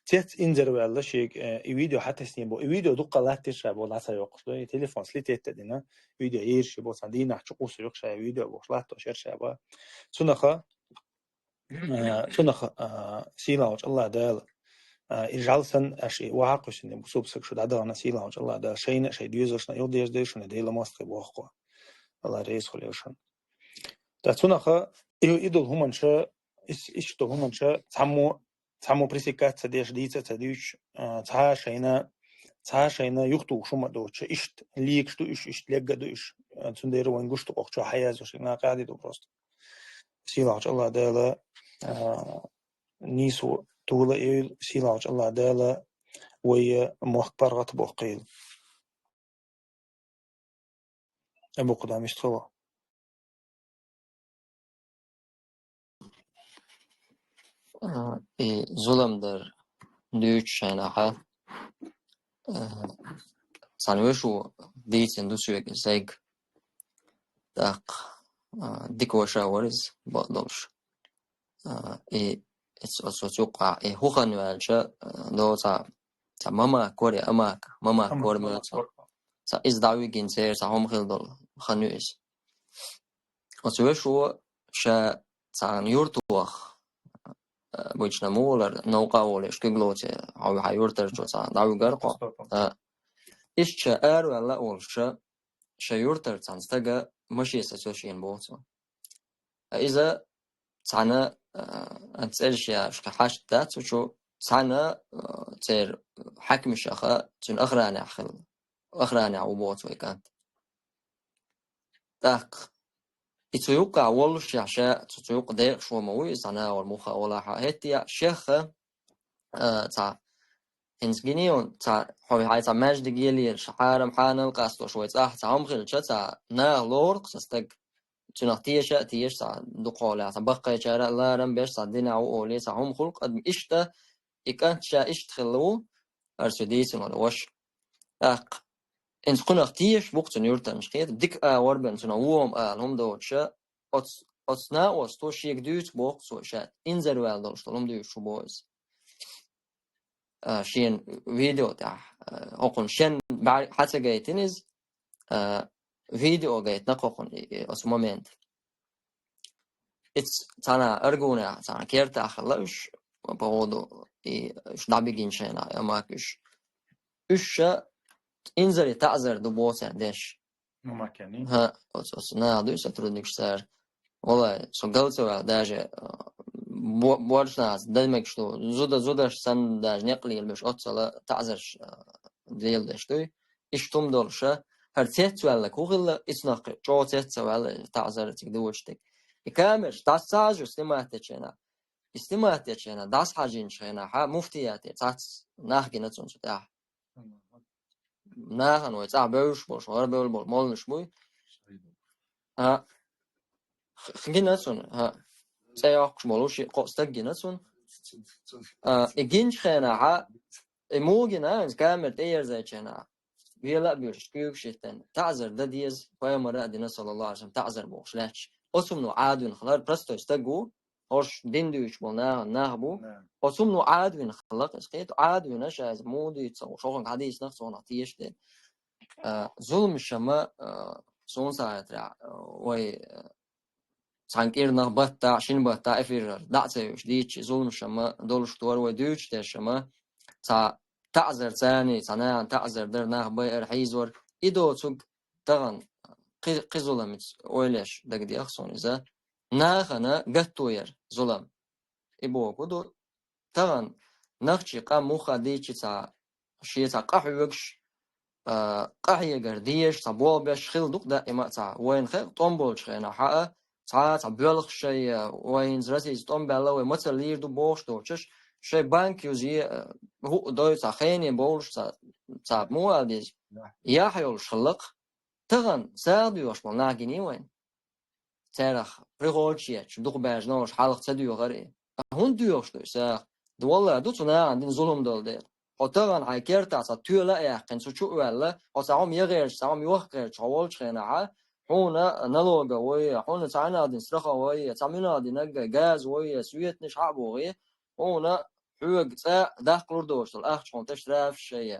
تيت إنزر ولا شيء الفيديو حتى سنيبو الفيديو دقة لا تشرب ولا سيوقش ده تليفون سليت تدينا فيديو يرش بو صندينا حقوق سيوقش فيديو بوش تشير شابه سنخة سيلاوش الله دال إجعلسن أشي وعاقش إن بسوب سكشود عدانا سيلاوش الله دال شيء ديوزرشنا يوديش ديشنا ديلا ماستقي بوخوا الله رئيس خليوشان تسنخة إيدول هم شا إيش هم شا تحمو بريسيكات تديش ديتا تديش تهاشينا يختو شو ما دوتش إيشت ليكش دو إيش ليك دو إيش تندير وين قشتو أخشوا حياز وشينا قاعد دو بروست سيلاج الله دالا نيسو طولة إيل سيلاج الله دالا ويا مخبر غطبو قيل أبو قدام يشتغل ظلم در دوش شيناها سانوشو ديتن دوسويك زيغ داق ديكوشا ورز بادلش it's also توقع هوخن والشا لو تا ماما كوري أماك ماما كوري ملتا تا إز داوي جنسير تا هم خلدل خنويس وسويشو شا تا يورتوخ بوجنا مولر نوقع ولش كغلوتي أو هيورتر جو تا داوي غرقو إيش شاعر ولا ولش شيورتر تنستجا مشي سوشين بوتو إذا تانا أنتسألش يا شكحاش دات وشو تانا تير حكم الشخاء تون أخراني عوبوت ويكانت داق يتوقع والش يعشاء تتوقع ديق شو موي تانا والمخا ولا هيتيا شيخة تا إنسجنيون تا حوي هاي تا ماجد جيلي شحارم حانا القاستو شوي تاهم خيل تا نا لورد قصتك تنختيش تا دقولة تبقى جارة لا رم بيش صدينا أولي تهم خلق قد إشتا إكانت شا إشت خلو أرسديس ولا وش أق إن تكون اختيش بوقت نيورتا مشكيت ديك وربن تنوهم هم دوتشا أتصنا وستوش يكدوت بوقت سوشات إنزل والدوش تلهم دوش شو بوز شين فيديو تاع أقول شين حتى جايتنز فيديو جايت نقوقن أس مومنت إتس تانا أرجونا تانا كيرتا خلاش بقولو إيش نبيجين شينا يا ماكش إيش إنزل تعذر دبوس عندش ما كاني ها نادو سترودنيك سار والله سو قلتوا داجة بورشناس دمك شلو زودا سن داج نقلي المش أتصل تعذرش ديل دشتوي إشتم دولشة هرتيت ولا كوغل إسناق جوتيت ولا تعذر تقدوشتك إكامش تاساج استماعتنا داس حاجين شينا ها مفتياتي تاس ناخجنا تونستا ناخن ويتا بيوش بوش غربول بول مولنش بوي ها خجنا تون ها سياق مولوش قوستجنا تون إجين شينا ها إموجنا إنس كامل تير زي شينا بيلا بيرش كيوك شيتن تعذر دديز فيما دينا صلى الله عليه وسلم تعذر بوش لاش أسمنو عادون خلال برستو استجو هوش ديندوش بولنا نهبو أسمنو عادون خلق اسقيت عادون شاز مودي تصو شوخن حديث نفسه نعطيش ده ظلم الشما سون ساعترا وي سانكير نخبطة عشان بطة إفير دعسة ديتش ظلم الشما دولش توار وديوش ده الشما تعذر ثاني صناعة تعذر در نخبي إرحيزور إدو تسوق تغن قظلمت ويلش دقدي أخصون إذا ناخنا قطوير ظلم إبو كدو تغن نخشي قام موخا ديتش تا شي تا قحوكش قحية قرديش تا بوبش خيل دوق دائما تا وين خيل طنبولش خينا حقا تا بيولخ شي وين زرسي طنبالا ومثل لير دو بوش دوشش شي بانك يوزي هو دوي تا خيني بولش تا موالديش ياحيولش خلق تغن ساديوش ملناقيني وين تارخ بريغولشيتش دوق باجنوش حلق تديو غري هون ديوش دوي ساخ والله دوتنا عندن ظلم دول دير وتغن عايكير تاعتا تيولا يحقن سوچو ولا وتعم يغيرش تعم يوخيرش حوالش خيناعا هونا نلوغا وي هونا تعنا دين سرخا وي تعمينا دين نقا غاز وي سويت نش عبو وي هونا حوق تا داخل دوش الاخ شون تشراف شيء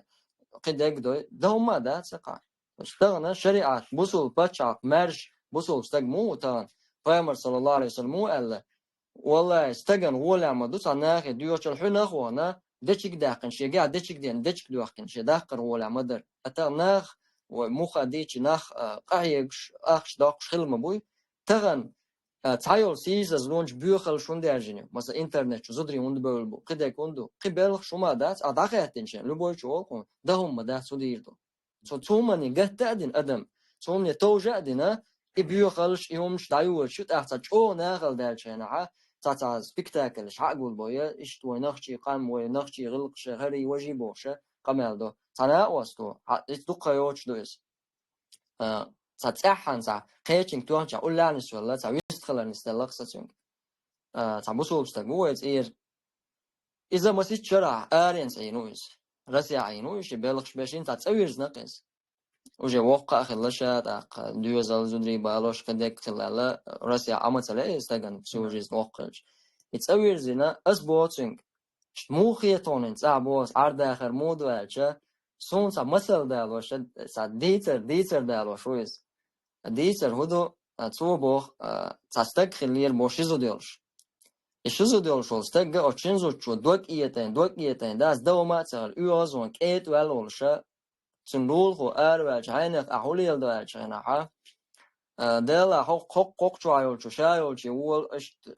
قدك دوي دوما دا تقع اشتغنا شريعه بوصل باتشاق مرج بوصل استقمو تان فامر صلى الله عليه وسلم قال والله استجن ولا ما دوس ناخي ديوش الحنا خونا دچك داقن شي قاعد دچك دين دچك دوخن شي داقر ولا مدر اتا ناخ ومخا ديچ ناخ قايش اخش داقش خلم بوي تغن تايل سيز از لونج بيوخل شون درجني مثلا انترنت زودري وند بول قدك وندو قبل شوما دات اداقيتن شي لبوي شو ده هم ده سوديردو سو تومني قتادن ادم تومني توجادنا بيوخلش يومش دايوش شو احتاج او ناخل درجنا تاتا سبيكتاكل شعقول بويا إشت وينخشي قام وينخشي غلق شهري وجي بوشة قمال دو تنا وستو إستوقع يوش دويس تتأحن تا قيتشين توان تا أولا نسولا تا ويستخلر نستلق ستون تا بوصول بستقويت إير إذا ما سيت شرع آرينس عينويس رسي عينويش بيلقش باشين تا تسويرز نقيس وجه وقع خلشات دوزال زودري بالوش قدك تلالا راسي عمتلا استغن سوجيز وقعش يتصور زينا اسبوتنج موخيتون تعبوس عرض اخر مود والچا سون سا مثل دالوش سا ديتر دالوش ويز ديتر هدو تصوبوخ تستك خلير بوشيزو ديلش إشيزو ديلش استغ اوچنزو چو دوك ايتين داس دوما تال يوزون كيت والولش سنقول هو أروع جهنك أهولي الدواء جهنها دلا حق شايل شايل جوال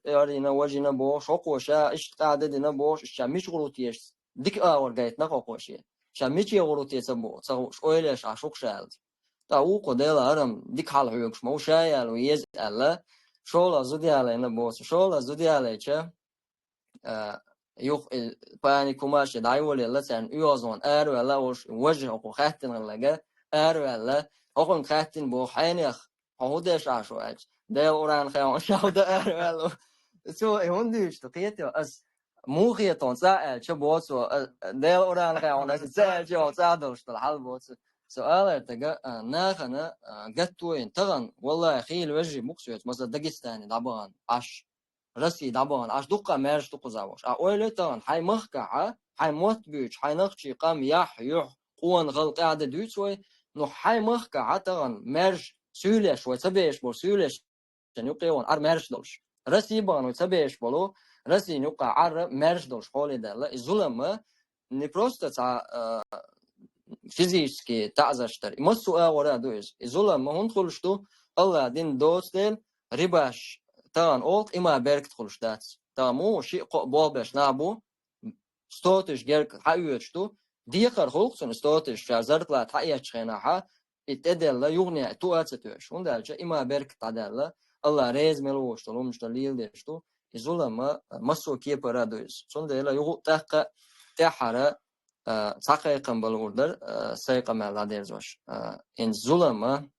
أرينا وجينا بوش حق وشا إيش قاعدة دينا بوش شاميش غلطيش ديك أورجيت نقاقوشي شاميش يغلطيش بو تقول أولش عشوق شايل تاوق دلا أرم ديك حال حيوكش مو شايل ويز ألا شولا زودي علينا بوش شولا زودي عليك يوخ باني كوماش دايولي لسان يوزون ولا وجه وخاتن لغا ولا هون خاتن بو حينخ هودش عشواج ده اوران خيون شاود ولا سو هونديش تقيتو اس موخيتون ساعه شبوسو ده اوران خيون اس ساعه جو صادوش الحل بوس سؤال تجا ناخنا قطوين تغن والله خيل وجه مقصود مثلا داغستاني دابان عش رسي دابان عش دقة مارش دقة زاوش أولي تغن حي مخكعة حي موت بيوش حي نخشي قام يح قوان غلق قاعدة دوتوي نو حي مخكعة تغن مارش سولش وتبيش بول سولش نيقيون عر مارش دولش رسي بان وتبيش بولو رسي نيقع عر مارش دولش حولي دالا الظلم نبروستا تا فيزيكي تعزشتر مسوا ورا دويس ظلم ما هون خلشتو الله دين دوستين رباش تان أولت إما بركت خلشتات تامو شيء قبابش نابو ستوتش جرك حيوتشتو ديقر خلقسن ستوتش شازرت لا تحياتش خناحة اتدل لا يغني تواتتوش وندالش إما بركت عدل الله ريز ملوش تلومش تليل ديشتو ظلم مسوا كي برا دويس سندل يغو تحق تحرى تحقيقا بالوردر سيقا مالا ديرزوش إن ظلم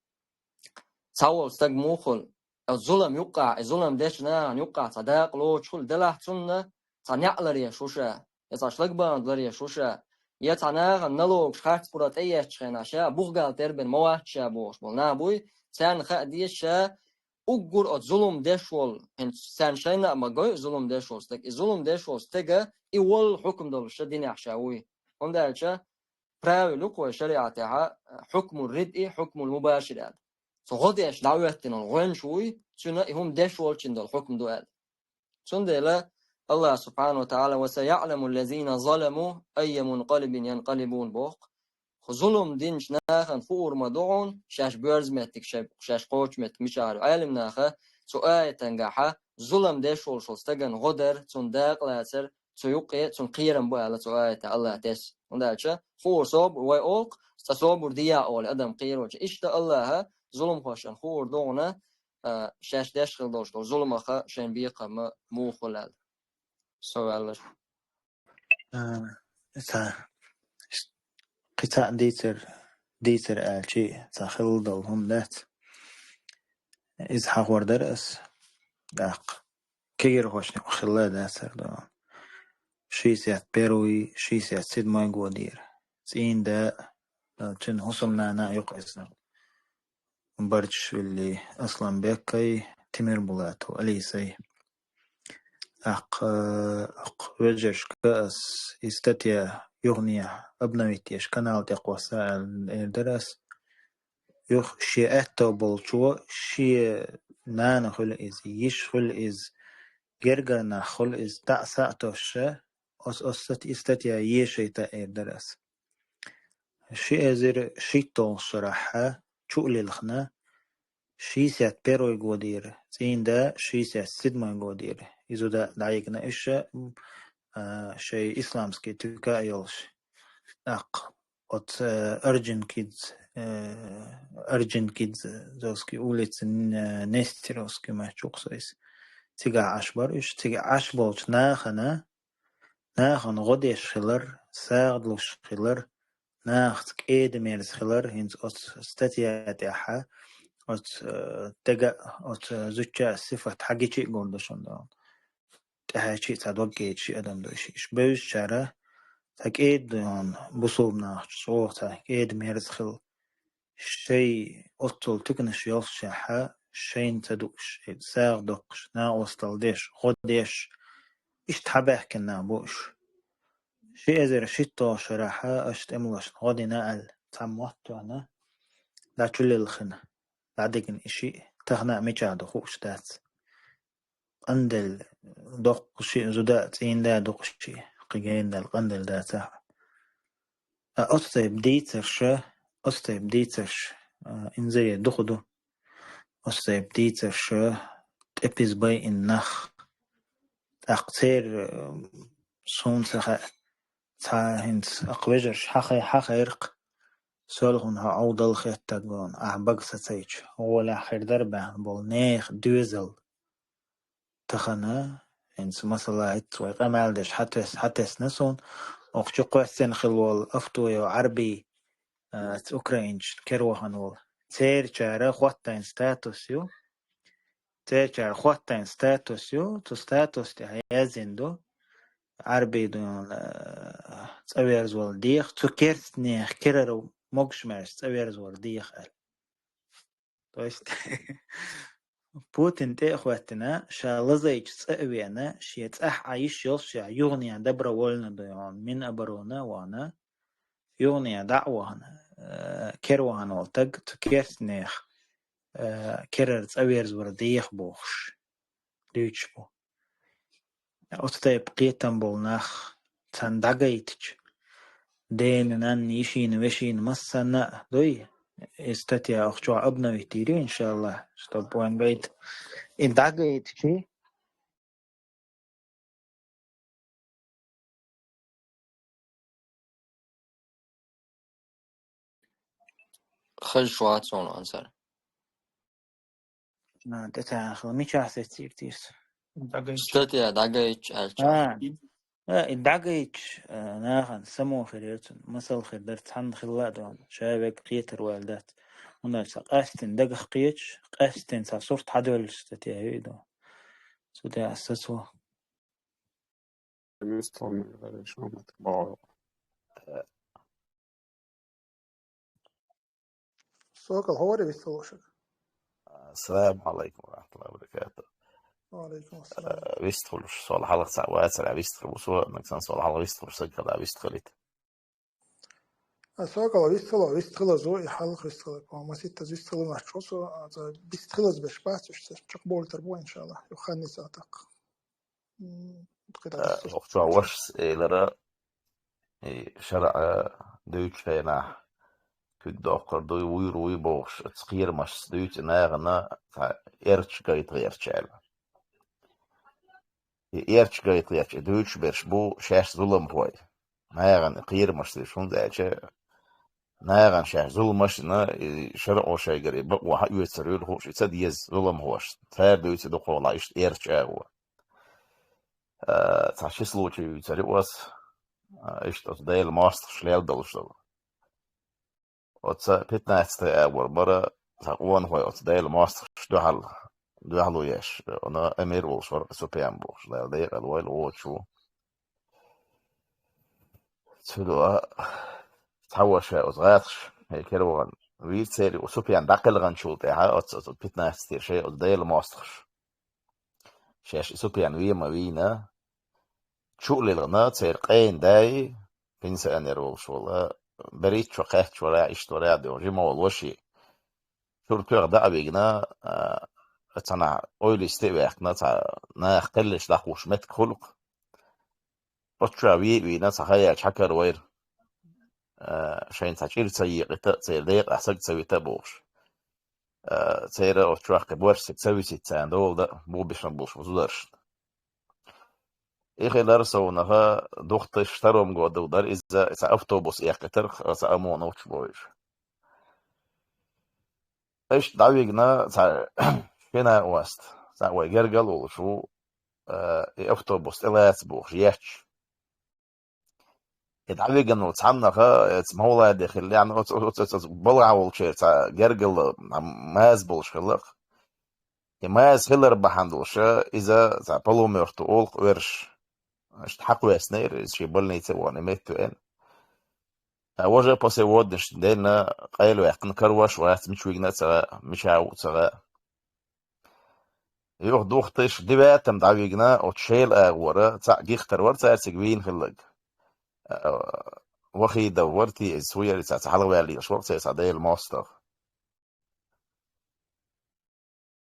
تصور استجموخل الظلم يقع الظلم دشنا يقع صداق لو شول دلح سنة تنعلر يا شوشة يتشلق باندلر يا شوشة يتنا نلوك شخص برات أيه شخنا شا بوغال تربن موات شا بوش بولنا بوي سان خديش شا أجر الظلم دشول إن سان شينا ما جاي ظلم دشول استك الظلم دشول استجا إول حكم دول شدين عشاوي هم ده شا براوي لقوة شريعتها حكم الردء حكم المباشر فغديش دعوتنا الغن شوي شنو هم دشول شند الحكم دوال شندلا الله سبحانه وتعالى وسيعلم الذين ظلموا أي منقلب ينقلبون بوق ظلم دينش ناخن فور مدعون شاش بيرز متك شاش قوش مت مشاعر علم ناخه سؤال تنجحه ظلم دشول شلستجن غدر تنداق لاسر سيوقي تنقيرن بقى سؤال الله تس وندالش فور صوب ويقولق صوب ديا أول أدم قير وجه إيش الله ظلم خوشن خور دونا شاش دشخل دوشتو ظلم أخا شن بيقى مو خلال سؤال قطع ديتر آلشي تخل دولهم لات إذ حقور درس داق كير خوشني وخلا داسر دون شيسيات بيروي شيسيات سيد مايقو دير زين دا تن حسن نانا يقعسنا برش اللي أصلا بيكي تمر بلاتو أليسي أق وجش كأس استتيا يغنية أبنويتيش كانال تقوى سائل درس يخ شيئتو بلشو شيء نانا خل إز يش خل إز جرجنا خل إز تأساتوش استتيا يشي تأير درس شيء زر شيتو صراحة شو للخنا شي سيات بيرو يقودير زين دا شي سيات سيدما يقودير إذا دا دعيقنا إيش شيء إسلامسكي تلك أيولش أق أت أرجن كيدز زوسكي أوليت نستيروسكي ما شوكسويس تيجا عشبر إيش تيجا عشبولش ناخن غديش خلر ساغدلوش خلر ناخت كيد ميرز خلر هنز أت استاتيات أحا أت تجا أت زوجة صفة حاجة شيء قردشون دون تهاجي تدوجي شيء أدم دوشيش بيش شرا تكيد دون بصوبنا صوت تكيد ميرز خل شيء أطول تكنش يفشحها شيء تدوش ساغ دقش نا وصل ديش خديش إيش تحبه كنا بوش شيء زي رشيتو شرحة أشت أملش غادي نقل تموتو أنا لا تشل الخنا بعدين إشي تغنى ميجاد خوش دات قندل دق شيء زدات إن دا دق شيء قيين دا القندل داتا أستيب ديترش إن زي دخدو أستيب ديترش تأبيز باي النخ أقتير سون سخا تا هنس أقوجرش حقيرق سولغن ها عودل خيتاقون أحبق ستيج ولا آخر دربان بول نيخ دوزل تخنا هنس مثلا اتويق أمالدش حتس نسون أخشو قوستين خلوال أفتويو عربي أوكرينش كروهنول تير چاره خواتين ستاتوسيو تو ستاتوس تي هيازندو عربي دون تسويرز والديخ تو كيرت نيخ كيررو موكشمرس تسويرز والديخ تويست بوتين تي اخواتنا شالزيج تسوينا شيت عايش يلشع يغني دبر ولنا ديون من أبرونا وانا يغني دعوهنا كيروهن والتق تو كيرت نيخ كيرر تسويرز والديخ بوخش ديوش بو أستيب قيتن بولناخ تندقيتش دين نان يشين وشين مسنا دوي استتيا أخشوا أبنا ويتيري إن شاء الله stop وان بيت إدعقيت شي خل شوات صون أنصر ما تتعرف مش عارف كتير ستة دقايق ألشا إدعقيت ناخن سمو خيرتون مثل خدرت حن خلادون شابك قيتر والدات هنا قاستن دق قيتش قاستن صورت حدول استتيا هيدو سوتي أسسوا مستون غير شو ما تبغى سوق الهوري بيستوشك. السلام عليكم ورحمة الله وبركاته. وعليكم السلام. Vistful سؤال حلقة ساعات سرع vistful وسؤال مثلا سؤال حلقة vistful سكر vistfulت. سوق الويستخل زوي حلق ويستخل كم مسيت ويستخل نشوصو بيستخل بشبات تقبل تربو إن شاء الله يخاني ساتق. وقت وش لرا شرع دوت فينا كده أفكار دوي ويروي بوش تغيير مش دوت ناغنا إرتش قايت غيرتش على إرتش قايت غيرتش دوت برشبو شاش ظلم بوي ناغن غير مش شون ده ناغن شاش ظلم مش نا شرع وشيء قريب وح يتسرير هوش يتسديز ظلم هوش ثار دوت دقوا لا إيش إرتش أهو تعشي سلوتي يتسرير واس إيش تصدق الماستر شلال دلشتو وتس بيتناست أول مرة تقوان هو تصدق الماستر دو حلو يش أنا أمير وشور سوبيان بوش لا ده الويل وشو تلو تحوش وصغاتش هيك روان ويل سيري وسوبيان داخل غنشول تاعها أتس بيتناست شيء تصدق الماستر شاش سوبيان ويما وينا شو اللي لغنا تصير قين داي بنسى أمير وشور بريت شو قهت شو راعي شو راعي ده وجي ما والوشي شو رتوع ده أبينا أنا أولي استوى إحنا نا أختلش دخوش مت خلق رتوع وينا صحيح شكر وير شين تشير سيء تصير ديق أحسن تسوي تبوش تصير رتوع كبوش تسوي ستان دول ده بو بيشنبوش وزدرش إخي درسوا نها دخت اشتروا مجود ودار إذا أفتوبوس إيقتر سأمون وش بويش إيش دعوينا فينا وست سأوي جرجل وشو أفتوبوس إلات بوش ياتش دعوينا وتعنا خا اسمه داخل يعني بلع والشيء جرجل ماز بولش خلق ماز خلر بحندوش إذا بلو مرتول ورش اشتحقوا يسنير شي بلني تبغى ميتو إن وجه بس يودش دينا قايلوا يحقن كروش ويات مش ويجنا ترى مش عاو ترى يروح دوختش دبات مدعويجنا وتشيل ورا تاع جيختر ورتا تسجوين خلق وخي دورتي السوية تاع حلوة اللي شورت تاع داي الماستر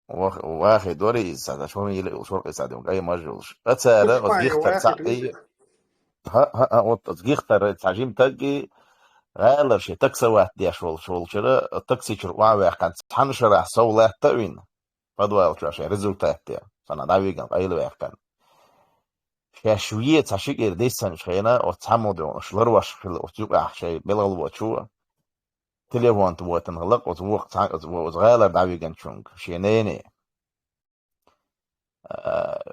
واخي دوري تاع شو ميل شورت تاع اي ماجوش اتسالا جيختر تاع اي ها وتجيختر تاع جيم تجي غالر شي تكسى واحد دي شغل شرا التكسي شروا واحد كان حنشر سوله تاوين فدوا شي ريزولتات تاع فانا داويجن قايلوا يحكن شوية تشيك إرديسان شينا وتحمدون شلروش في الأسبوع شيء بلغ وشوا تليفون تبغى نغلق وتغير دعوي جنشونج شينيني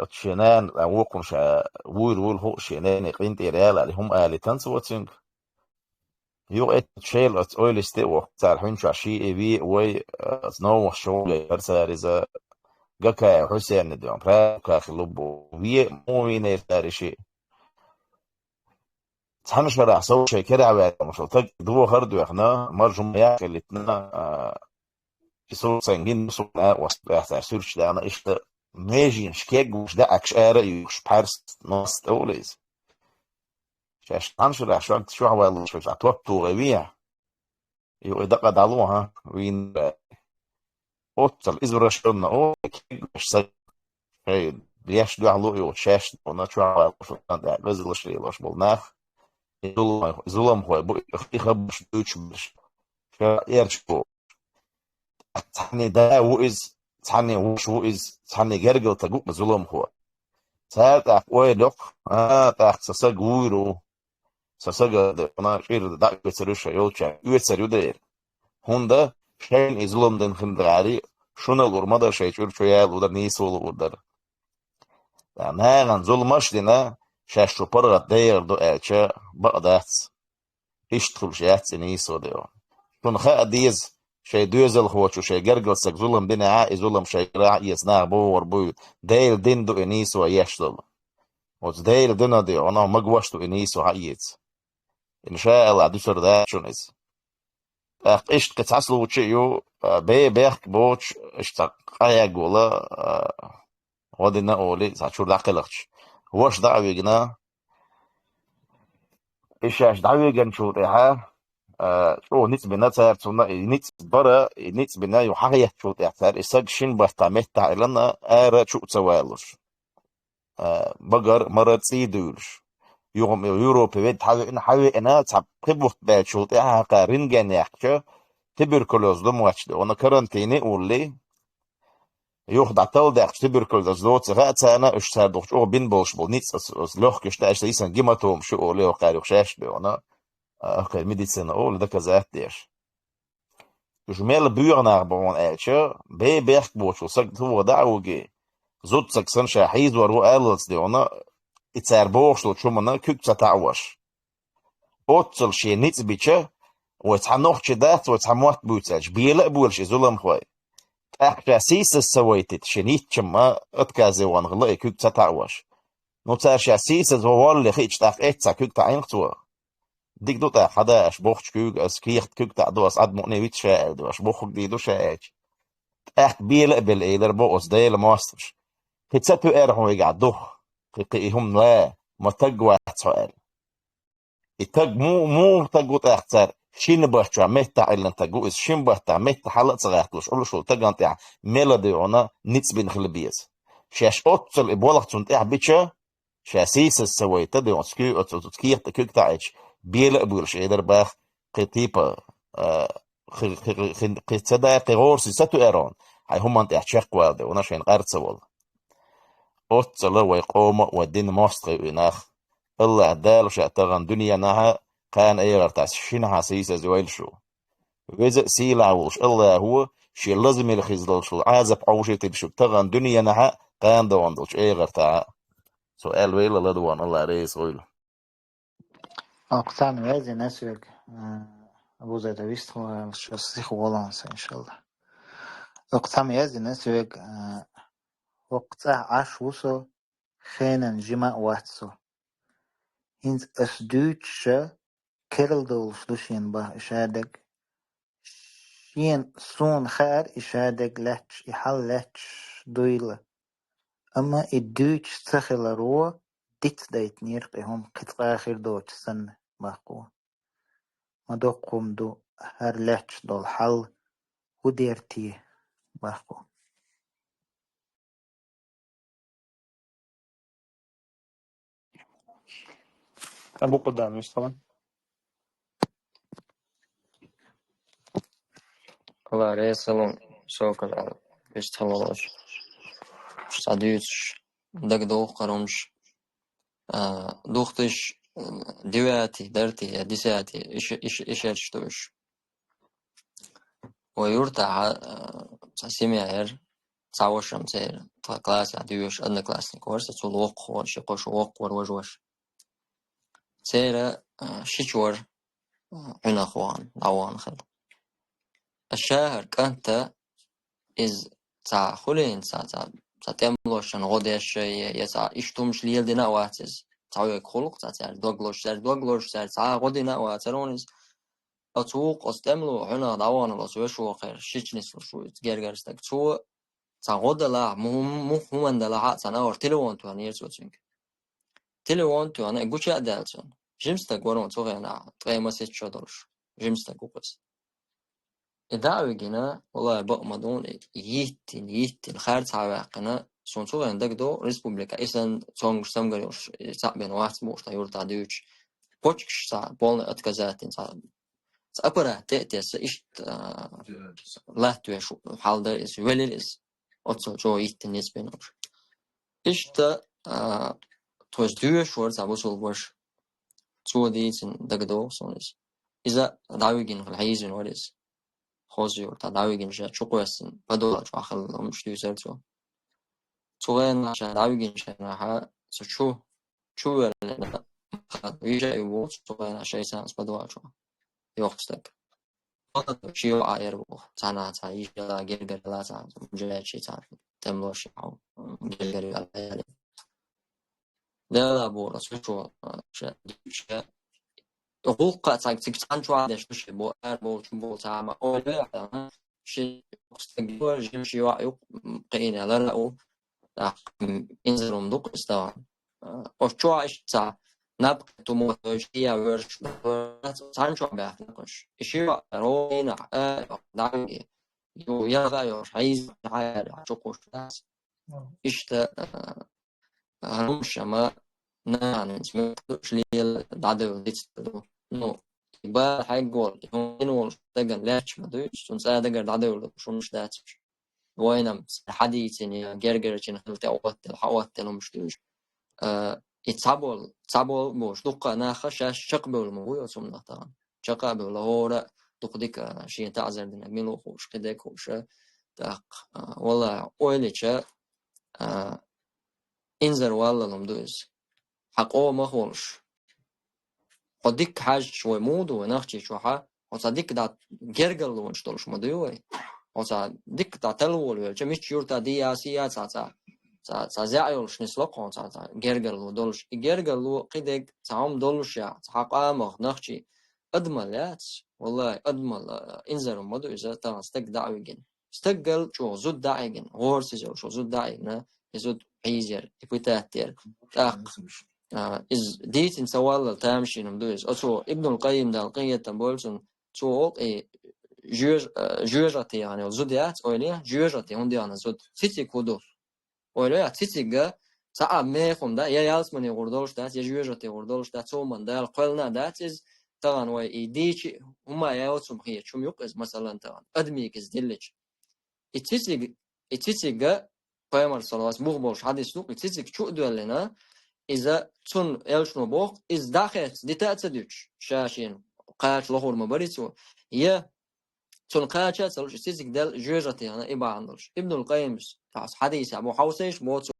شينان وقم شا وول هو شينيني قينت ريال اللي هم آلي تنسوتشنج يو شيل أويل استوى تعرفين شو شيء بي وي سنو شغل برسالة جاكا حسين نديهم فاكا خلوبو بي موين يفتارشي تحنش برا سو شيء كده على مش تك دو هردو احنا مرجم يا خلتنا يسو سنجين سونا وسط سيرش ده انا ايش ماجي شكيك وش ده اكشاره يش بارس نص اوليز شاش تحنش برا شو والله شو اتوقتو غبيع يو دقه دالوها وين اوتل ازرشنا او مش هي بيش دو علو يو شاش وناتشوال فلان ده غزل شيء لاش بولناخ ظلم هو يخبش دوتش بش يرشبو تحني دا وإز تحني وش وإز تحني جرجل تجوب ظلم هو ساعات أقوالك تاخ سسج ويرو سسج أنا شير دا يسرش يوتشا يسر يدير هوندا شين إظلم دن خندراري شون الورمدا شيء شوية ودر نيسول ودر ناغن ظلمش دينا شاشو برغت دير دو ألشا بقدات اشتغل شيات نيسو ديو شون خا ديز شيء دوزل هو شيء جرجل سك ظلم دينا عاي ظلم شيء راع يسناغ بور بو ديل دين دو إنيسو يشتغل وتديل دينا ديو أنا مجوش دو إنيسو عايت إن شاء الله عدوشر دا شونيز إيش كتحصلوا وشيو بيخ بوش اشتاق أيق ولا ودينا أولي ساتشور داقلقش وش دعوي جنا إيش دعوي جن شو تها شو نيت بنا تار تونا نيت برا نيت بنا يحيي شو تار إسقشين بحتمت تعلنا شو تسوالش بقر مرة تسيدولش يوم يوروب بيت حاجة أنا تعبت بعد شو تها قارن جناحك تبركلوز دم واتش ده أنا كرنتيني أولي يوخد عتال ده تبركلوز دوت غات أنا اشتهر دوت أو بين بولش بول نيتس أس لوح كشتا أشتري سن جيماتوم شو أولي وقاري وشاش ده أنا أخير ميديسين أول ده كذا ديش جمال بيورنا أربعون ألشة بيخ بوش وسق هو دعوجي زود سكسن شاحيز ورو ألز ده أنا اتسربوش لو شو منا كوك تتعوش أوتل شي نيتس بيتشه وتحنوخ شدات وتحموات بوتاج بيلا بولش زولم خوي أحشاسيس السويتت شنيت شما أتكازي وانغلقي كوك تتعوش نو تاشاسيس الزوال اللي خيش تاق إتسا كوك تعينقتوا ديك دوتا حدا أشبوخش كوك أسكيخت كوك تعدو أسعد مؤني بيت شاعر دو أشبوخك ديدو شاعر أحك بيلا بالإيلر بوغس ديل ماسترش هتساتو إيرهم يقعدوه قيقيهم لا ما تقوى سؤال التاج مو تاجو تاختار شين بحثوا مهتا إلا تاجو إس شين بحثوا مهتا حلقة صغيرتلوش قولوا شو تاج أنت ميلودي عنا نيتس بين خلبيز شاش أوتل إبوالك تنتع بيتشا شاسيس السوي تدي وسكي أتكير تكيك تعيش بيلا بولش إيدر باخ قطيبة قصدا قرور سيساتو إيران هاي هم أنت أحشاق والدي وناشين قارت سوال أوتل ويقوم ودين ماستغي ويناخ الله عدال شأتغن دنيا نها كان أيغر تاسشين حسيسة زويل شو ويزق سيلا وش الله هو شي لازم يلخيزل شو عازب عوشي تبشو تغن دنيا نها كان دوان دوش أيغر تا سؤال ويلا لدوان الله ريس ويلا أقسام هذه نسوك أبو زيد ويست هو الشخصيخ والانس إن شاء الله أقسام هذه نسوك وقت عاش وصو خينا جمع واتسو هنز أسدوتش كيرل دولش دوشين با إشادك شين سون خار إشادك لاتش إحال لاتش دويلة أما الدوتش تخل روا ديت دايت نيرقي هم قطق آخر دوتش سنة باقوة ما دو قوم دو هر لاتش دول حل وديرتيه باقوة أبو قدام مش طبعا الله ريسلون شوكر بيش تخلوش شتاديوش دك دوخ قرمش دوختش دواتي درتي ديساتي إيش أشتوش ويرتع سيمير تعوش رمزير كلاس عديوش أدنى كلاسني كورس تقول وق ورش قوش وق وروش سيرة شيشور عنا خوان عوان خل الشهر كانت إز تاع خلين تاع تملوشن غداش يسا إشتمش ليل دينا واتز تعويك خلق تاع دوغلوش تاع غدينا واترونز أتوق أستملو عنا دعوان الله سويش وخير شيشنس وشو تجرجرستك تو تعود لا مهم عندنا حق أنا أرتلوان تو هنير سوتشينك تلوان تو أنا أقول شيء دالتون جيمستك ورون تو غينا تغير مسيت شدرش جيمستك وقص إذا وجينا والله بق مدون يتين خارج عواقنا سون تو غينا دك دو ريسبوبليكا إذن سونج سامغريوش سابين واحد موش تيور تعديوش بوشكش صار بولنا أتكزاتين صار أبرة تأتيس إيش لا تويش حال ده إس ولي إس أتصل جو يتنيس بينوش إيش تا توش دوش ورد عبوسول وش تو ديتن دقدو صونيس إذا دعويجين في الحيزين وريس خوزي ورد دعويجين جا شو قوسن بدولا جو أخل مش تيسرتو توين عشان دعويجين شناها شو ولا يجي يوت توين عشان يسانس بدولا جو يوخستك شيء عايربو تانا تايش لا جرجر لا تان جاي شيء تان تملوش أو جرجر على يعني لا بورا شو شيء حقوق تاعك تكتان شو عادش مش بو تاع أو لا شيء استقبال جم شيء وايو قينا لا أو إنزلهم دوق استوى أو شو عايش تاع نبقى تموت شيء ورش تان شو بيحكيش شيء روينا دعوي يو يغير عايز عاير شقوش ناس إشتا همش ما نان اسمه شليل دعوي ديتو نو يبقى حيقول إنه تجن ليش ما دوش تنسى دقر دعوي شو مش داتش وينم حديث يعني جرجر جن خلت أوقات مش دوش يتصابول موش دقة ناخش شقبل الموضوع سمنا طبعا شقبل هو دقدك شيء تعذر دنا ميلو خوش كده خوش دق والله أوليش إنزر والله لمدوز حقه ما خوش قديك حاجة شوي مود ونخشي شو ها وصديق دا جرجل ونشتولش مديوي وصديق دا تلول وجميش يورتا دياسيا تا زعيولش نسلقون تا جرجل ودولش جرجل قدك تعم دولش يا حقا مخ نخشي أدملات والله أدمل إنزر مدو إذا تا استق دعويجن استقل شو زود دعيجن غورس شو زود دعيجن يزود عيزر يفتاتير إز ديت إن سوال تامشي نمدوز أصو ابن القيم ده القية تنبولسون شو جوجتي يعني زوديات أوليه جوجتي هندي أنا زود تيتي كودو أوليه تيتي جا ساعة ميخم ده يا يالسمني غردولش ده يا جوجتي غردولش ده شو من ده القلنا ده إز طبعا وي ديتشي هما ياوتسم خير شو يقز مثلا طبعا أدمي كز دلش تيتي جا قيمر صلوات بوغبولش حديث سوق تيتي شو دولنا إذا تون إلشنو بوق إز داخل دي تأتديش شاشين قاش لهور مباريسو يا تون قاش سلوش سيزك دل جوجتي أنا إبا عندلش ابن القيم فاس حديث أبو حوسيش موتو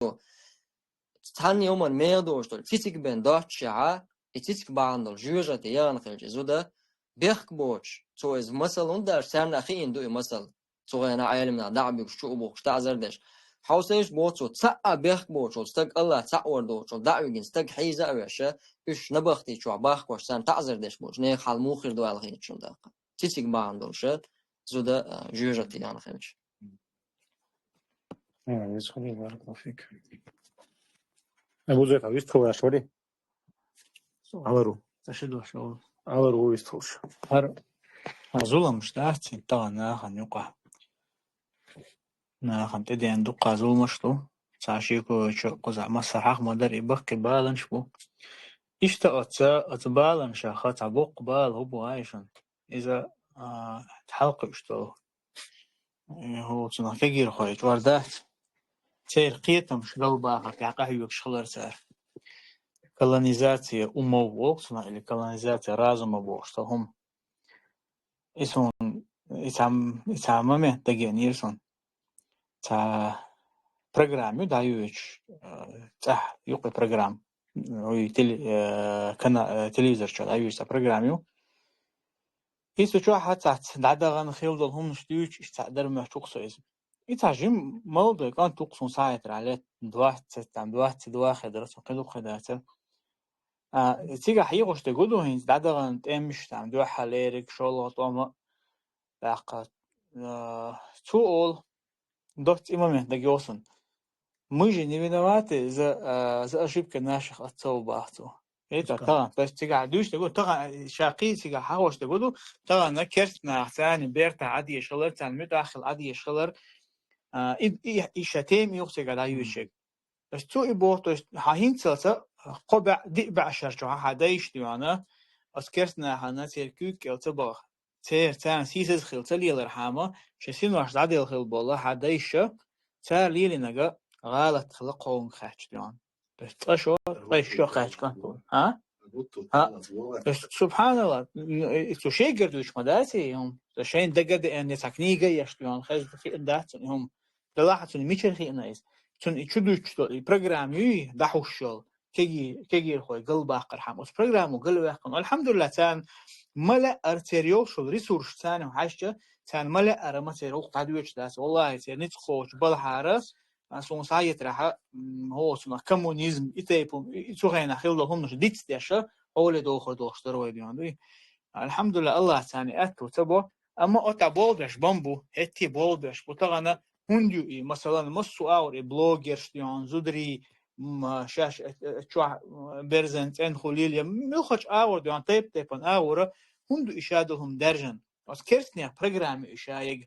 تاني يوما ميردوش تول تيتك بين دوت شعا تيتك با عندل جوجتي يان خلج زودا بيخك بوش تو إز مثلا در سرنا خين دو مثل تو أنا عالمنا دعبي شو بوش تعذردش حوسيش بوتو تسقى بيخ بوتو استق الله تسقور دوتو دعوين استق حيزة أوشة إيش نبختي شو باخ وش سان تعذر دش بوش نيخ حال موخر دو الغين شو داقة تيتك باعن دولشة زودا جوجتي يعني خمش يسخني بارك الله فيك أبو زيد عايز تقول أشوري عورو تشدوا شو عورو يستوش هر ظلم مش تحتي طبعا ناخن يقع ناخن تدي عند دقة ظلم مشتو تعشيكو شو قزع مصر حق مدر يبقى بالنش بو اشتقت أتبالن شاخات عبوق بال هو عايشن إذا تحلق اشتو هو تنافجير خويت واردات تير قيتم شغل باخك يعقه يكشخلر سار كولونيزاتيا ومو اللي كولونيزاتيا رازم بوشتو هم اسمون يتعممه تجانيرسون تا برنامج دايوش تح يقي برنامج وي كان تلفزيون شو دايوش تا برنامج إيش شو حتى دعدا خيل ضلهم شتوش استعدر محشوق سويس يتعجم موضوع كان تقصون ساعة على دواحد درس وقيلو خداته تيجا حيقوش تقولوا هين دعدا تمش تعم دوا حليرك شغل طعمة باقة تو دوت إمامه دقيوسن مجي نبينوات إذا أشيب كناشخ أتصو باحتو إيه طبعا بس تيجا عدوش تقول طبعا شاقي تيجا حاوش تقولوا طبعا نكرت نحتاني بيرتا عادي شغلر تان متأخل عادي شغلر إيشتيم يوختي قد عيوشك بس تو إبورتو هاين سلسة قبع دي بعشر جو هادايش ديانا أذكرتنا هنا تركوك أو تبغ تان سيسز خل تلي الرحمة شسين واش عدل خل بالله هادايشة تار ليلي نجا غلط خلقهم خاتش ديان بس أشو شو خاتش كان ها بس سبحان الله تو شيء قردوش مدارسي هم شيء دقد أن يسكنيجا يشتون خز في إندات هم تلاحظ إن ميشر خي نايس تون يشدوش تو برنامج يي دحوشل كيجي خوي قلب آخر حماس برنامج قلب آخر الحمد لله تان ملا أرتريول شو ريسورس تان وحشة تان ملا أرماتيرول قدوش داس والله تان نتخوش بالحارس أصلا سايت راح هو سنا كومونيزم يتيبون يسوعنا خيل لهم مش ديت تيشة أول دوخر دوخر ويديان الحمد لله الله تاني أتو تبو أما أتا بولدش بامبو هتي بولدش بطغنا هنديو مثلا مصو أور بلوجرش ديان زودري شاش تشوا برزنت إن خليل ملخش أور ديان تيبن أور هندو إشادهم درجن بس كرتني برنامج إشايج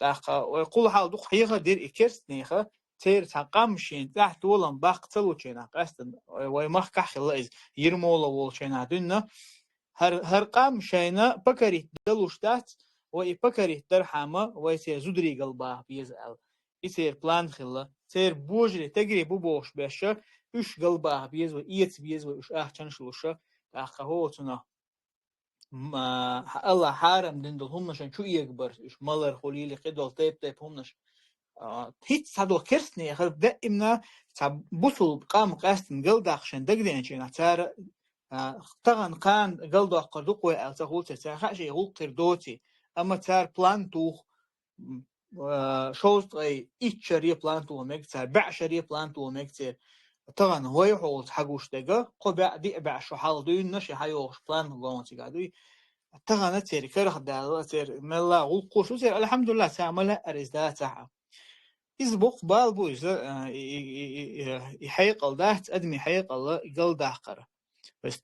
تاخا ويقول حال دوخ حيغا دير إكرتنيخا تير تقامشين تحت ولن باقتلو تشينا قاستن ويمخ كحل يرمولا والشينا دينا هر قام شينا بكري دلوشتات ويبكري ترحمه ويصير زدري قلبه بيزعل يصير بلان خلا تصير بوجري تجري بوبوش باشا ايش قلبه بيز ويت بيز ويش احسن شلوشة اخ هو تنا ما الله حارم دندلهم نشان شو يكبر ايش مالر خليلي قدول تيب هم نش هيت صدو كرسني خرب دائما بوصل قام قاستن قلداخشن دقدين شينا تار طبعا كان قلدو أقردوق ويألتهول تتاخا شيء يقول قردوتي أما تار بلان توخ شوز أي إيتشارية بلان توه مكتر بعشرية بلان توه مكتر طبعا هو يحول حقوش دقا قبع دي بعشو حال دوين نشي حيوش بلان غونتي قادوي طبعا تيري كرخ دالو تير ملا غلقوش وتير الحمد لله تعملها أرزدها تاعها يزبق بالبو يحيق الدهت أدمي حيق الله يقل دهقره بس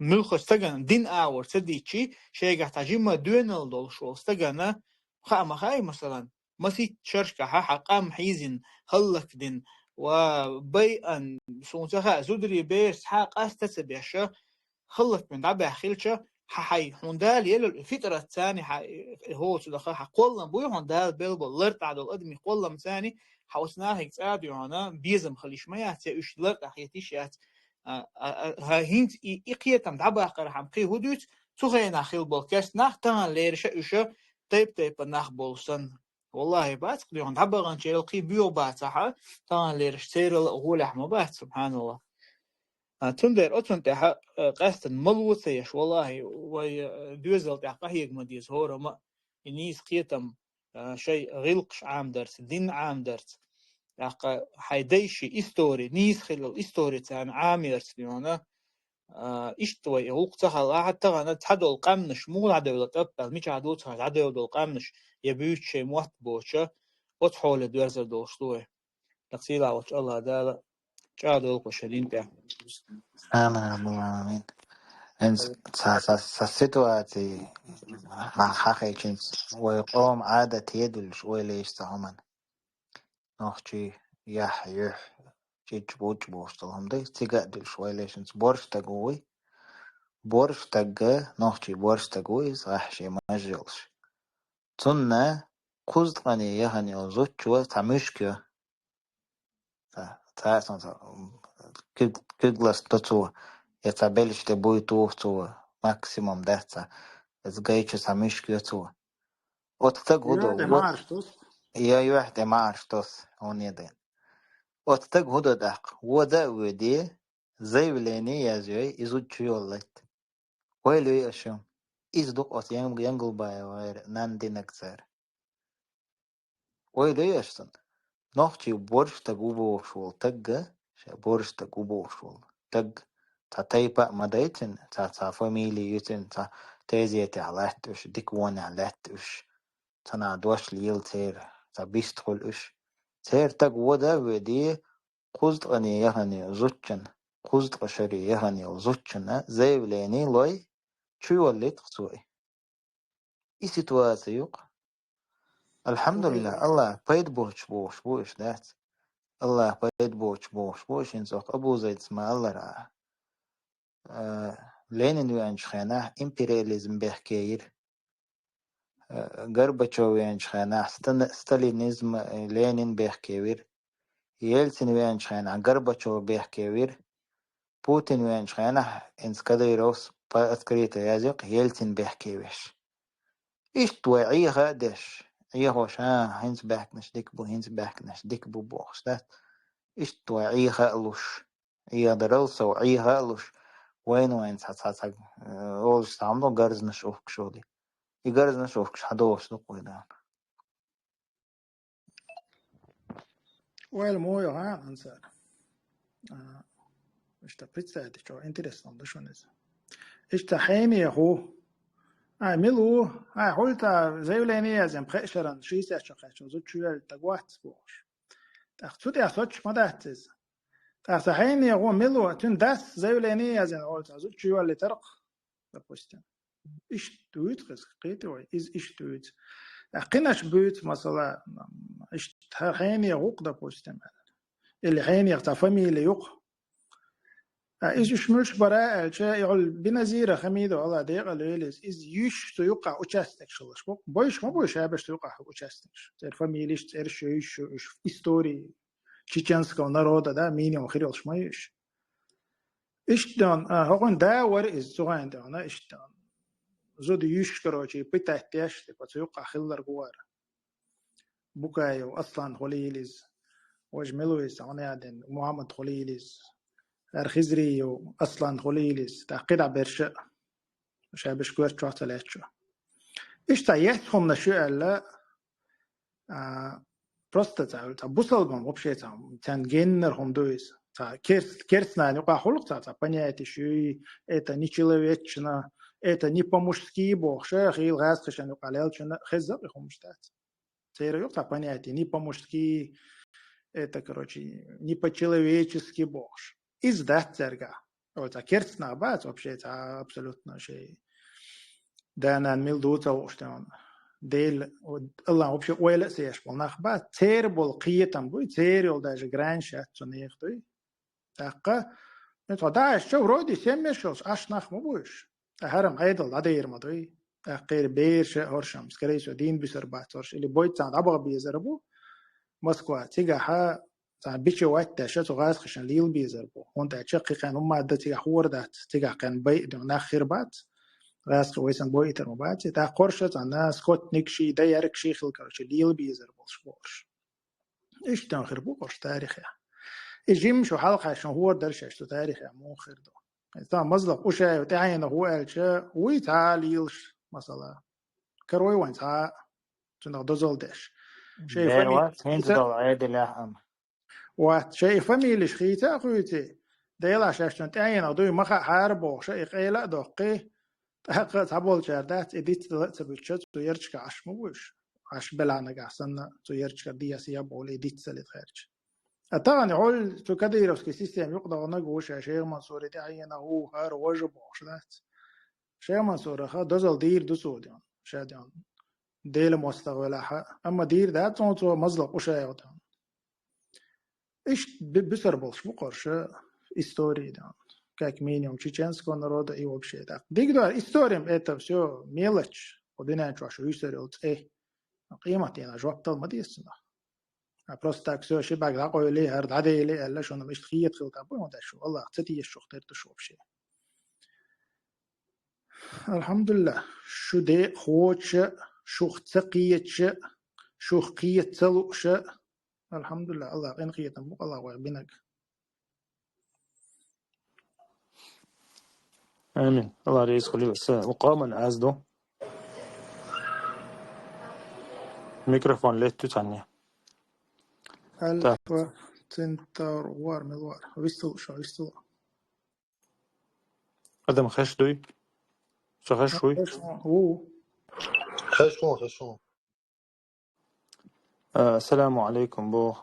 ملخ استجن دين اور تديشي شيء قاعد ما دونال دول شو استجنا خا خاي مثلا مسي شركة حقام حيزن خلك دين وبي أن سونتها زودري بيس حق أستسبيشة خلك من دعبة خيلشة حي هوندال يلو الفترة الثانية هو تدخل حقولنا بوي هوندال بيلبل لرت عدل أدمي قولنا ثاني حوسناه يتعاد يعنا بيزم خليش ما يحتاج إيش لرت أحيتيشات هينت إقيتم دعبة قرحم قي هدوت تغينا خيل بالكاس ناخ تان ليرشة إيشة طيب ناخ بولسن والله بات قديون دعبة غنشيل قي بيو باتها تان ليرش سير الأغول أحمى بات سبحان الله تندر أتون تها قاستن ملوثيش والله ويدوزل تها قهيق مديز هورا ما إنيس قيتم شيء غلقش عام درس دين عام درس حيديشي إستوري نيس خلال الإستوري تان عاميرس ديونا إشتوي وقتها لا حتى أنا تحدو القامنش مو عدو لتقبل مش عدو تحد عدو القامنش يبيوت شيء موت بوشة وتحول دوزر دوشتوي تقصيلا وش الله دالا جادو القشرين بيه آمين إن ساسيتواتي حقي كنت ويقوم عادة يدل شوي ليش تهمن نوخشي يح جبوج بوشتلهم دي تيقادل شوي ليش انت بورش تقى نوخشي بورش تقوي صح شي مجلش تنا قزقني يهني وزوجوا تعمشكو تعسن كيغلاس تتو يتابلش تبوي تو ماكسيموم داتا ازغايتش تعمشكو تو وتتق يا هدو معرفتوس يا واحد ما عرفتوس هون يدين وتتق هدو داق ودا ودي زي وليني يا زوي ازوجو يولت ويلو يشوم إزدق أت ينقل باي وير ناندي نكسر ويلو يشتن نوختي بورش تقوبو شول تقى بورش تقوبو شول تق تايبا مدايتن تا فاميلي يتن تا تيزيتي علاتوش ديك وان علاتوش تنا دوش ليل تير تا بيستخل اش تير تق ودا ودي قزد غني يهني زوجن قزد غشري يهني زوجن زي وليني لوي شو وليت خصوي اي سيتواسيوق الحمد لله الله بيد بوش دات الله بيد بوش إنسوق أبو زيد اسمه الله را لينين وينش خانه إمبرياليزم بحكير غرباتشوف وينش خانه ستالينيزم لينين بحكير يلتسن وينش خانه غرباتشوف بحكير بوتين وينش خانه إنس كاديروس بأسكريتا يازق يلتسن بحكيوش إيش توعي غادش عيهوش هينس بحكنش ديك بو بوخش إيش توعي غالوش عيه درلسة وعيه غالوش وين تحت أولش تعملو غرز نشوفك شودي يغرز نشوفك حدوش نقوي Well, moj answer. Ista predstaviti čo interesantno što ne znam. Ista hemija ho. Milu, holta zajulenija zem prešeran 60 qecho zučuel tagwat bosh. Taxtud ya soch madatsiz. Taxa hemija ho milu tun das zajulenija zem holta zučuel litarq. Допустим. إيش تويت قيتي وي إيش تويت قناش بيت مثلا إيش حين يغوق допустим اللي حين يقطع فمي اللي يق إيش مش براء الشيء يقول بنزيرة خميدة الله دقيقة ليلز إز يش تيوقع أشاستك شلش بويش ما بويش هابش تيوقع أشاستك تير فمي ليش تير شيش إستوري чеченского народа да минимум خيرش ما يش إيش دان هون دا ورئيس زغان دان إيش دان زود يش كروشي بتحتيش تيوقع خلر جوار بوكايو أصلا خليلز وجملويس عنادن محمد خليلز الخزري أصلا خليلز تقطع برشة مش هبش كويس شو تلاتشو إيش تايحهم نشأ لا просто تا بوصلهم вообще там тангеннерهم دوис та керсна не похолк та понятие что это не человечно это не по-мужски бог ше хил газ кшан قالل чна хезза бихом штат церё та понятие не по-мужски это короче не по-человечески бог из датцерга вот а керсна бац вообще это абсолютно шей да на милдута что ديل الله вообще ولا سيش بالنخ با تير بول قيتم بو تير يول داج гранша تنيخ دوي تاقا انت داش شو رودي سيمشوس اشنخ مو بوش هرم ايدل ادير ما دوي تاقير بيرش هرشم سكريسو دين بسر باتورش اللي بويت سان ابغى بيزربو موسكوا تيغا ها سان بيچو وات تاش تو غاز خشن ليل بيزربو وانت تشقي كان ما دتي خور دات تيغا كان بي ناخر بات راس ويسن بويتر مباتي تا قرشة عنا سكوت نكشي دا يارك شيخ الكرشي ليل بيزر بولش إيش تنخر بوقرش تاريخ يا إجيم شو حلقة عشان هو درش عشتو تاريخ يا مو خير دو تا مزلق وشا وتعين هو قالشا ويتعاليلش مثلا كروي وين تا تنخ دوزل داش شاي فمي وات شاي فمي اللي شخيتا خويتي دايلا شاشتون تعين أدوي مخا حاربو شاي قيلا دوقي حقا تعبول جاردات إديت تبتشت تيرجك عش موش عش بلعنا قاسنا تيرجك دي سيابول إديت سلت خارج أتغني عول تو كده يروسكي سيستم يقدر نجوش شيء منصور تعينه هو هار واجب وشلات شيء منصور خا دزل دير دسوديان شاديان ديل مستقبلها أما دير ده تو مزلق وشايودان إيش بسربلش بقرش إستوري ده как минимум чеченского народа и вообще так. Дигдуар историям это все мелочь. Одиночка что история قيمة يعني جوابتل ما ديسنا. просто так все شيء بعد قوي ليه هرد عادي ليه إلا شو أنا مش خيط خلط أبوي ما تشوف والله تتي الشوق تشوف شيء. الحمد لله شو ده خوش شو ثقيت شو قيت تلوش الحمد لله الله إن قيت مو الله وبينك. آمين. الله رئيس خليه بس مقاما عازدو ميكروفون ليت تانية ألف تنتر وار ملوار ويستو شو ويستو هذا مخش دوي شخش شوي هو خشون السلام عليكم بو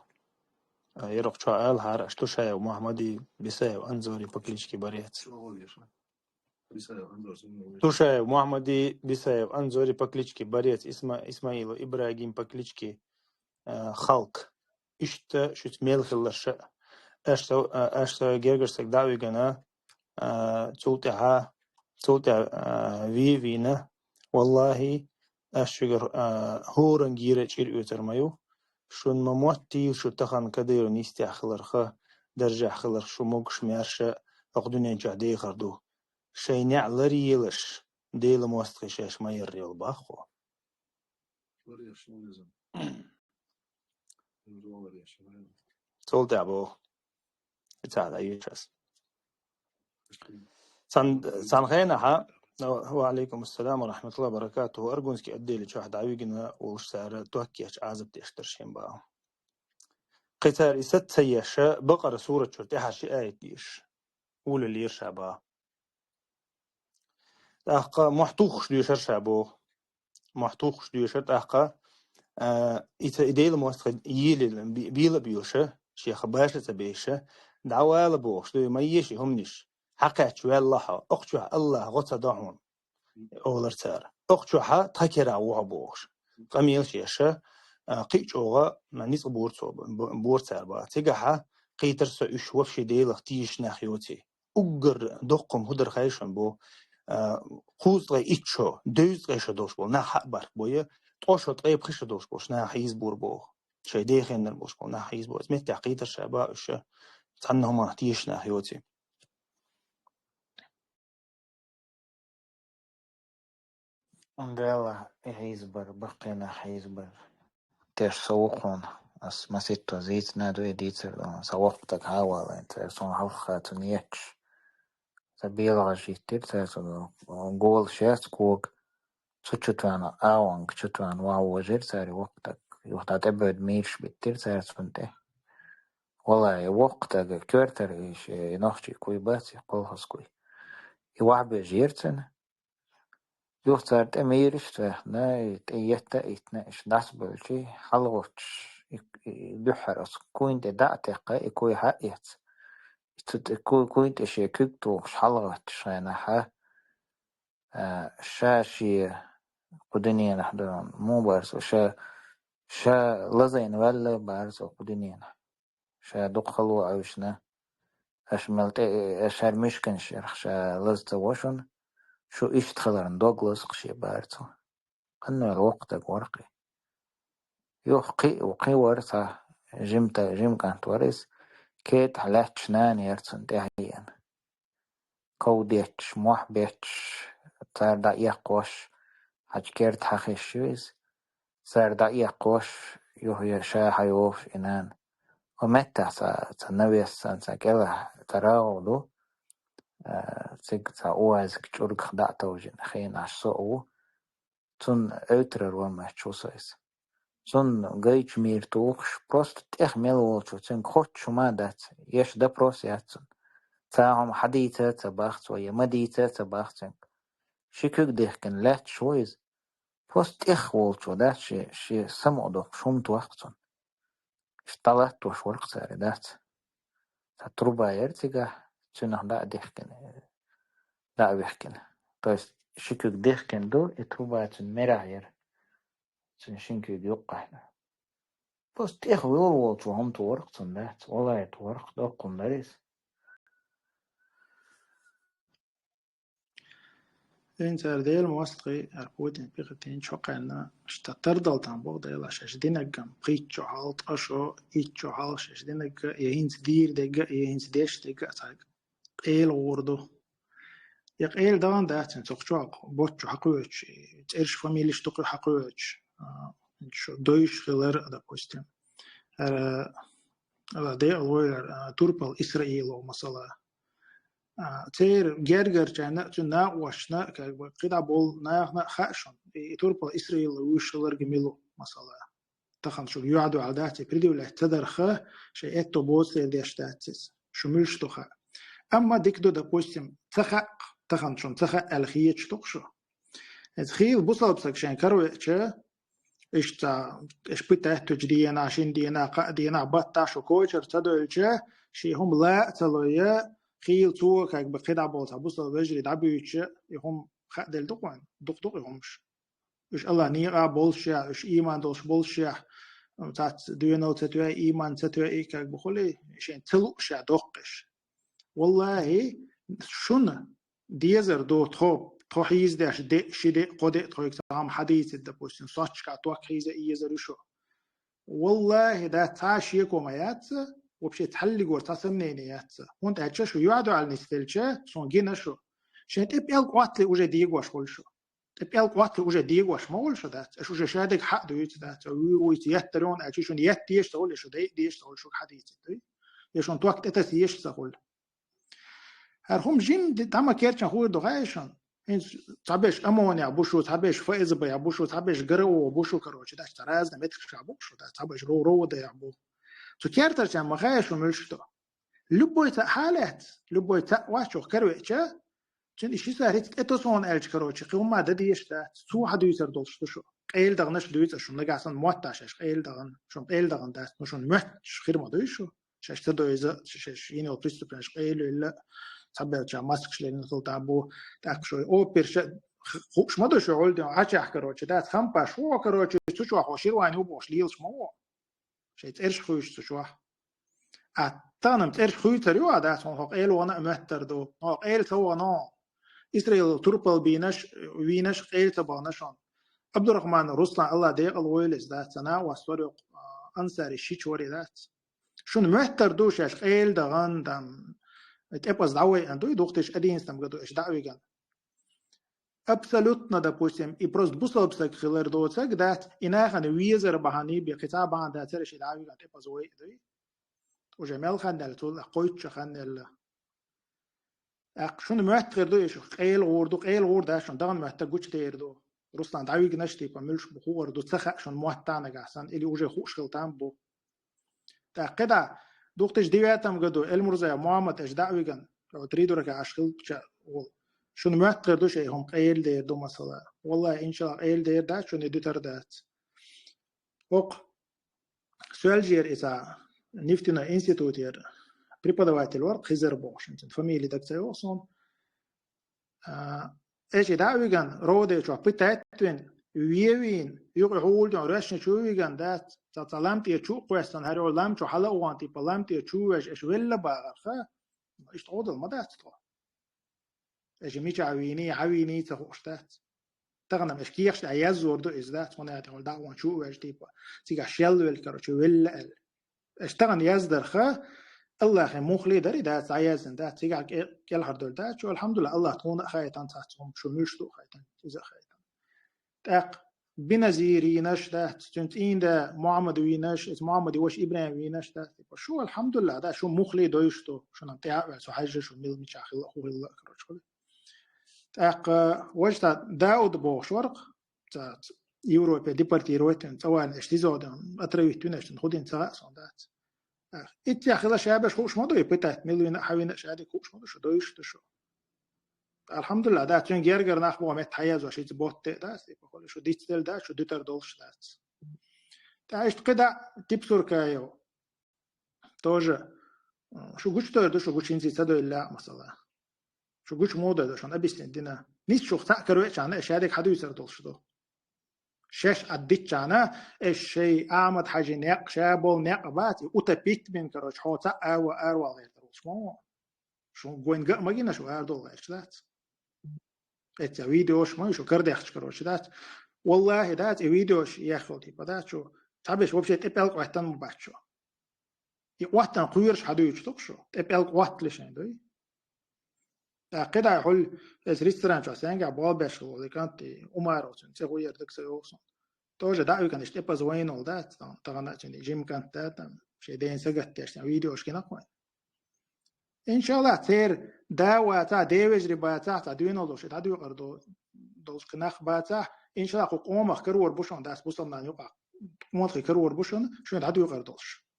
يرق شاء هار اشتو شاي ومحمدي بيساي وانزوري بكليشكي بريت توشاي ومحمدي بيساي وانزوري بكليشكي بريت اسماعيل وابراهيم بكليشكي خلق إشتا شت ميل خلش أشتا جرجرسك دعوي جنا تولتها فينا والله أشجر هورن جيرة شير أترميو شون مموتي شو تخن كدير نيستي أخلرخه درجة أخلر شو موقش ميرشة أقدوني جعدي خردو شي نعلري يلش ديل موستخشاش ما يري الباخو تولت عبو تعال أيوش سان خينا وعليكم السلام ورحمة الله وبركاته أرجونسكي أدي لي واحد عويجنا وش سعر توكيش عازب تشترشين بقى قتال ست سياشة بقرة سورة شرطيها شيء آية ديش أول اللي يرشابها أحقا محطوخش ديشر شابو محطوخش ديشر أحقا إيديل موستخد ييل بيلا بيوشة شيخ باشا تبيشة دعوة لبوش دي ما يشي همنش حقات والله أقشوها الله غطا دعون أولر تار أقشوها تكرا وعبوش قميل شيشة قيشوغا ما نيس بورتار با تيجاها قيتر سعيش وفشي ديل اختيش ناخيوتي أقر دقم هدر خيشن بو خوز غي إيشو دوز غيش دوش بو نا حقبر بويا توشو طيب خش دوش بوش نا حيز بور بو شي ديخين نربوش بو نا حيز بو اسمت قيتر شابا إيش تعنهم اختيش ناخيوتي قال حيزبر بقينا حيزبر تيش سوقون أس ما ستو زيت نادو يديتر سوقتك هاولا انت سون حلقة نيتش سبيل غشيتر تاسو قول شاس كوك سوچتوانا آوانك چتوان واو وجر ساري وقتك يوقتات ابعد ميرش بيتر سارسونته والله وقتك كورتر إيش نخشي كوي باتي قلحس كوي يوعب جيرتن يوقتات أميرش تحنا يتا إتنا إيش ناسبل شي حلوتش بحرس كوين دعتك كوي حقيت كوين تشي كوكتوش حلوتش أنا ها شاشي قدنيا نحن مو بارسو شا لزين ولا بارسو قدنيا شا دخلوا عوشنا أشملت أشهر مشكن شرخ شا لزت وشن شو إيش تخلرن دوغلس قشي بارسو قنو الوقت ورقي وقي ورثة جيم كانت ورث كيت حلات شنان يرسن تهيان كوديتش موح بيتش صار دا يقوش حج كيرت حخيش شويز صار دا يقوش يوهي شا حيوف إنان ومتى سنوي السنة كلا تراغلو سيك ساوز كجورك خدع توجين خين عشسو تون اوترر وما تشوسيس تون جايج ميرتوخش بروست تخمل والشو تون خوت شما دات يش دا بروسياتون تاهم حديثة تباخت ويا مديثة تباختن شكوك ديخكن لات شويز بروست والشو دات شي سمو دوك شومت وقتون اشتغلت وش ورق ساري دات تتربا يرتقى تنح دا ديخكن دا بيحكن بس شكوك ديخكن دو اتربا تن مراير تن شنكو يوقعنا بس تيخ والشو هم تورق تن دات والله يتورق دوقن داريس انت ديل موسقي اربودين بيغتين شوقنا اشتتردل تنبوغ ديلا شاشدينك قيتشو حالت اشو ايتشو حال شاشدينك يهينس دير ديگا يهينس ديش ديگا تاق قيل غوردو يقيل دوان داتن تقشوق بوتشو حقوش تقرش فاميليش تقو حقوش شو دويش خلر допустим دي الوير توربل اسرائيل مثلا تير جرجر جانا جنا واشنا كده بول ناخنا خاشن توربل اسرائيل وشلر جميلو مثلا تخن شو يعدو عاداتي بريدو له تدرخه شيء اتو بوس ديشتاتس شو ملشتوخه اما ديكدو допустим تخن شون الخيت تقشو الخيل بوصل بسكشن كرويتش ايش بتاعه تجدينا عشان دينا قادينا بطا شو كوتشر تدويتش شي هم لا تلويا خيل تو كاك بقيد عبوط بوصل بجري دعبيتش يهم خدل دقوان دق يهمش إيش الله نيرا بولشيا إيش إيمان دوش بولشيا تات دينو تتوى إيمان تتوى إيكاك بخولي شين تلو شادوقش والله شن ديزر دو توب توحيز داش دي شدي قدي تويك تام حديث الدبوسين صاتش كاتوك حيزة إيزر شو والله ده تاشيكو مايات وبشي تحلي قور تاسمنينيات وانت هاتشا شو يعدو على نستلشا صنجينا شو شين تبقى القوات وجه ديقواش قول شو تبقى القوات وجه ديقواش ما قول شو دات شو شادق حق دويت دات ويتيترون أشي شون يتيش تقول شو ديش تقول شو حديث دوي يشون توقت اتسيش تقول هرهم جيم تاما كيرتشن هو دغايشن تعبش امونيا بوشو تعبش فايز بيا بوشو تعبش قرو بوشو كروش داش تراز نمتك شابوشو داش تعبش رو ده يعبو تو كيرتشن ما غايش وملشتو لبويت حالات لبويت واشو كرويتشا چن اشي ساريت اتوسون الج كروش قوما دديش دا سو حدو يسر دولشتو شو قيل دغنش دويت شو نغاسن موتاش قيل دغن شون قيل دغن دا شون مش خير ما دويشو شاش تدويز شاش ينو بريستوبنش قيل الا تبع جا ماسك لين نطلع أبو تأكشوا أو بيرش خوش ما دوش عولد عاجح كروتش ده خم باشوا كروتش تشوا خوشير واني وبوش ليلش مو شيء ترش خوش تشوا أتانم ترش خوش تريوا ده سون هق إيل وانا مهتر دو هق إيل سوا نا إسرائيل تربل بينش إيل تبانشان عبد الرحمن رسلا الله ديق الويلز ده سنا وسورق أنصار الشيء شوري ده شون مهتر دوش إيش إيل دغان دم اتقبض دعوة أن دوي دوختش أدين استمجدو إيش دعوة جن أبسلوتنا دا بوسيم إبرز بوصل بسك خلر دوتسك دات إناخن ويزر بحاني بقطاب عن داتر إيش دعوة جن اتقبض وي دوي وجمال خان دلتول قويتش خان ال شون مهتر دو إيش قيل غور داشون دغن مهتر جوتش تيردو رسلان دعوة جنش تيبا ملش بخور دو تسخ شون مهتانا جحسن إلي وجه خوش خلطان بو تأكدا دوختش ديواتم قدو المرزا محمد اش دعويغن لو تريدوا رك عشقل شنو ما تقدروا شيء هم قيل دير دو مثلا والله ان شاء الله قيل دير دا شنو دوتر دات وق سؤال جير اذا نفتنا انستيتوتير преподаватель ورق خزر بوش انت فاميلي دكتور اصلا ايش دعويغن رودي شو بتاتين ويوين يقول جو راشن شويغن دات تطلمتي شو قوستن هرو لام شو حلا وانتي بلامتي شو ايش ولا باغا ايش تقول ما دات ايش ميچ عويني تخوشتات تغنم ايش كيخش ايزور دو از دات وانا تقول دعوان شو ايش تيبا تيجا شيل ويل شو ولا ايش تغن يزدر خا الله خي مخلي دري دات عايزن دات تيجا كل هردول دات شو الحمد لله الله تكون خايتان تاتهم شو مشتو خايتان اذا خايتان تاق بنزيرينش ده تنتين ده محمد وينش اسم محمد وش ابراهيم وينش ده شو الحمد لله ده شو مخلي دويشتو شو نتاع شو حاجه شو ميل ميشاخ الله هو الله كروش تاق وجت داود بوش ورق تاع يوروبا ديبارتي روتن طبعا اشتيزودن اتروي تونش خدين ساعه صندات ات يا اخي شابه خوش ما دوي بتاعت مليون حوين شادي خوش ما شو دويشتو شو الحمد لله ده تون جرجر ناخ بو مت حياز وشي بوت ده بقول شو ديتل ده شو ديتر دولش ده تعيش كده تبصر كايو توجه شو قلت ده شو قلت انت صدق لا مثلا شو قلت موضه ده عشان ابيس عندنا نيس شو تاكرويتش انا اشارك حد يصير دولش ده شش اديت انا الشيء احمد حاجه نق شابول نقبات وتبيت من كروش حوتا او اروا غير شو جوين ما جينا شو هذول ايش ده ات فيديوش ما شو كردخش كروش دات والله دات فيديوش ياخذ بدات شو تعبش وبشي تبلق وقتن مباشو وقتن قويرش حدو يشتقشو تبلق وقت ليش عندي كده يقول ريستوران شو سانجا بالبش اللي كانت عمره تسوي يردك سيوسن توجه دعوي كان يشتبه زوين all that طبعا جيم كانت دات شيء دين سجت يعني فيديوش كنا كوين إن شاء الله تير داوا تا ديوج رباتا تا دوينو دوش تا دوي قردو دوش كناخ باتا إن شاء الله قوم أخكرور بوشون داس بوصلنا نيوقع قوم أخكرور بوشون شو تا دوي قردوش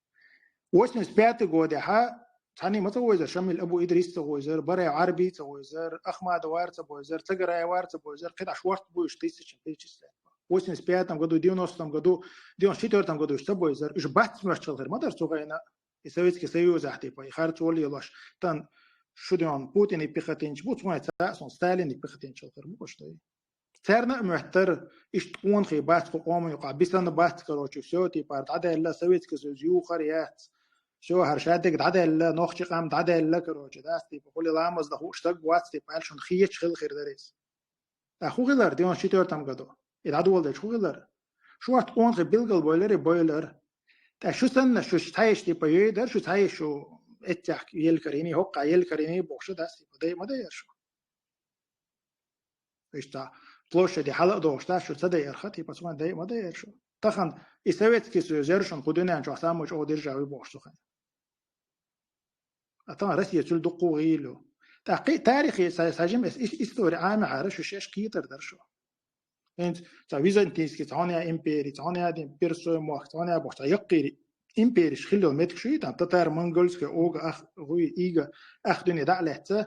واسم سبيات جودها ثاني ما تقول إذا شمل أبو إدريس تقول إذا برا عربي تقول إذا أخما دوار تقول إذا تقرأ وار تقول إذا قد عشوارت بوش تيسش تيجي واسم سبيات تام قدو ديونوس تام قدو ديون شيتور تام قدو تقول إذا إيش بات مش تغير ما در تغيرنا يسوي كسيوز احتيبا يخارج ولي يلاش تان شو ديون بوتين يبيختينش بوت ما يتساعسون ستالين يبيختينش الخير مش ده ترنا محتر اشتقون خي بات قوم يقع بيسن بات كروچو سوتي بارت عدا الا سويت كزو خريات شو هرشادك عدا الا نوخش قام عدا الا كروچو داستي بقول لامز ده اشتق واتستي بالشون خيچ خل خير دريس اخو غلر ديون شيتور تام غدو العدو ولد شو غلر شو اتقون خي بيلغل بويلر تا شو سن شو تايش دي بايدر شو تايش شو اتحك يلكريني هوقع يلكريني بوشو داستي بدي ما ده شو إشتا площади حلق دوشتا شو تدي إرختي بس ما داي ما داي شو تخن إسويت كيسو زرشن قدنا عن شخصا مش أو درجة ويبوش تخن أتنا رسية تل دقو غيلو تاريخي ساجم إستوري عام عارش وشيش كيتر درشو إنت تاويزنتيس كي تانيا إمبيري تانيا دين بيرسو موخ تانيا بوشتا يقيري إمبيري شخيلو متك شوي تتار منغولز كأوغ أخ غوي إيغا أخدني دعلهتا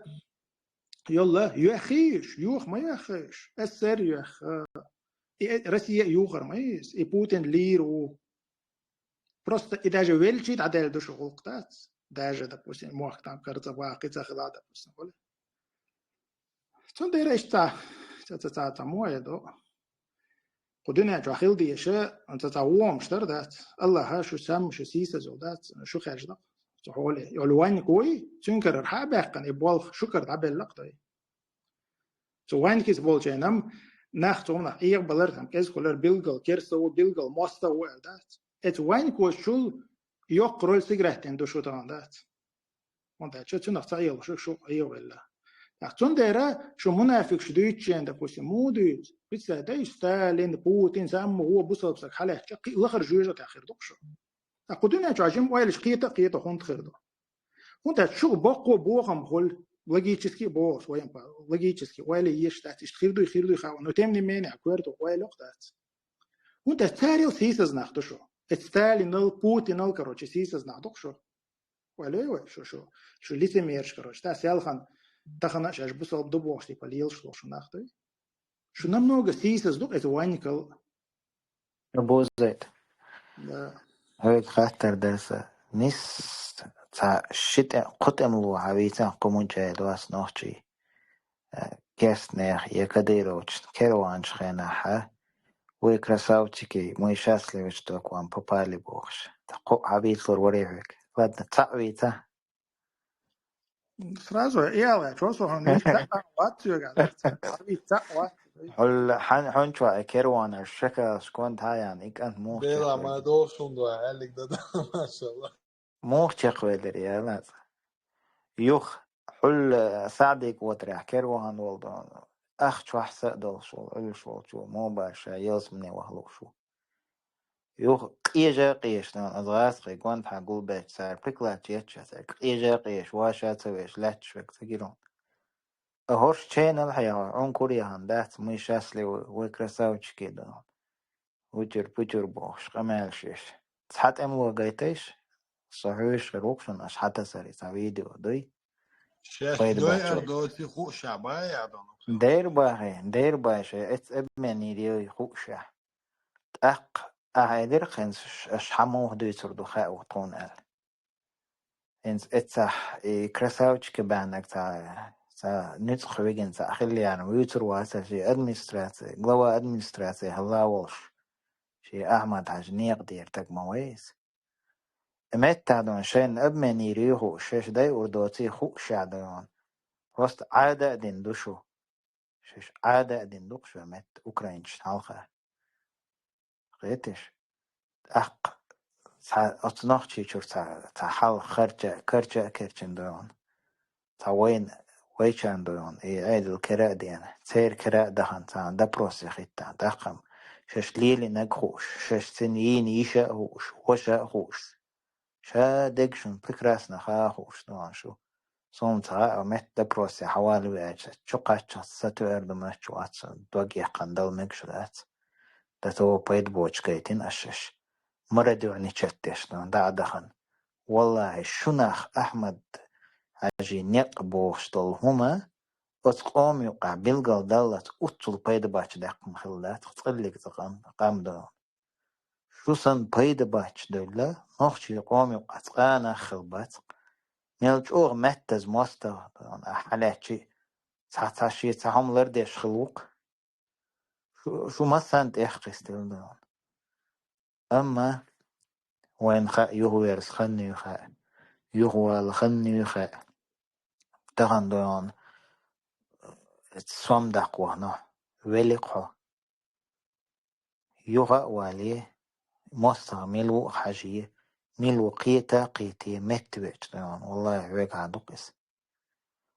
يلا يخيش يوخ ما يخيش السر يخ Россия югар майс и Путин лиру просто и даже величит адель душу гулктац даже допустим мох там кажется ваки захла допустим более что ты решта это мое до قدنا جاهل دي شيء أنت تعوام شتردات الله شو سام شو سيسة زودات شو خارج حوالي يلوان كوي تنكر الحابة كان يبالغ شكر عبل لقطة سوين كيس بولجينام نختونا إيه بلرتهم كيس كلر بيلجل كيرسو بيلجل ماستا وعدات وين كوشول يقرل سيجرتين دو شو تاندات وانت شو نختايل شو أيه ولا نختون ديرا شو منافق شو دويتشين دبوسي موديت بس ده يستالين بوتين سامو هو بوصل بسك حاله شقي لخر جوجة تأخير دقشو أقدنا جاجم ويلش قيتا خونت خير دو وانت شو بقو بوغم هول логический босс, логический, ولا يشتات يخيردو يخاو، но тем не менее, аккуратно, ولا локтать. Он тестарил сисез нахто шо, Сталин, нал Путин, нал, короче, сисез нахто шо, ولا يو шо лицемерш, короче, та сялхан, тахана шаш бусал добош, типа лил шло шо нахто, шо намного сисез дук, это ваникал. بوزيت Да. هيك خاطر درسة نس تا شت قطم لو عبيتان قمون جاي لواس نوحجي كيس نيخ يكديروش كيروانش خيناها ويكراساوتشكي مويشاس لي وشتوك وان بابالي بوخش تقو عبيت لور وريفك فادنا تعويتا Сразу, я чувствую, он не так حل حن شو كيروان الشكا شكون تايان إك أنت موخ بيلا ما دوشون دو عالك ده ما شاء الله موخ تشقويلر يا لاز يوخ حل سعدك وتريح كيروان والدون أخ شو أحسن دول شو شو مو باشا يوز مني وهلو شو يوخ قيش نان أضغاث قيقوان حقول باش سار بكلات يتشا سار قيش واشا تسويش لاتش وك تقيرون أهورش تشين الحياة عون كوريا هندات ميشاس لي ويكرساوش كيدون وجر بجر بوش قمال شيش تحت أملو قيتيش صحيش روكشن أشحتا ساري سعيدي ودوي شاش بايد دوي باحشي أردوتي خو شعباي يا دونو دير باحشي اتس ابمني ديوي خوشا أق أهيدر خنس أشحمو دوي سردو خاء وطون أل إنس اتسح كرساوش كبانك تا نتخ ويجن تا أخلي يعني ويتر واسا شي أدمنستراتي غلوا أدمنستراتي هلا والش شي أحمد عجنيق دير تك مويس أمت تعدون شين أبمني ريحو شش داي وردوتي خوشا دون وست عادة دين دوشو شش عادة دين دوشو أمت أوكرانيش حلقة غيتش أق أصناخ شي شور تا حل كرچن دون تا وين ويشان دون عيد الكراء ديانا تسير كراء دهان تا دا بروسي خيطان داقم شش ليلي نقخوش شش سنين يشاهوش وشاهوش شا دقشن بكراسنا خاهوش دون شو صومتها أمت دا بروسي حوالي وياجة شقاتش ستو أردمات واتسا دوغي قندل مكشلات دا تو بيد بوش كيتين أشش مردو عني چتش دون دا دخن والله شناخ أحمد عجي نقبوش دول هما وتقوم يقع بلغل دالت أطل بيد باش داقم خلات تقلق قام دون شو سن بيد باش دولا نوخشي قوم يقع تقانا خلبات نيلج أوغ متز ماستا دون أحلاتشي تحتاشي تحملر ديش خلوق شو ما سانت قستل دون أما وين خا يغويرس خني يخا يغوال خني يخا تغن دون سوام دقوة نو ولقحو يغا والي مصر ملو حاجية ملو قيتي متويت دون والله ويك عدوكس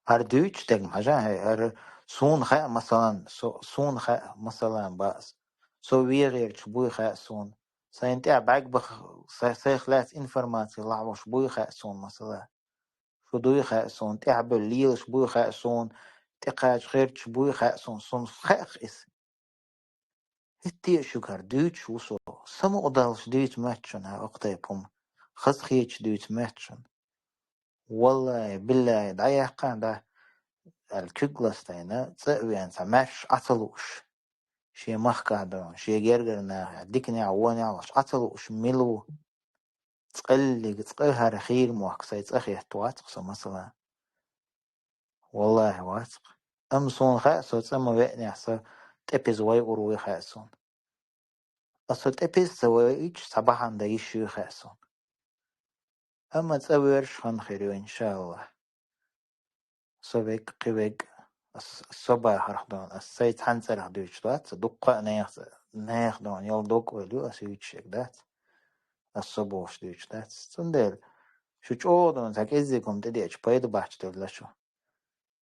هر دويتش تجم حاجة هر سون خا مثلا سون خا مثلا باس سو ويغير شبوي خا سون سينتع بعك سيخلات انفورماتي لعبو شبوي خا سون مثلا شو دوي خا سون تعبل ليل شبوي خا سون تقاج غير شبوي خا سون خاخ اس هتي شكر دويتش وصو سمو قدالش دويت ماتشن ها اقتيبهم خص خيتش دويت ماتشن والله بالله دعيه قاعدة الكيغلاستاينا تسويان سماش عطلوش شي مخكادون شي جرجرنا ديكني عواني عواش عطلوش ميلو تقل هرخير موحكساي تأخي تواتق مثلا والله واتق أمسون خاصو تسمى وقني أحسا تأبيز واي أروي خاصون أصل تأبيز سوي إيش صباحا دا يشي خاصون أما تسويرش خان خيريو إن شاء الله صبيك قبيك الصباح رحضان السيد حنسى رحضيوش دات دقاء نايخ دون يل دوق وليو أسيوش دات الصبوش ديوش دات سندل شو تشودون تاك إزيكم تديش بايدو باحش تولشو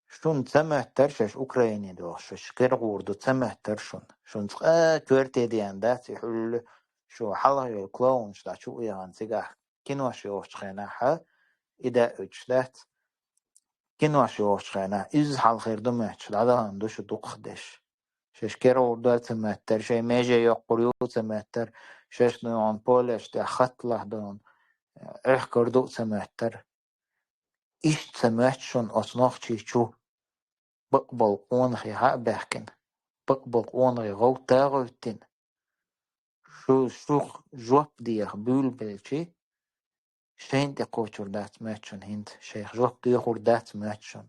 شون تسمع ترشش أوكراني دوش شكر غوردو تسمع ترشون شون تقا كورتي ديان دات يحل شو حلا يكلون شدا شو يغان سيقاح كنواش يوش خيناحا إدا أوش دات كنواش يوش خيناح إز حال خير دمهش العدان دوش دوق خدش شش كير غوردو تسمع ترشي ميجي يقريو تسمع تر شش دون بولش دي خط له دون إح كردو تسمع تر إيش تسمعت شون أصناخ شو بقبل قونغي ها بحكن بقبل قونغي غو تاغوتين شو جواب ديخ بول بلشي شين تقوشور دات ماتشون هند شيخ جواب ديخور دات ماتشون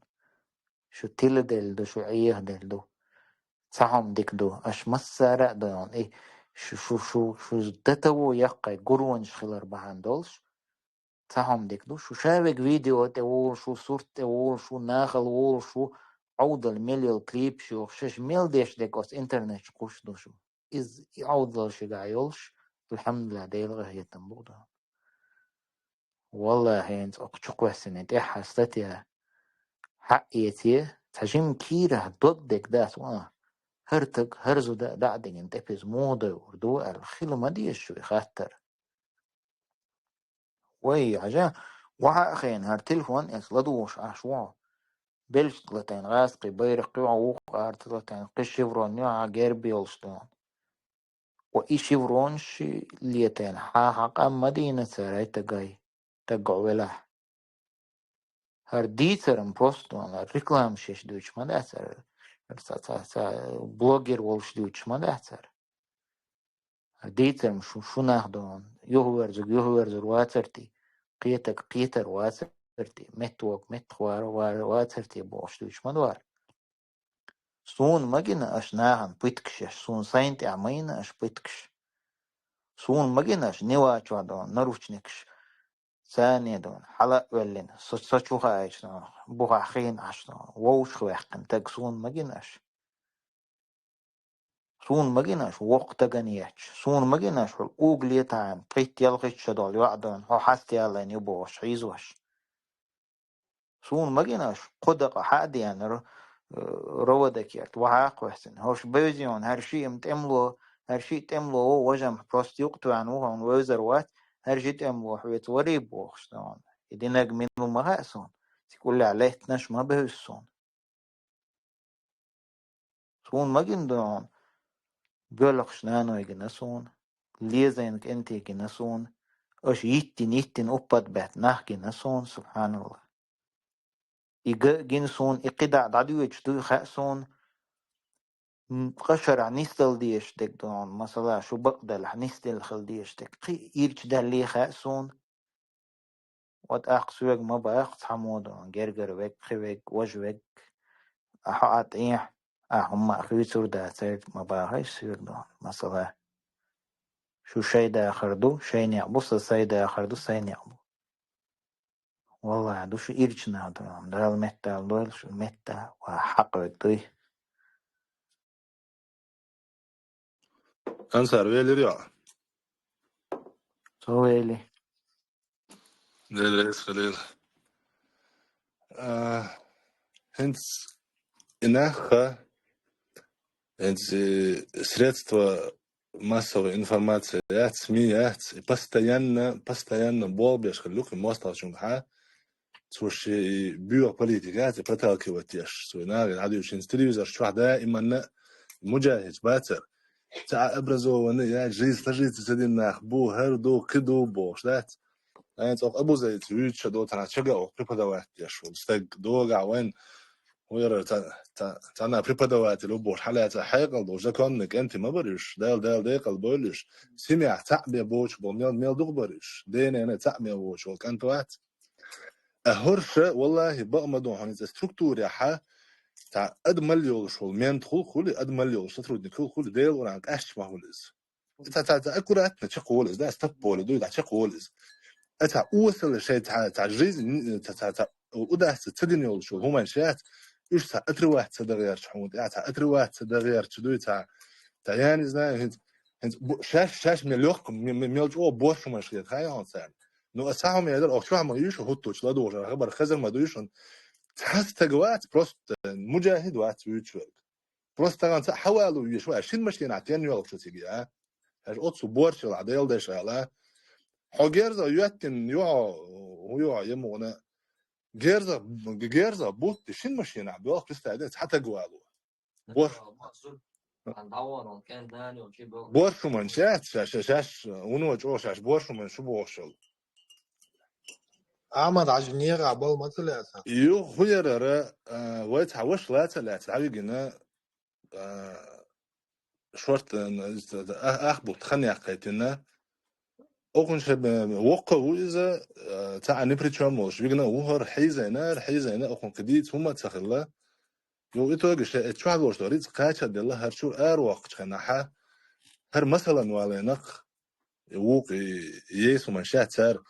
شو تيل دل دو شو عيه دل دو ساهم ديك دو اش مسارع دون اي شو دتو يقاي قرونش خلر بهاندولش ساهم ديك دو شو شابك فيديو تقول شو صورت تقول شو ناخل وول شو عودل مليون كليب شو شش ميل ديش ديك اوس انترنت قوش دو شو إز عودل شجايولش الحمد لله ديلغه هي تنبودا والله هينز أقشق وحسنت حستيها حقيتي تجيم كيره ضدك دات واه هرتك هرزو دا دعدك انت بيز موضة وردو الخيلو ما ديش شو يخاطر وي عجا وها أخين هر تلفون إسلادوش عشوا بلش لتين غاسقي بيرقي وعوق أرتلتين قشيفرون يوعا جيربي يلشتون وإيشيفرونش ليتين حاحق أم مدينة سراي تقاي تقعوله هر ديترم بوستون ريكلام شش دوش ما داتر بلوجر ولش دوش ما داتر ديترم شو ناخدون يهورزر واترتي قيتر واترتي مت خوار واترتي بوش دوش ما دوار سون مجنا أشناهن بيتكش سون ساينت عمينا أش بيتكش سون مجناش نواش ودون نروشنكش ثانية دون حلق ولين سوشوها عشنا بوها خين عشنا ووش خويحكن تاك سون مجناش سون مجناش وقت جنياتش سون مجناش الأوغلي تاعم قيت يلغيش شدول يعدون هو حستي على يبوش عيزوش سون مجناش قدق حادي يعني رودك يرت وعاق وحسن هوش بيزيون هرشي تملو وجم بروست يقطو عن وهون ويزروات هرشي تملو حويت وريب وخشتون يدينك منو مغاسون تقول لي عليه تنش ما بهسون سون مجن دون بيولق شنانو يجنسون ليزينك انت يجنسون اش يتين اوباد بات ناح جنسون سبحان الله جنسون اقدع دعدو يجدو خاسون قشر نيستل ديش دك دون مثلا شو بقدل نيستل خل ديش دك قي يرج دالي خاسون وات اقسوك ما باقت حمودون جرجر وك خوك وجوك احقات ايه هم أخوي سور ده سير ما بقى يصير ده مثلا شو شيء ده خردو شيء نعبوس السيد ده خردو سيد نعبو والله عدو شو إيرجنا هذا ده المتة دول شو متة وحق الدوي أنصار ويلي ريا سويلي ليلة خليل هنس إنها هنس средства массовой информации СМИ постоянно болбеш хлюк мостал чунха سوشي بيو بوليتيكات بتاكيوتيش سوينا عادي وشين تلفزيون شو دائما مجاهد باتر تاع ابرزو وانا يا جيز تجي تسدينا بو هردو كدو بوش ذات انت ابو زي تويتش دو تاع تشغا بريبادوات يش وستق دوغا وين وير تاع بريبادوات لو بوش حالات حقل دو جاكونك انت ما بريش دال ديقل بولش سمع تعبي بوش ميل دغبرش دين انا تعبي بوش وكانتوات أهرشة والله بقى مدون هني ستركتورة ح تاع أد مليون شغل مين تخل خلي أد مليون شطرود نكول خلي ديل ورانك أش ما هو لز تاع أكورات نتشقول إز ده استبول دو تشقول إز تاع أوصل شيء تاع جيز تاع وده تدين يول شغل هما شيات إيش تاع أتروات تدغير شحون تاع أتروات تدغير تدوي تاع يعني زنا هنت شاش مليون بوش ما شيء خايا هون سان نو أساهم يقدر أو شو عم يعيشوا هوتو تلاقوا وجه خبر خزر ما دويشون تحس تجوات بروست مجاهد وات ويتشوك بروست تغان حوالو يشوا شين مشين عتين يوم شو تيجي هاش أوتسو بورش العديل ده شغلة حجرزا يوتن يو يمونا جرزا بوت شين مشين عبيل بستعداد حتى جوالو بورش من شاش ونوج أوشاش بورش من شو بوشل أحمد عجنيغ عبال ما تلاقى يو خير ويت حوش لا تعالي جنا شورت أخبط خني عقيتنا أكون شب وقع وإذا تاع نبريتشام وش بيجنا وهر حيزنا أكون كديت هما تخلا يو إتوجش شو هذا وش داريت قاعد الله هرشو وقت خناحة هر مثلا والينق وق يسوع من شات صار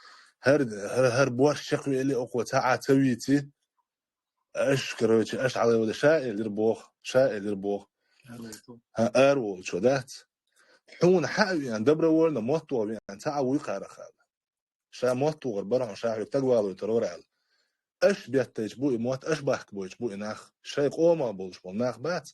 هر بوش شقي اللي أقوى تاع تويتي أشكرك أش على ولا شائل يربوخ ها أرو شو ذات حون حقي يعني دبر ورنا موتو يعني تعوي قارخ شا موتو غربرة شا يتقوالو يترورال أش بيتج بوي موت أش بحك بويش بوي ناخ شاي قوما بولش بول ناخ بات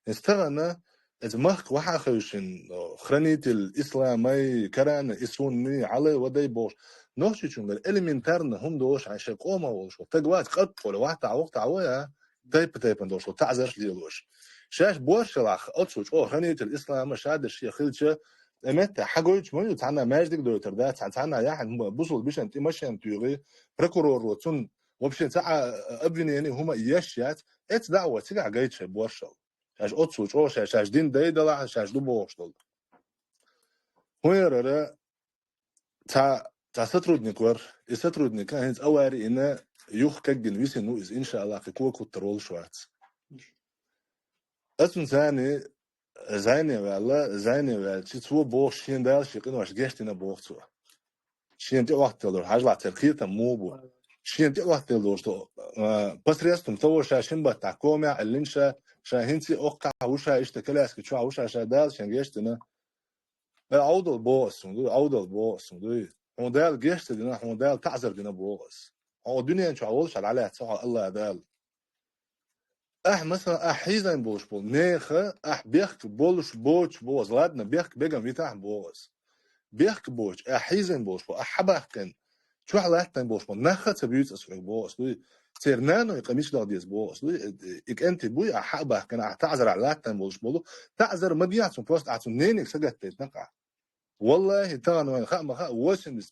استغنى إذا مخ وحا خيوشين خرنيت الإسلامي كران إسوني علي ودي بوش نوشي شنجر إلمنتارنا هم دوش عشان قوما بولش تقوات قد ولا واحد تعوق تعويها تايب ندوش تعزرش ليلوش شاش بورش لاخ أتسوش خرنيت الإسلام شاد الشيء خلشة متى حاجوش ما يتعنا ماجدك دوتر ده تعنا يعني بوصل بيش أنت ماشي أنت يغي بركورور وتون وبشين تاع أبني يعني هما يشيات إت دعوة تيجي عجيتش بورشل شاش أتسوش شاش دين دايدلا شاش دو بورشل هويرة تا سترودني كور سترودني كان أواري إن يوخ كجن ويسن نوز إن شاء الله في كوك الترول شوات أتون ثاني زيني ولا تسوى بوش شين دال شيقين واش جيشتنا بوختو شين دي وقت تلور حاجة تركية موبو شين دي وقت تلور شتو بس ريستم تو شاشين بتاعكومع اللينشا شاهنتي أوقع وشا إشتكلاس كتشوا وشا شادال شين جيشتنا عودل بوس مدوي مودال جيشت دينا مودال تعذر دينا بوس هو الدنيا انشو عولش على تسعى الله دال مثلا حيزن بولش بول نيخه بيخك بولش بوش بوز لادنا بيخك بيجن فيتاح بوز بيخك بوش حيزن بولش بول حباكن شو حلاتن بولش بول نخه تبيوت اسرق بوز دوي تيرنانو يقميش دار ديز بوز دوي إك أنت بوي حباكن تعذر على لاتن بولش بولو تعذر ما بيعتم بوست عتم نينك سجت تنقع والله تانو خا وشن %95%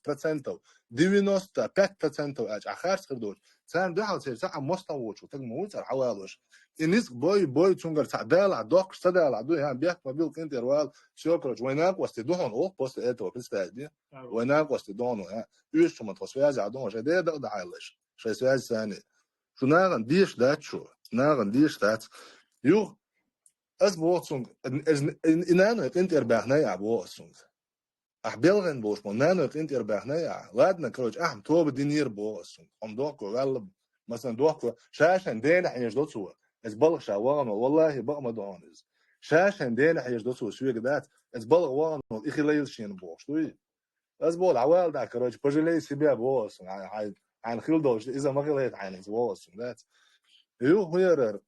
اج اخر خردوش سان ده حال ساعه مستووش وتجموت الحوالوش انيس بوي تونغر تعدال على دوق استدال على دوي بيحك ما بيل كنت روال شوكرج ويناك واستدوهن او بوست اتو بيستادي ويناك واستدوهن يوش ما توسواز عدون جديد ده عايلش شي سواز ثاني شو ناغن ديش دات شو ناغن ديش دات يو أز بوصون إنانو يقنت إرباحنا يا بوصون أحبيلغن بوش نانو يقنت إرباحنا يا لادنا كروج أحم توب دينير بوصون أم دوكو غالب مثلا دوكو شاشن دين حيش دوتسو إز بلغ شاوان والله بقى ما دونز شاشن دين حيش دوتسو سوي قدات إز بلغ وان إخي ليل شين بوش توي أز بول عوال دا كروج بجلي سبيا بوصون عن خيل دوش إذا ما غليت عن بوصون ذات يو هيرر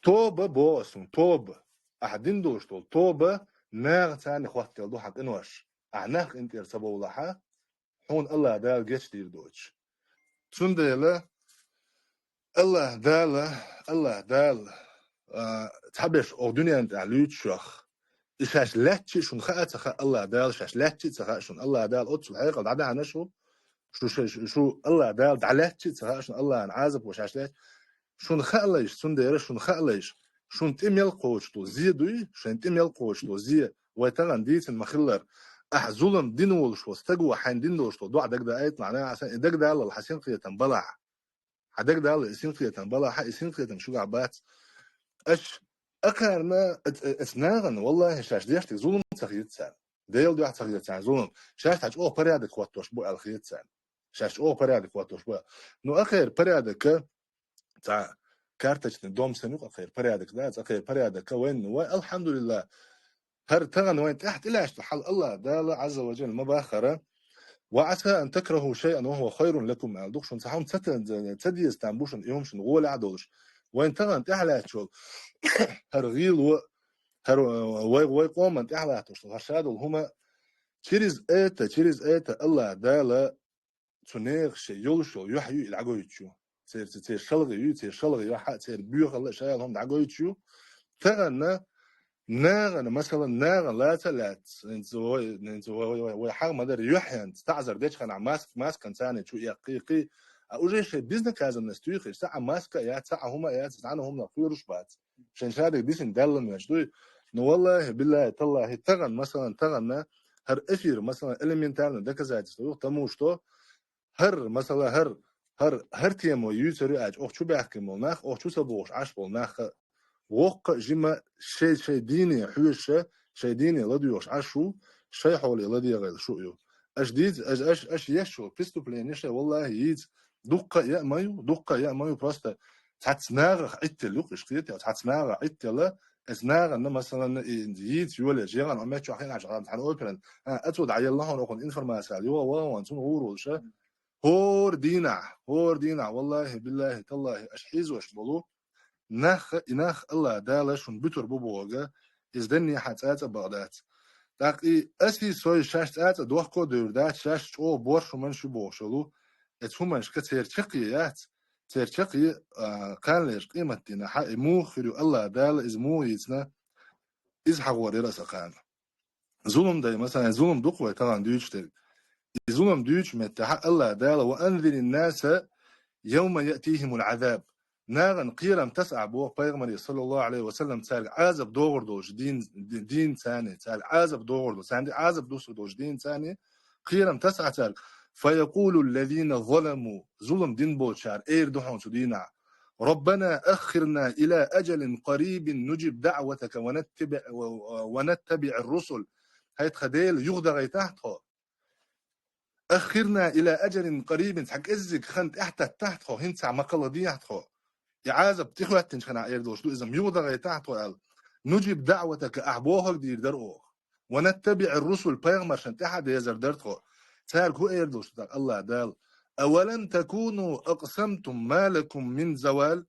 توبة بوصون توبة أحدين دوش طول توبة ناغ تاني خواتي دو حق إنوش أعناق انت يرسبو لها حون الله دال جيش دير دوش تون ديلا الله دال تحبش أو دنيا انت عليوت شخ إشاش لاتشي شون خاة الله دال شاش لاتشي تخاء شون الله دال أتسو الحقيقة دعدا عنا شو الله دال دعلاتشي تخاء شون الله نعازب وشاش لاتش شون خاليش تون ديلا شون خاليش شون تميل قوشتو زيدوي شون تميل قوشتو زي ويتغن ديتن مخلر أحزولم دينول شو استقوا حين دينول شو دوع دك دايت معناها عشان دك دا الله الحسين قيتن بلع حدك دا الله اسين قيتن بلع حق اسين قيتن شو عبات اش اكرنا اسناغن والله شاش ديشتك ظلم تخيت سان ديل دو تخيت سان ظلم شاش تاج او بريادك واتوش بو الخيت سان شاش او بريادك واتوش بو نو اخر بريادك تاع كارتش دوم سنوق اخر بريادك دا اخر بريادك وين والحمد لله هر تغن وين تحت إلاش تحل الله دال عز وجل مباخرة وعسى أن تكرهوا شيئا وهو خير لكم ما دوخشون صحون تدي استنبوشن يومشن غول عدوش وين تغن تحلى شو هر غيل هر وي قوم تحلى توش هرشادل هما تشيرز ايتا الله دال تنيغ شي يولشو يحيو العقويتشو تير شلغي يحا تير بيوخ الله شايل هم العقويتشو تغن ناغن مثلا ناغن لا تلات نزو حاجه ما دار يحيان تعذر ديش خنا ماسك انسان شو يقيقي اوجي شي بيزنس كاز الناس تويخ ساعه ماسك يا ساعه هما يا ساعه هم نقيرش بعد عشان شاد ديش ندلم يشدو نو والله بالله تالله تغن مثلا تغن هر افير مثلا اليمنتارنا دك زايد تو تموشتو هر مثلا هر تيمو يوتري اج او شو بيحكي مولناخ او شو سبوش عش بولناخ وق جمع شيء ديني حوش شيء ديني لديوش عشو شيء حولي لدي غير شو يو أجديد أش يشو بيستو بلينيش والله يد دقة يا مايو بروستا تاتناغ عتلوق إشقيتي أو تاتناغ عتلا أزناغ إن مثلا يد يولي جيران عمات شو حين عشان عن أوبرن أتود عيال الله ونقول إنفورماسيا يو وانتون غورو شا هور دينا والله بالله تالله أشحيز وأشبلو ناخ الله دالشون بتر ببوغا إزدني حتات بغداد داقي أسي سوي شاش تات دوخكو دوردات شاش او بورشو منشو بوشلو اتهمنش كتير شقيات تير شقي قال ليش قيمة دينا حق مو خيرو الله دال إز مو يتنا إز حغوري رسقان ظلم داي مثلا ظلم دقوة طبعا دوش تل ظلم دوش متحق الله دال وأنذر الناس يوم يأتيهم العذاب ناغن قيرم تسع بو بيغمري صلى الله عليه وسلم تسال عازب دوغردوش دين ثاني تسال عازب دوغردو ساندي عازب دوش دين ثاني قيرم تسع تسال فيقول الذين ظلموا ظلم دين بوشار اير دحون سدينا ربنا أخرنا إلى أجل قريب نجب دعوتك ونتبع الرسل هيت خديل يغدغ تحتها أخرنا إلى أجل قريب حق إزك خنت تحتها هنتع مقالة دي تحتها يعازب تخوات تنشخنا إيردوش دو إذا يوضغ تحتو قال نجيب دعوتك أحبوهك دير درؤوه ونتبع الرسل بيغمر شان تحد يزر درتخو تارك هو إيردوش الله دال أولم تكونوا أقسمتم ما لكم من زوال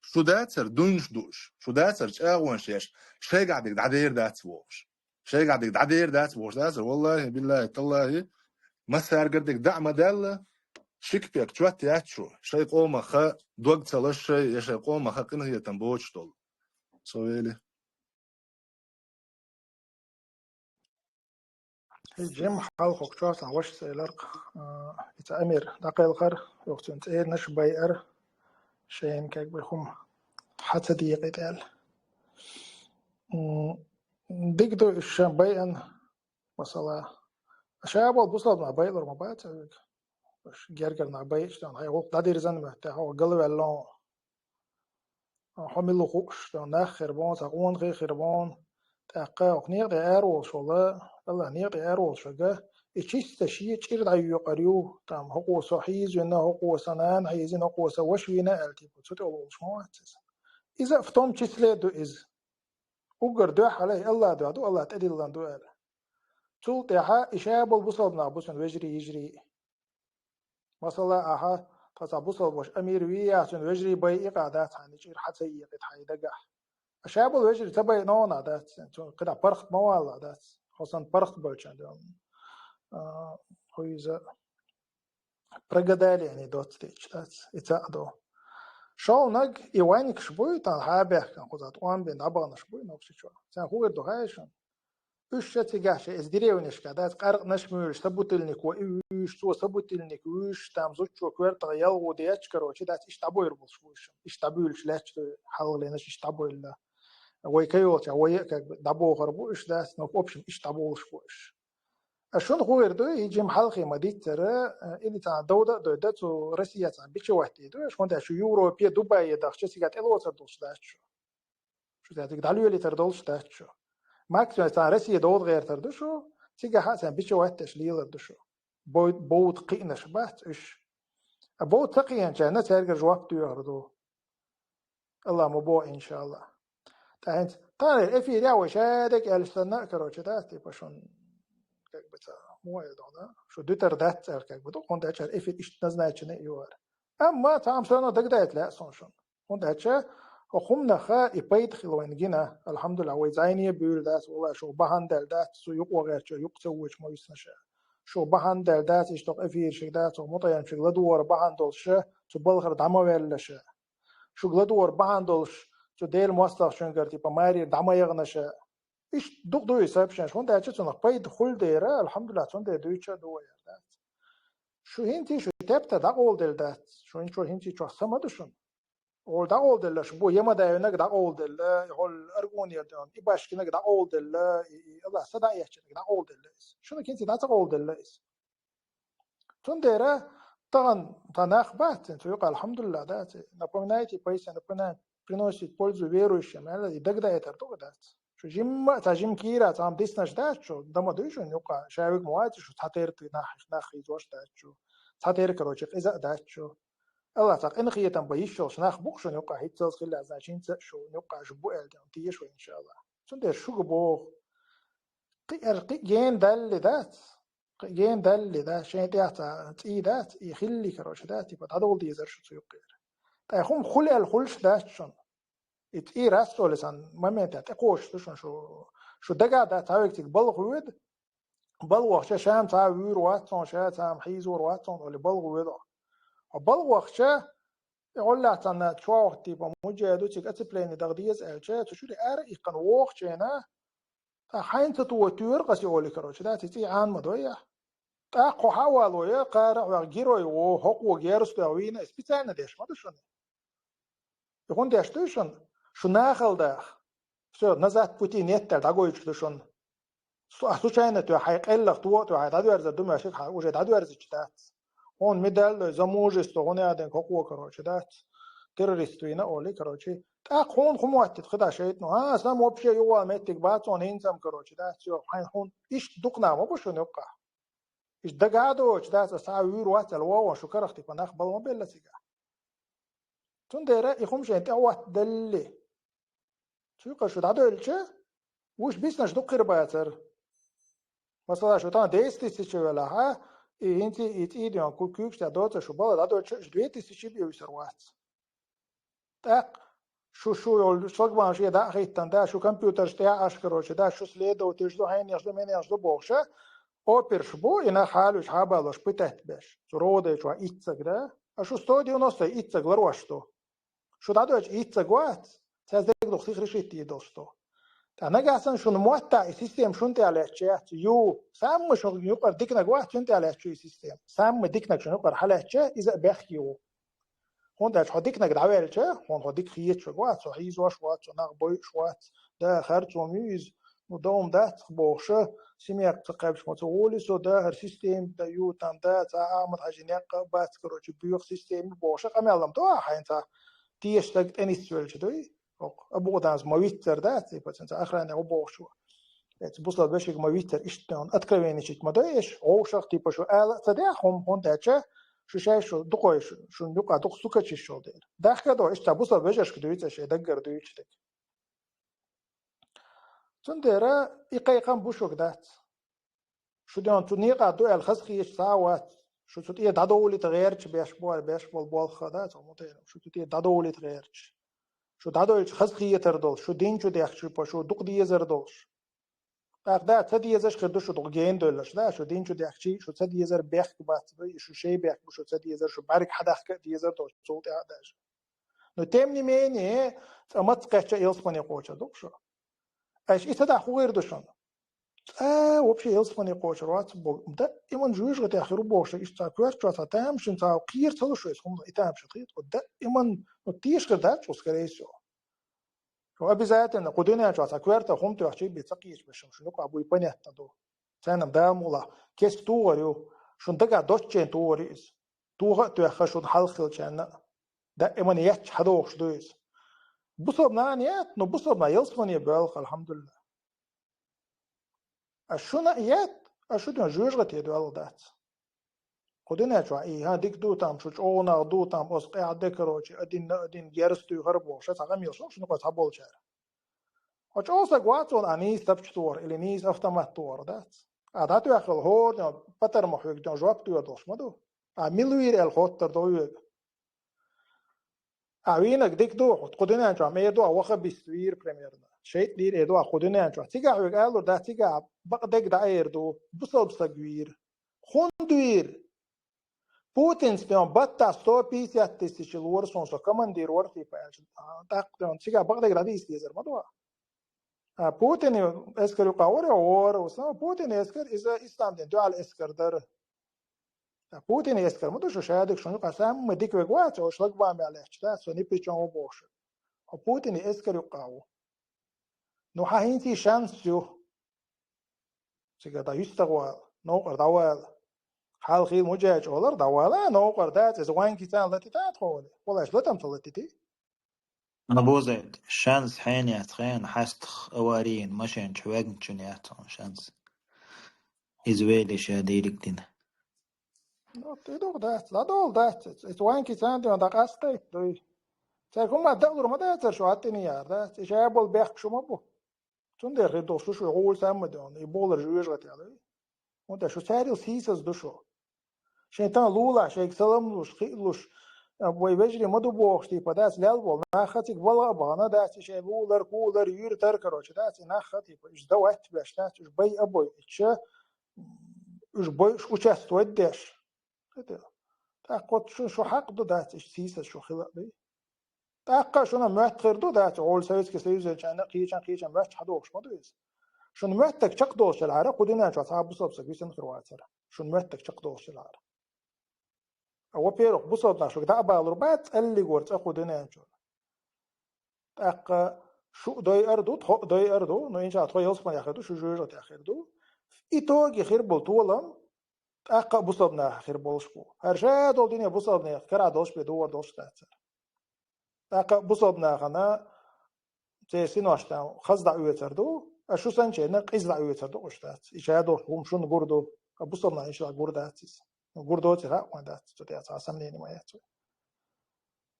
شو داتر دونش دوش شو داتر شاغوان شيش شي قاعدك دعدير داتوش شي قاعدك دعدير داتوش داتر والله بالله تالله ما سار قردك دعم دال شكبيك تشوات ياتشو شي قوم خا دوغ تلاش يا شي قوم خا قنه يتنبوش دول سويلي جيم حلقة كشوات عوش سيلرق يتأمير دقيل قر وقتنت إيه نش باير شين كيك بيخوم حتى دقيقة تال ديكدو الشام باين مثلا شابو بوصل مع بايلر ما بات جرجر مع بايش لان هاي وقت دادير زن ما تاع هو قلب اللون حمل خوش نخ خربان تقون غير خربان تأقى وقنيق دي أرول شولا الله نيق دي أرول شجع إيش تشيء كير دايو قريو تام حقوق صحيز وإنه حقوق سنان هيزين حقوق سوشوينا ألتي بتشوت أول شموات إذا فتوم كيسلي دو إز وقر دو عليه الله دو الله تأدي الله دو أله تول تها إشاب البصل نابوسن وجري يجري مثلا أها تصابوسل باش أمير وياسن وجري بي إقادات هني كير حتى يقيت حيدقة أشاب الوجري تبي نون عادات كده برخت موال عادات خصوصا برخت بلشان دوم هو إذا برجدال يعني دوت ستيج دات إتأدو شو نج إيوانك شبوي تان حابه كان خذات وان بين أبغى شبوي نفس الشيء سان هو الدهايشان إيش تيجاش إزدريونيش كذا قرق نشميش سبوتلنيك وإيش تو سبوتلنيك وإيش تامزوج شو كورت غيال ودياتش كروش دات إيش تابوير بوش إيش تابويلش لاتش حاول لينش إيش تابويل ويكيوت ويك دابو غربو إيش دات نوك أوبشن إيش تابولش بوش أشون غير دو يجي محلقي مديت ترى اللي تاع دودة تو روسيا تاع بيش وحدي دو شون ده شو يوروبيا دبي داخل سيجات إلو تردوش داتشو شو ده تقدروا اللي تردوش داتشو ماكسيمم تاع روسيا دود غير تردوشو سيجا حسن بيش واحد تشليل تردوشو بود قينش بات إيش بود تقيان كان ترجع جواب تيردو الله مبو إن شاء الله تانت تاني في دعوة شادك السنة كروش داتي باشون بتا مو يدونا شو دوتر دات كك بدو كون داتشر افيد ايش نزناتشنه يوار اما تام سنه دغدات لا سونشون كون داتشا وخمنا خا يبيت خلوين جنا الحمد لله ويزايني بيقول دات والله شو بهندل دات سو يقوغ شو يقتوج ما يسنش شو بهندل دات يشتق افير شدات ومطيان في غدور بهندلش شو بلغر دما ويلش شو غدور بهندلش شو ديل مواصل شنغرتي بماري دما يغنش إيش دو يسابشان شون ده أجتون قيد خل ديره الحمد لله شون ده دويتش دو يردات شو هنتي شو تبت دا أول دل دات شو إن شو هنتي شو سمدشون أول دا أول دل شو بو يما دا ينك دا أول دل هول أرجون يردون إباش كنك دا أول دل الله صدا يحكي دا أول دل شو نكنتي دا أول دل شون ديره طبعا تناخ بات شو يقال الحمد لله دات напоминайте поясни напоминает приносит пользу верующим и тогда это только дат شو جيم تاجيم كيرا تام ديسناش دات شو دما دوشو نوقع شاويك موات شو تاتير ناخ يزوش دات شو تاتير كروچ إذا دات شو الله تاق إن خيتم بيشو ناخ بوخ نوقع هيتزل خيل ازاشين شو نوقع جبو الدم تيشو إن شاء الله سندر شو بو قي جين دل دات جين دل دات شين تاع تي دات يخلي كروچ دات يبقى هذول ديزر شو يقير تاخم خل الخلش دات شون إيه راسو لسان ممتع تقوش تشون شو دقا دا تاويك بلغ وقت شام تاوير واتون شا تام حيزور واتون ولا بلغ ويد بلغ وقت يقول لا تنا تشوا وقت تبا مجادو تيك اتبلين دغديز الجا تشوري ار يقن وقت جنا حين تتوتور قسي اولي كروش دا تي عن مدويا تاقو حوالو يا قارع وغيرو و حق وغيرس داوين اسبيتانا ديش ما دشون يكون داش دشون شو ناخل ده все назад пути нет так дагоич душон случайно то хайқеллах то хайдадуэр за думаешь уже дадуэр зачитать он медаль замужество он один какого короче да террористу ина оли короче так он хумуатит خدا شايت ну сам вообще его метик бац он инсам короче да все он иш дукна ما بشون يبقى иш дагадо да саавир واتل واو شو كرختي فناخ بالما بلا سيجا تندره يخمش انت اوات دلي شو يقول شو دادو الچه وش بيسنش دو قرباتر مثلا شو تان ديستي شو ولا ها انت ايديون كوكوكش دادو شو بالا دادو الچه دويتي شي بيوسر وات так شو يول شغبان شي دا خيتن دا شو كمبيوتر شتا اشكروش دا شو سليدو تجدو هين يجدو من يجدو بوخشه اوبر شبو انا حالوش حابالوش بتات باش زروده شو ايتسك دا شو 190 ايتسك لروشتو شو دادو ايتسك وات تازدق دختي خريشتي دوستو انا اصلا شو موتع السيستم شو انت على تشات يو سام شو يقدر ديكنا جوات شو انت على تشي سيستم سام ديكنا شو يقدر حلا تشا اذا بخيو هون ده حديكنا دعوه تشا هون حديك خيت شو جوات سو حيز واش وات سو نغ بوي شوات ده خرج وميز ودوم ده بوخشه سميك تقابش متولي سو ده هر سيستم ده يو تام ده تا عمل حاجنيق بات كروچ بيو سيستم بوخشه قملم تو حينتا تيشتك أنيس والشدوي أبو داز مويتر دات يبتن آخرين أبو شو بوصل بشيك مويتر إشتون أتكلمين شيك مدايش أو شخص بشو آل تداهم هون داتشة شو شيء شو دقويش شو نقع دق سكتش شو دير داخل دو إشتا بوصل بشيش كدويت شيء دقر دويتشتك تندرا إقايقان بوشوك دات شو دون تنيقع دو الخسخيش ساوات شو تطيع دادولي تغيرش بيش بول خدات ومتين شو تطيع دادولي تغيرش شو دادولي خسخية تردول شو دين شو ديخ شو شو دق دي زردولش دا تدي يزش خدو شو دق جين دولش دا شو دين شو ديخ شو تدي يزر بيخ بات شو شيء بيخ شو تدي يزر شو بارك حداخ دي يزر دوش صوت هذاش نو تمني ميني أمت قشة يلصمني قوشة دوك شو ايش إتدا خوير دوشون вообще يلصمني قوشة روات بول دا إيمان جويش غتي آخر بوشة إيش تاكوير شو تام شن تاو قير تلو شو يسهم إتام شطيت ودا إيمان نتيش غدا شو سكريسو شو أبي زات إن قدنا شو تاكوير تهم تحشي بيتقيش بشم شنو قابو يبني تدو سانم دامولا كيس توريو شن تقع دوتشين توريس توغ تأخر شو حلقل كأنه دا إيمان يحش حدوش دويس بصبنا نيات نو بصبنا يلصمني بالخ الحمد لله أشونا إيات أشونا جوج غتي دوال دات قدنا شو ها ديك دو تام شو أونا دو تام أسقي عدكروش أدين جرستو هربو شو تغم يلصون شنو قص حبول شار وش أوسا قواتون أنيس تبشتور إلي نيس أفتمت تور دات أداتو أخل هور بتر محوك جون جواب تو دوش مدو ملوير الخوتر دويق أوينك ديك دو قدنا شو ما يدو أوخ بيستوير بريميرنا شيء دير يدو قدنا شو تيجا عوق قالوا ده تيجا بقدك داير دو بصوب سجوير خوندوير بوتين سبيون بطة ستوبي سياتيستيش الورسون سو كمان دير ورثي باش تاقدون تيجا بقدك داديس ديزر مدوا بوتين اسكر يقاور اور وسام بوتين اسكر إذا إستاندين دو على اسكر در بوتين اسكر مدو شو شادك شنو قسم مديك وقوات أو شلق بام عليه شتا سوني بيجون بوش بوتين اسكر يقاو نو حاهينتي شانسيو سيجا دا يستغوال نوقر دوال حال خيل مجاج أولر دوالا نوقر دات إذا وين كيتان لتي تادخل ولا إيش لتم تلتي أنا بوزيد شانس حين يتخين حستخ أوارين مشين شواقن شنياتهم شانس إزويلي شاديرك دين تدور دات لا دول دات إذا وين كيتان دون دق أسقي دوي تكون ما دور ما دات شو هاتني يار دات إيش أبول بيخ شو مبو تون ده دوشو شو يقول سام دون يبول رجوج غتيالي وده شو ساري سيسز دوشو شيطان لولا شيك سلام لوش ويبجري مدو بوختي بداس لالبول ناختك بلا بانا داس شي لولر كولر يور تركروش داس ناختي ايش دوات باش داس ايش باي ابوي ايش باي شو تشست ودش تاقوت شو حق دو داس ايش سيسز شو خلق دي تاقا شنو معتقر دو داس اول سويس كسيوز كان قيچان مات حدوش مدويس شنو معتك تشقدوش العرق ودينا جو صاحب بصبص بيسن خرواتر شنو معتك تشقدوش العرق أو بيروح بصوت ناشوك ده بالربات اللي قرت أخو دنيانشون أق شو داي أردو تخ داي أردو نو إنشاء تخو يوصف ما يأخذو شو جوجت يأخذو إتوجي خير بولتولم أق بصوتنا خير بولشبو هرشة دول دنيا بصوتنا كرا دوش بدور دوش تأثر أق بصوتنا خنا تيسين واشتام خزدا يوتردو أشو سنشة نقيز يوتردو أشتات إشاء دول هم شون بردو بصوتنا إنشاء برداتيس بردوتي ها وندات تدي أساسا ليني ما يحتوي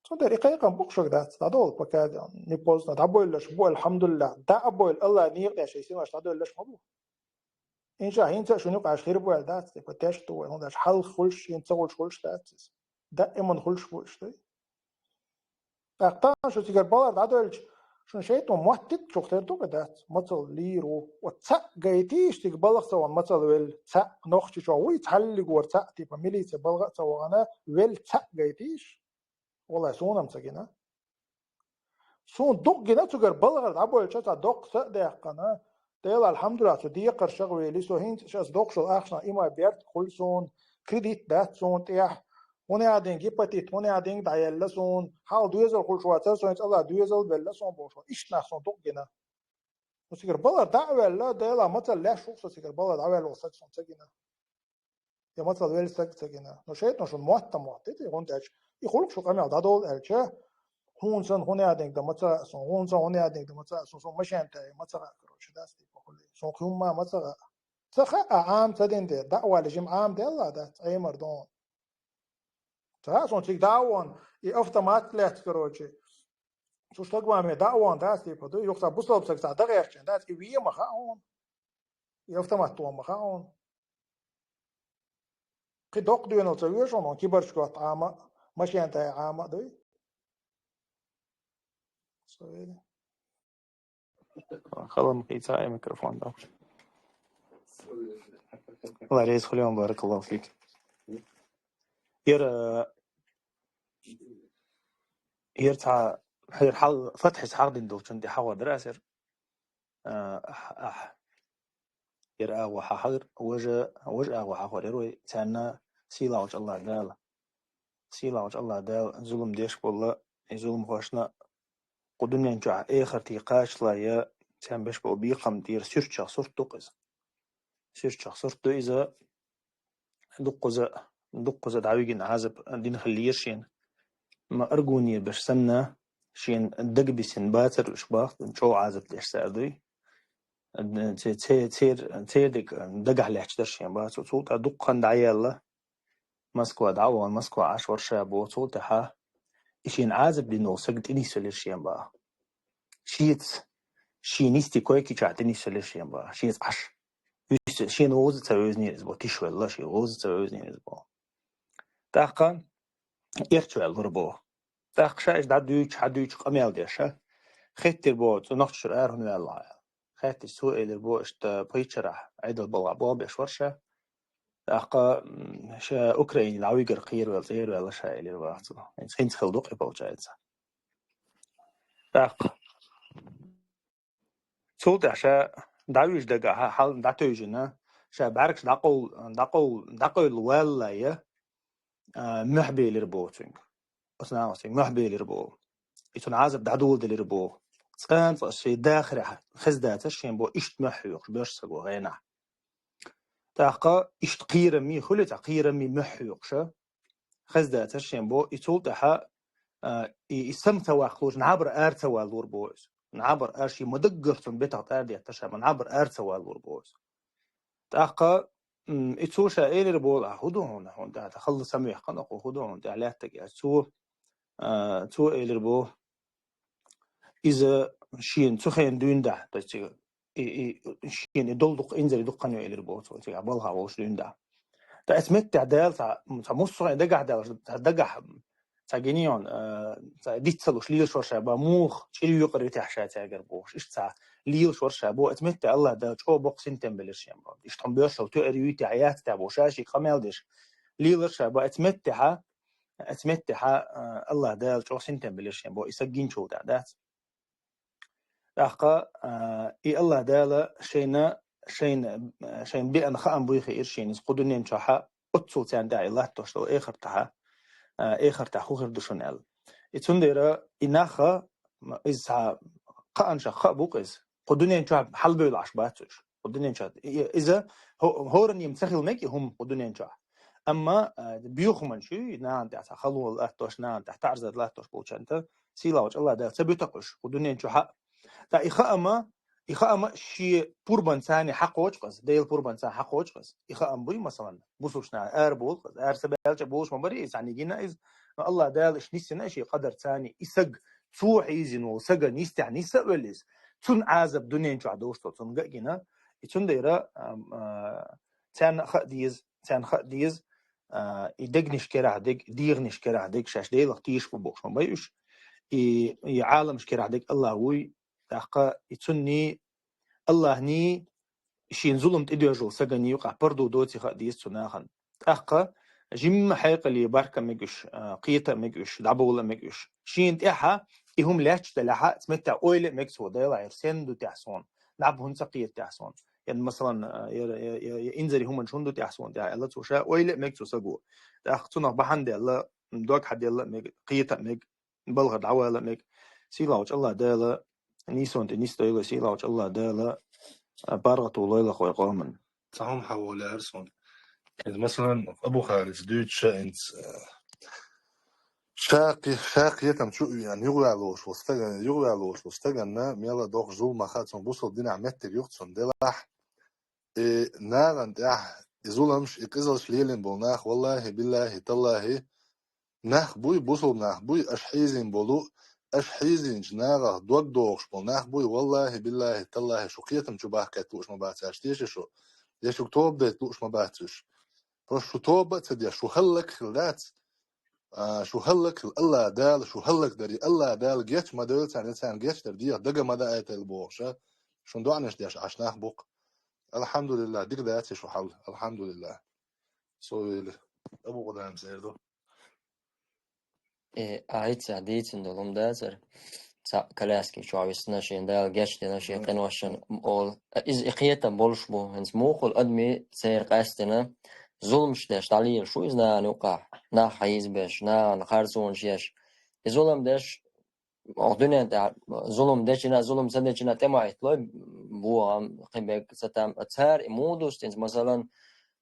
تقدر يقيقا بقشك دات تدول بكاد نيبوزنا دابويل لش بو الحمد لله دابويل الله نيق يا شيء سيناش تدول لش مبو إن شاء هينت شنو قاش خير بو دات تبتاش تو هنداش حل خلش ينتقل خلش دات دائما خلش بو اشتي أقطع شو تيجر بالر دادولش شنو شيء تو موتت شو خير تو بدات مثل ليرو وتسق جايتيش تقبلغ سوا مثل ويل تسق نخش شو وي تحل جور تسق تبقى ملي تبلغ سوا أنا ويل تسق جايتيش والله سونم سجنا سون دق جنا تجر بلغ دابويل شو تدق سق دقنا تيل الحمد لله تدي قرشة ويلي سو هين شاس دق شو أخشنا إما بيرت كل سون كريديت دات سون تيح هوني عادين جيبتيت هوني عادين دايلا سون حال دويزل كل شو سون الله دويزل بلا سون بوشو إيش نحسون دق جنا وسيجر بلغ دعوة لا ديلا مثل لا شخص سيجر بلغ دعوة لو سكسون سجنا يا مثل ويل سجنا نشيت نشون موت يقول داش يخلق شو قمع دادول ألشة هون سن هون يادين ده متى سون هون سن هون يادين ده متى سون مشان تاي متى كروش ده استي بقول سون كم ما متى تخا عام تدين ده دعوة لجم عام ده الله ده أي مردون تها سون تيك دعوان يأفتمات لات كروشي سو شتاق ما دعوان ده استي بدو يخسر بسلب سكسا ده غير شن ده استي ويا مخاون يأفتمات تو مخاون قدوق دينو تسوي شنو كبر شكوت عام مشان تاي عام ده سوي خلاص مقيتها أي ميكروفون ده. الله يريز خليهم بارك الله فيك. هير تاع هير حال فتح إسحاق دين عندي حوا دراسر ير وحاحر وجه وحاحر يروي تانا سيلاوج الله دال سيلاوج الله دال ظلم ديش والله ظلم خوشنا قدنيا نجع آخر تيقاش لا يا تام بش بيقام دير سيرت شخص تقز سيرت شخص إذا دقزة دعويجن عازب دين خليشين ما أرجوني باش سنة شين دق بسن باتر إشباح شو عازب ليش سادوي تير دق دقح ليش درشين باتر صوت أدق خند عيالله مسكوا دعوة مسكوا عشر شابو صوت ها إشين عازب لنو سجد إني سليشين با شينيستي كويكي شعتني سليشين با شينيس عش شين غوز تسويزني إزبو تشوي الله شي غوز تسويزني إزبو تاقن إرتوال غربو تاقشاش دعدوش حدوش قميل ديشة خيتر بو تنقشر أرهن والله خيتر سوء البو اشت بيتشرح عيد بلع بو بيشورشة تاقا شا أوكراني العويقر قير والطير ولا شيء اللي رواحته يعني سخين تخلدوق يبو جايزة تاقا سوء دعشا دعويش دقا حال دعتوجنا شا باركش دقو الوالا يا محبي لربوتنج أصنع وسيم محبي لربو يتون عازب دعدول لربو سكان فأشي داخل خزدات الشين بو إشت محيوق باش سقو غينا تاقا إشت قيرمي خلي تقيرمي محيوق شا خزدات الشين بو يتول تحا يسمت واخلوش نعبر آرتوا الوربوز نعبر آرشي مدقرتون بيتعط آردي التشام نعبر آرتوا الوربوز تاقا يتول شا إيلي ربو هدوهن هون دا تخلص سميح قنقو هدوهن دا علاتك تو إيلي ربو إذا شين تخين دون ده تجي شين يدلدق إنزل يدقني إلى البوت وتجي عبالها وش دون ده تأسمت تعدال مصر دقع دقع تجينيون ديت سلوش ليل شور شابا موخ شيل يقرر تحشى تاجر بوش إيش تاع ليل شور شابو أتمت الله ده شو بوكس إنتم بلش يوم بعد إيش تنبيش لو تقري تعيات تابوشاشي قمال ديش ليل شابا أتمت الله ده شو إنتم بلش يوم بعد يسجين شو تعدات أخا الله دالا شين بأن خام بويخي إرشين يسقدني مشاحة أتصل تان داعي الله توشلو آخر تحو غير دشون ال يتندر إناخا إذا قانش خابوقز قدني مشاح حلبي العشباتش قدني مشاح إذا هورن يمسخل ميكي هم قدني مشاح أما بيوخمن شو نان تاع خلو الله توش نان تحت عرض الله توش بوشنت سيلاوش الله دال تبيتقش قدني مشاح تا إخاء شيء بوربان ثاني حق وجقص ديل بوربان ثاني حق وجقص إخاء بوي مثلا بوسوشنا بول سبالش بولش مبري يعني جينا إذ الله دال إيش نسينا شيء قدر ثاني إسق صوح إيزن وسجى نيستعني سأوليز تون عازب دنيا شو عدوش تون جينا يتون ديرا تان خديز يدقنش كرا ديغنش كرا شاش ديل اختيش ببوش مبيش يعالمش كرا الله وي تاقا يتسني الله ني شين ظلم تديجو سجني يقع بردو دوتي خديس تناخن تاقا جم حيق اللي باركا مجوش قيتا مجوش دعبولا مجوش شين تاحا إهم لاش تلاحا تمتع أويل مجسو دايلا يرسين دو تحسون لعبهن سقية تحسون يعني مثلا ينزل هم شندو تحسون تاع الله توشا أويل مجسو سجو تاقا تناخ بحن دالا دوك حد يلا قيتا مج بلغ دعوالا مج سيلاوش الله دالا نيسون تنيس دايلا سيلاوش الله دالا بارغتو ليلة خوي قومن تعهم حول أرسون مثلا أبو خالد دوتش أنت شاقي يتم شو يعني يغلالوش وستجن ميلا دوخ زول ما خاتم بوصل دين عمت يقصن دلح ناغن زولمش إكزلش ليلين بولناخ والله بالله تالله ناخ بوي بوصل ناخ بوي أشحيزين بولو أشحيزين جناغه دوغش بولناخ بوي والله بالله تالله شو قيتم شو باحكت لوش ما باتش تيش شو يشو توب ديت لوش ما باتش شو توب تدي شو هلك خلات شو هلك الله دال شو هلك دري الله دال جيتش ما دلت يعني إنسان جيتش درديه دقة ما دقت البوشة شو ندعنش ديش عشناه بوق الحمد لله ديك داتي شو حل الحمد لله سوي أبو غدام سيردو أعيد سعديت إن دازر كلاسكي شو عويسنا شين دال جشتنا شين قنوشن أول إز إقيتا بولشبو هنس موخل أدمي سير قاستنا ظلمش داش تعليل شو إزنا نوقع نا حيز باش نا نخارسون شيش ظلم داش أخدنا دا ظلم داشنا ظلم سندشنا تما إطلب بوها قبك ستام أتهار مودوس تنس مثلا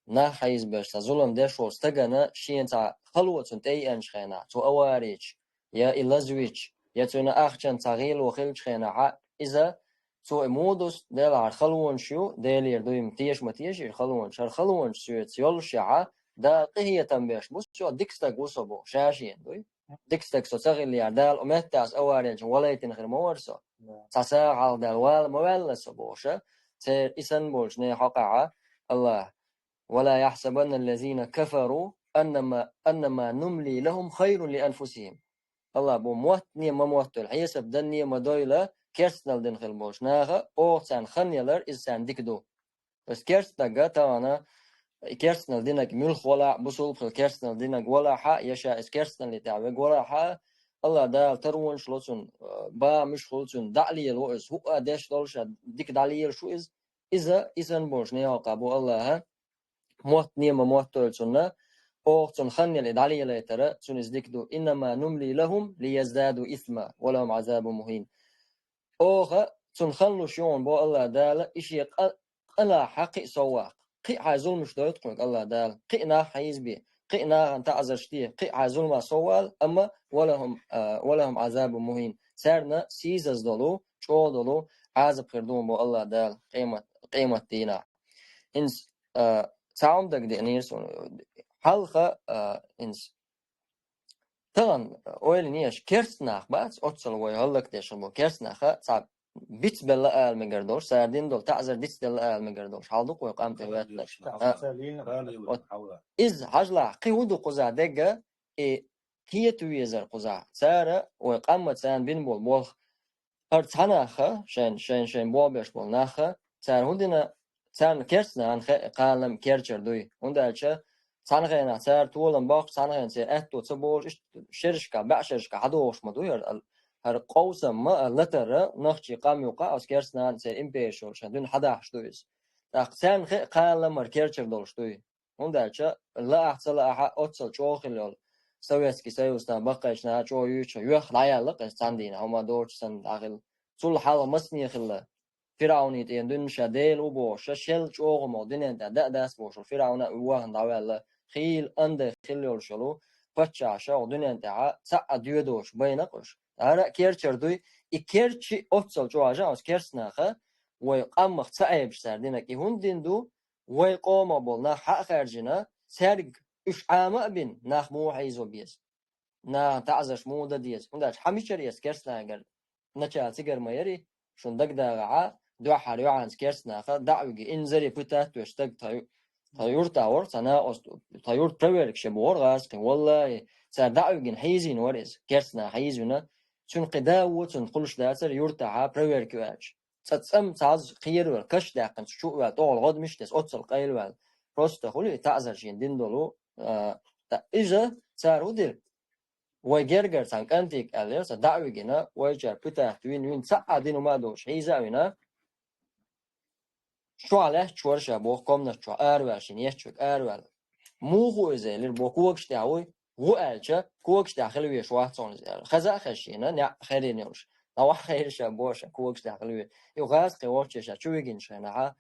نا حيز باش ظلم داش واستجنا شين تا خلوة تنتي أنشخنا تو أواريج يا إلزويج يا تونا أخشن تغيل وخيل شخنا إذا تو مودوس دل على خلوون شو دل يردوي متيش الخلوون شر خلوون شو تيول شعة دا قهية تنبيش بس شو ديكستك وصبو شاشين دوي ديكستك سو تغيل يردال ومتاس أواريج ولا يتنخر مورسو تساع على دل موال سبوشة تير إسن بولش نه حقعة الله ولا يحسبن الذين كفروا أنما نملي لهم خير لأنفسهم الله بو موت نيما موتل حيسب دن نيما دويلة كيرسنال دن خلبوش ناغا او سان خنيلر إز سان ديكدو بس كيرسنال تاوانا كيرسنال دينك ملخ ولا بصول خل كيرسنال دينك ولا حا يشا إز كيرسنال لتعويق ولا حا الله دا ترون شلوتون با مش خلوتون دعلي الوئز هو داش دولشا ديك دعلي شو إز إذا إذن بوش نيها قابو الله موت نيما موتل سنة أو تنخني الإدعالية لا ترى تنزدكدو إنما نملي لهم ليزدادوا إثما ولهم عذاب مهين أوغا تنخلو شون بو الله دال إشي ألا حقي سواق قي عزول مش دويتقنك الله دال قينا حيز بي قينا أنت عزرشتيه قي عزول ما سوال أما ولهم عذاب مهين سارنا سيزز دولو شو دولو عذاب خردون بو الله دال قيمة دينا إنس تعمدك دي نيرسون حلقة إنس طبعا أول نيش كيرسناخ بس أتصل ويهلك ديشلو كيرسناخ صعب بيت بلا المجردور ساردين دول تعذر ديت بلا المجردور حالدوك ويقام تبعت إز حجلا قيودو قزع دقة هي تويزر قزع سارة ويقام تسان بين بول أرتناخ شين بوبش بولناخ سار هندنا سان كيرسنا عن قالم كيرشر دوي هندالشة سانغينا سار طولن باق سانغين سي اتو تبوش شرشكا بعشرشكا حدوش مدوي هر قوسم ما لتر نخشي قام يوقع كيرسنا سي امبيشو شدون حداش دويس سان قالم كيرشر دولش دوي هندالشة لا احصل احا اوتصل شوخل سويسكي سيوسنا بقيشنا شو يوش يخ لايالق ساندينا هما دورش سن داخل صل حاله مسني خلا فرعوني تندن شديل وبوش شل شوغ مودين دا داس بوش فرعون وهن داوال خيل اند خيل شلو بچا شو دنيا دا سا ديودوش بينقش ara kerçerduy ikerçi otsal çoğaja os kersnaha ve qammaq saayibşler demek ki hundindu ve qoma bolna ha kharjina serg üç ama bin nahmu hayzobiyes na ta'zash muda diyes hundaş hamicheries kersna agar nacha sigar mayeri şundak dağa dua haryan kersnaha da'ugi inzari putat töstag tayur tawr sana os tayur preverk shebor gas wallahi sa da'ugin hayzin waris kersna hayzuna چون قداوة چون قلش داتر يرتعى بريور كواج تتصم تعز خير والكش داقن شو طول غد مش تس أتصل قيل وال بروست خلي تعزر شين دين دولو إذا صاروا دير ويجرجر سانك أنتيك ألير صدعوا جنا ويجر بتاع وين سعدين وما دوش هيزا وينا شو عليه شو شابوه قمنا شو أرواشين يشوك أروال مو هو إذا للبوكوكش تعوي وقالش كوكش داخل ويش واحد صون خزا خشينا نع خيرين يوش لو خير شابوش كوكش داخل وي يغاز قواتش شو يجين شنا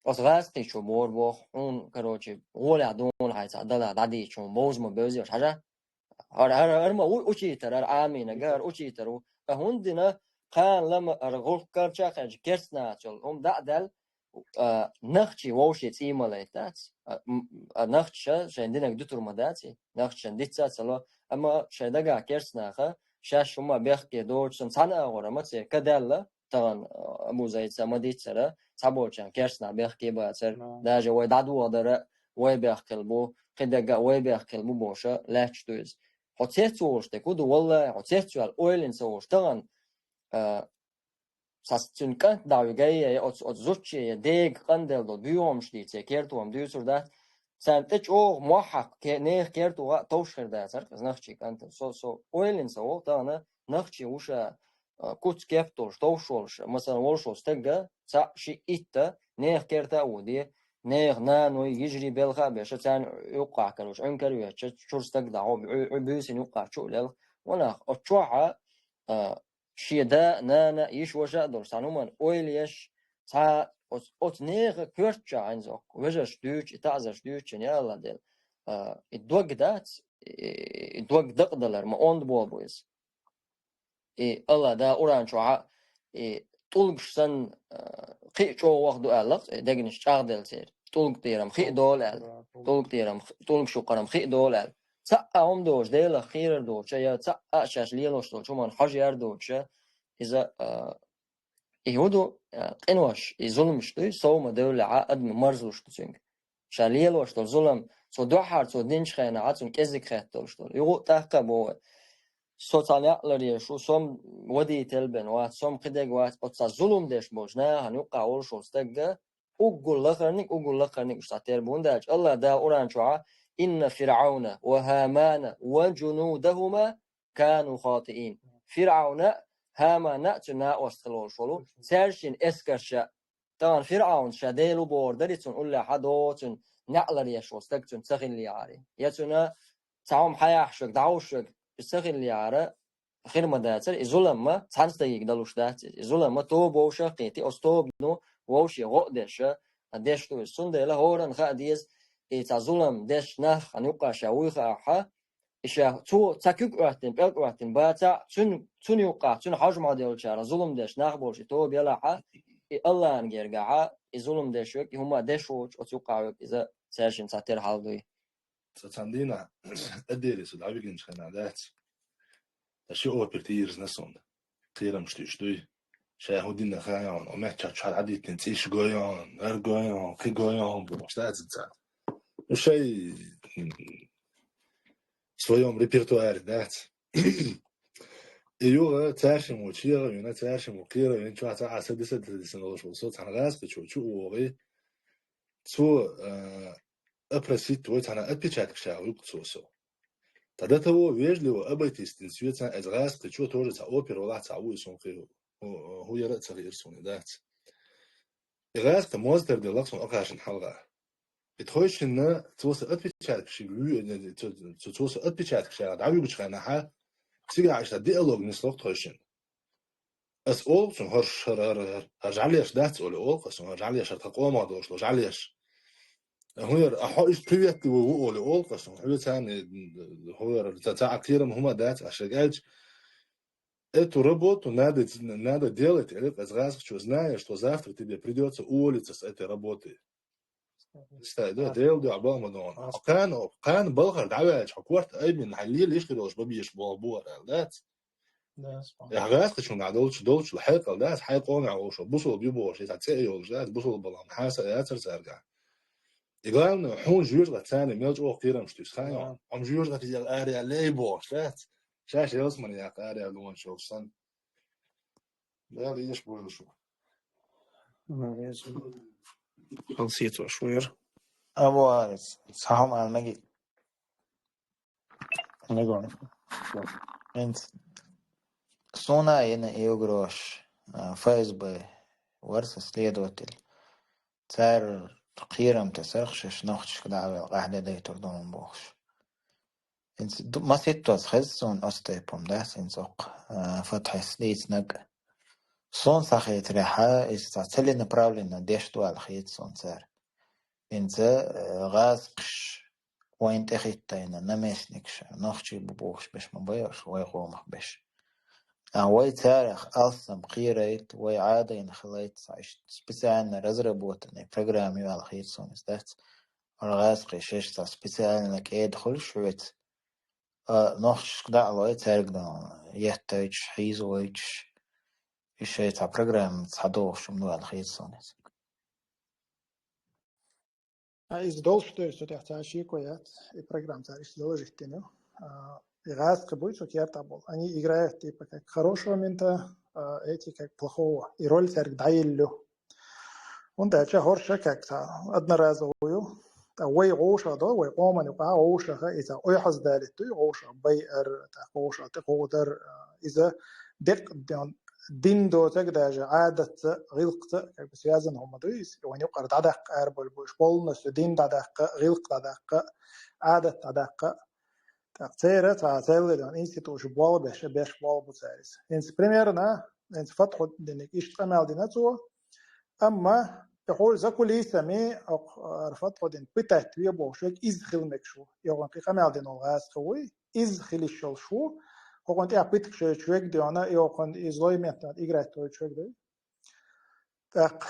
أصغاز قيشو مور بوخ اون كروتشي ولا دون هاي صدلا دادي شو موز مبوزي وش حاجة هر ما وشيتر هر آمين جار وشيتر هندنا كان لما أرغول كارشا خج كرسنا تول هم دعدل نخشي ووشيت إيماليتات نخشة شندنا قدتر مداتي نخشة ديتسات سلا أما شدقا كرسنا خا شاش هما بيحكي دوتشن سنة أغورا ما تصير كدالة طبعا أبو زيد سمديت سرا سبوتشان كرسنا بيحكي باتر داجا ويدعدو ودرا ويبيحكي البو قدقا ويبيحكي البو بوشا لاش دوز هتسوش تكود والله هتسوش الأويلين سوش طبعا ساستون كانت داوي جاي أتزوجي ديج قندل دو بيوم شديد كيرتو أم ديوسر ده سانتش أو موحق كنيخ كيرتو توشر ده سر نخشي كانت سو أويلين سو طبعا نخشي وشا كوت كيفتوش توشولش مثلا ولشوش تجا سا شي إتا نيخ كيرتا ودي نيخ نانو يجري بالخا بيش تان يوقع كروش عنكر ويش شورس تجدا عو بيوسين يوقع شو لل ونا أتشوعها شيدا نانا يش وجا دور سانومان أويليش تا أت نيخ كيرتشا عنزوك وجاش دوش تعزش دوش يلا دل الدوق دات الدوق دقدلر ما أوند بوابويز الله دا أوران شوعا طولقش سن قي شو وقدو ألق دقنش شاغدل سير طولق تيرم خي دول أل طولق تيرم طولق شو قرم خي دول أل تأ هم دوش ديلا خير دوش يا تأ شاش ليلوش دوش من حجر دوش إذا يهودو قنوش يظلمش دوي صوم دولة عقد مرزوش تسنج شاليلوش دول ظلم سو دو حار سو دينش خينا عاتون كزك خيت دوش دول يغو تحقا بو سوتانيالر شو سوم ودي تلبن وات سوم قدق وات أتصل ظلم دش بوجنا هنوقع أول شو استجا أقول لخرنيك استعتير بونداج الله دا أوران شوعا إن فرعون وهامان وجنودهما كانوا خاطئين فرعون هامان تنا وصلوا شلو سيرشين إسكرشة طبعا فرعون شديلو بوردريتون أولا حدوتون نعلر يشو استجتون تخيل لي عاري يتنا تعوم حياحشك دعوشك السخن اللي عارة خير ما داتر إزولم ما تحنس دقيق دلوش داتر إزولم ما تو بوشة قيتي أستوب نو ووشي غقدشة ديش تو السندة لا هورن خاديز إتازولم ديش نخ أنيقا شاويخ أحا إشا تو تكوك وقتن بيلك وقتن باتا تون يوقع تون حجم عديول شارة ظلم ديش نخ بوشي تو بيلاحا الله أنجرقعا إزولم ديشوك هما ديشوش أتوقعوك إذا سيرشن ساتير حالدوي ستاندينا أديرس العبيقين شخنا دات أشي أو برتيرز نسون قيرم شتوي شاهدين خايان وما تشال عدي تنتيش قويان قويان قي قويان بمشتات زاد الشيء своем репертуаре دات ايوه تاشم وشيرا يونا تاشم وقيرا يونا شو عتا سدسة سنوش وصوت عن غاز بشو وغي تو أبرسيت ويت أنا أبيشات كشاوي بتصوصو تدا تو ويجلو أبيتيستين سويتنا أزغاس كشو توجد تأوبر ولا تعوي سونقي هو يرى تغيير سوني دات إغاس كموزدر دي لقصون أقاشن حلقة بتخوش إنه توصل أبيشات كشيوي توصل أبيشات كشاوي دعوي بتشخنا حا تيجي عشان ديالوج نسلق تخوشن أس أول سون هرجعليش دات أول قصون هرجعليش هرتقوى ما دوش هرجعليش هو أحايش بريت وقول أول قسم هو ثاني هو تاع كيرم هما دات عشان قالش это работу надо делать это раз что знаешь что завтра тебе придется уволиться с этой работы استعداد ديل دي عبارة مدون كان بلغر دعوة حكوات أي من حليل يشغل ببيش بوابور دات يا غاس شو دولش الحلقة دات حيقون عوش بوصل بيبوش يتعتقيوش دات بوصل بلام حاسة ياتر سارقع يقولنا حون جوج غتاني ميلج أو قيرم شتوس خايون عم جوج غتي الأريا ليبوش دات شاش يوسمن يا أريا لون شوفسن لا ليش بقول شو خلصيت وشوير أبو صحهم على نجي نقول أنت صونا ين يوغروش فايز ب ورث ليدوتل تار قيرم تسرخش نخش كده على قاعدة ده تردون بوخش انت ما سيتوز خزون أستيبهم ده سنسوق فتح سليت نق صون ساخيت ريحة استعتلي نبراولي نديش دوال خيت صون سار انت غازقش وين تخيتين نمسنكش نخشي ببوش بش مبيش ويقومك بش وي تاريخ أصلا قيريت وي عادين خليت عشت سبيسيالنا رزربوتني برنامج على خيط سونس دات الغاز قيشش تا سبيسيالنا كيدخل شويت نخش دا وي تاريخ دا يحتاج حيز ويج الشيء تا برنامج تصدوق شمنو على خيط سونس Из долштой, что я хочу кое-что, и программа царишь доложить тяну. Играть кабуй, что я табул. Они играют типа как хорошего момента, эти как плохого. И роль царь дайлю. Он дальше хорша как-то одноразовую. وي غوشة ده وي قومن وقع غوشة إذا أي حس دالت توي غوشة بيئر غوشة تقدر إذا دق دين دو تقدر عادة غلقة بس يازن هم دويس وين يقرأ دقق أربل بوش بولنس دين دقق غلق دقق عادة دقق تقصيرة تعتقد أن إنستيتوش بول بش بول بتسارس إنس بريميرنا إنس فتح دينك إشتغل ديناتو أما يقول زكول يسمي أرفض قدين بتاعت ويبو شو إزخل مكشو يقول في كمال دين الغاز خوي إزخل الشل شو هو أنت أبيتك شو ديانا يقول إزلاي متى إجرات توي شو ده تق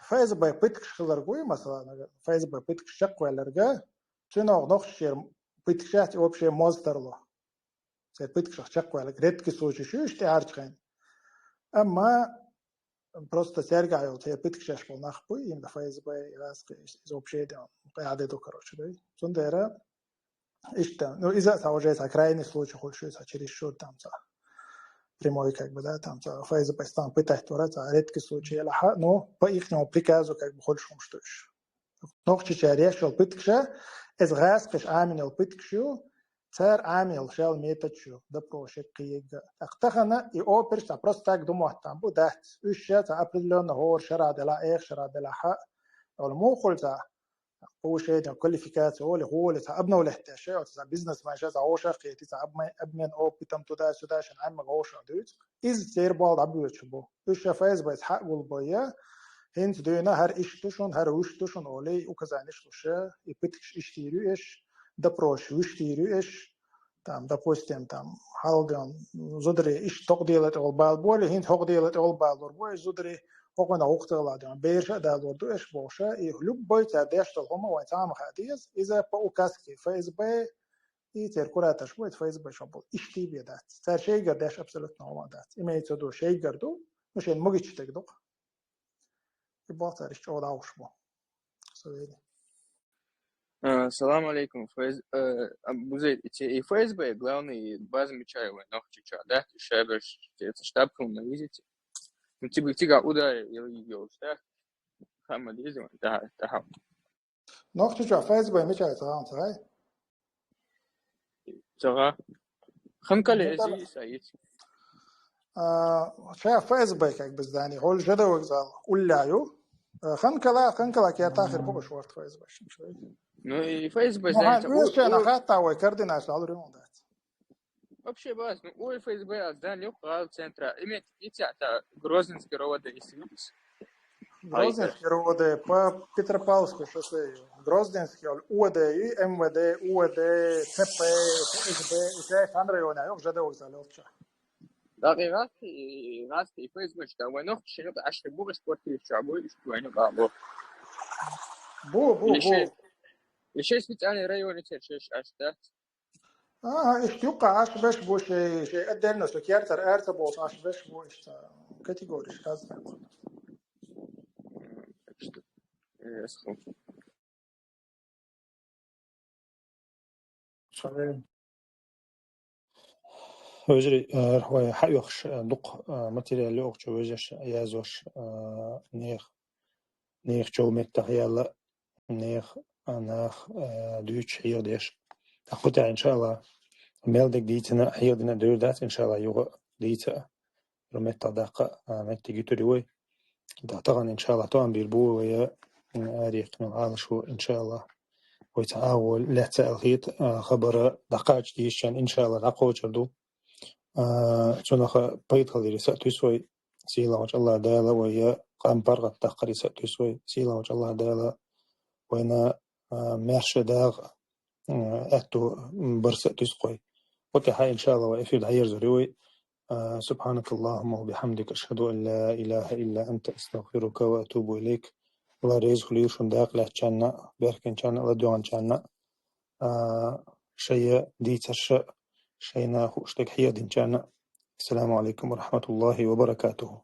فايز باي بيتك شلرجوي مثلا فايز باي بيتك شق ولا رجع شنو نخشير بيتك شات أو بشيء مصدر له زي بيتك شق ولا جريت كسوج شو اشتعارت خين أما просто ترجع هي بتكشش بالنخبوي يم فايز باي راس زوبشي ده قاعده دو короче да сондера ишта ну из-за того же это крайний случай хочешь через счет там за прямой как бы да там за фаиз باي там пытать тораться редкий случай لا но по ихнему приказу как бы хочешь что ж ногчи решил пыткша из гасқиш аминил пыткшу цар амил шел метачу да прошек киега тахтахана и оперш та просто так думать там будет уща та определенно هو شرع دلا اخ شرع دلا حق او مو خلصا هو شيء ده كواليفيكاسيون هو اللي ابنه ولا شيء او بزنس ما شاء هو شقي تي ابمن او بتم تدا سوداشن عم غوش دوت از سير بال ابو تشبو ущا فايز بس حق والبويا هنت دونا هر اشتشون هر وشتشون اولي وكزانش وشه يبتكش اشتيريش да проще ущтируешь там допустим там халден зудри иш ток делать ол бал боли хин ток делать ол бал бой зудри окона укталадан беша да лорду эш боша и любой цадеш то хома ва там хадис иза по указке фсб и циркулятор будет фсб шабл ишти бедат цар шей гадеш абсолютно омадат имеется в виду шей гарду мушен могич тегдок и болтариш одауш бо совели Салам алейкум. Абу Зейд, и ФСБ главный база Мичаева, Нохчича, да? Шебеш, это штаб на визите. Ну, тига ударил ее, да? Хамад ездил, да. نقطة فايز باي مش عايز صحيح صغا خمكلي زي سعيد شايف فايز باي كيك بس داني هول جدا وقزال ولا يو خنكلا كي تاخر بقى شوارت فايز باي شوي ну и ФСБ знаете أنا خاطر وكردنا على الريموندات вообще баз ну у ФСБ здание управления центра имеет это Грозненский ровод есть Грозненский ровод по Петропавловскому шоссе Грозненский УВД МВД УВД ЦП ФСБ и все районы а уже до залётча دقيقة في ФСБ что وينو شنو عشر بوق سبورتي الشعبي وينو قابو بو ليش специальный район تشش أشتات إيش يوقع عش بش بو شيء أدلنا سو كيرتر أرتبوط عش بش بو إيش كاتيجوري كذا وجري هو حيوخش دق ماتيريال يوخش وجش يازوش نيخ جو متخيل نيخ أنا دوتش هير ديش أخوتها إن شاء الله ميلدك ديتنا هير دينا دودات إن شاء الله يوغ ديتا رميت دقة متى جيتوري ده طبعا إن شاء الله طبعا بيربو ويا أريق نوع شو إن شاء الله ويتعاول لا تأخيت خبر دقاج ديشان إن شاء الله نقوى جردو شنخ بيت خليري سأتوسوي سيلا وجه الله دالا ويا قام برغة تقري سأتوسوي سيلا وجه الله دالا وينا مرش داغ أتو برسة تسقي وتحا إن شاء الله وإفيد عير زريوي. سبحانك اللهم وبحمدك أشهد أن لا إله إلا أنت أستغفرك وأتوب إليك. الله رزق لي شون داق له جنة باركن جنة الله دوان جنة شيء ديتش شينا خوشتك حيا دين جنة. السلام عليكم ورحمة الله وبركاته.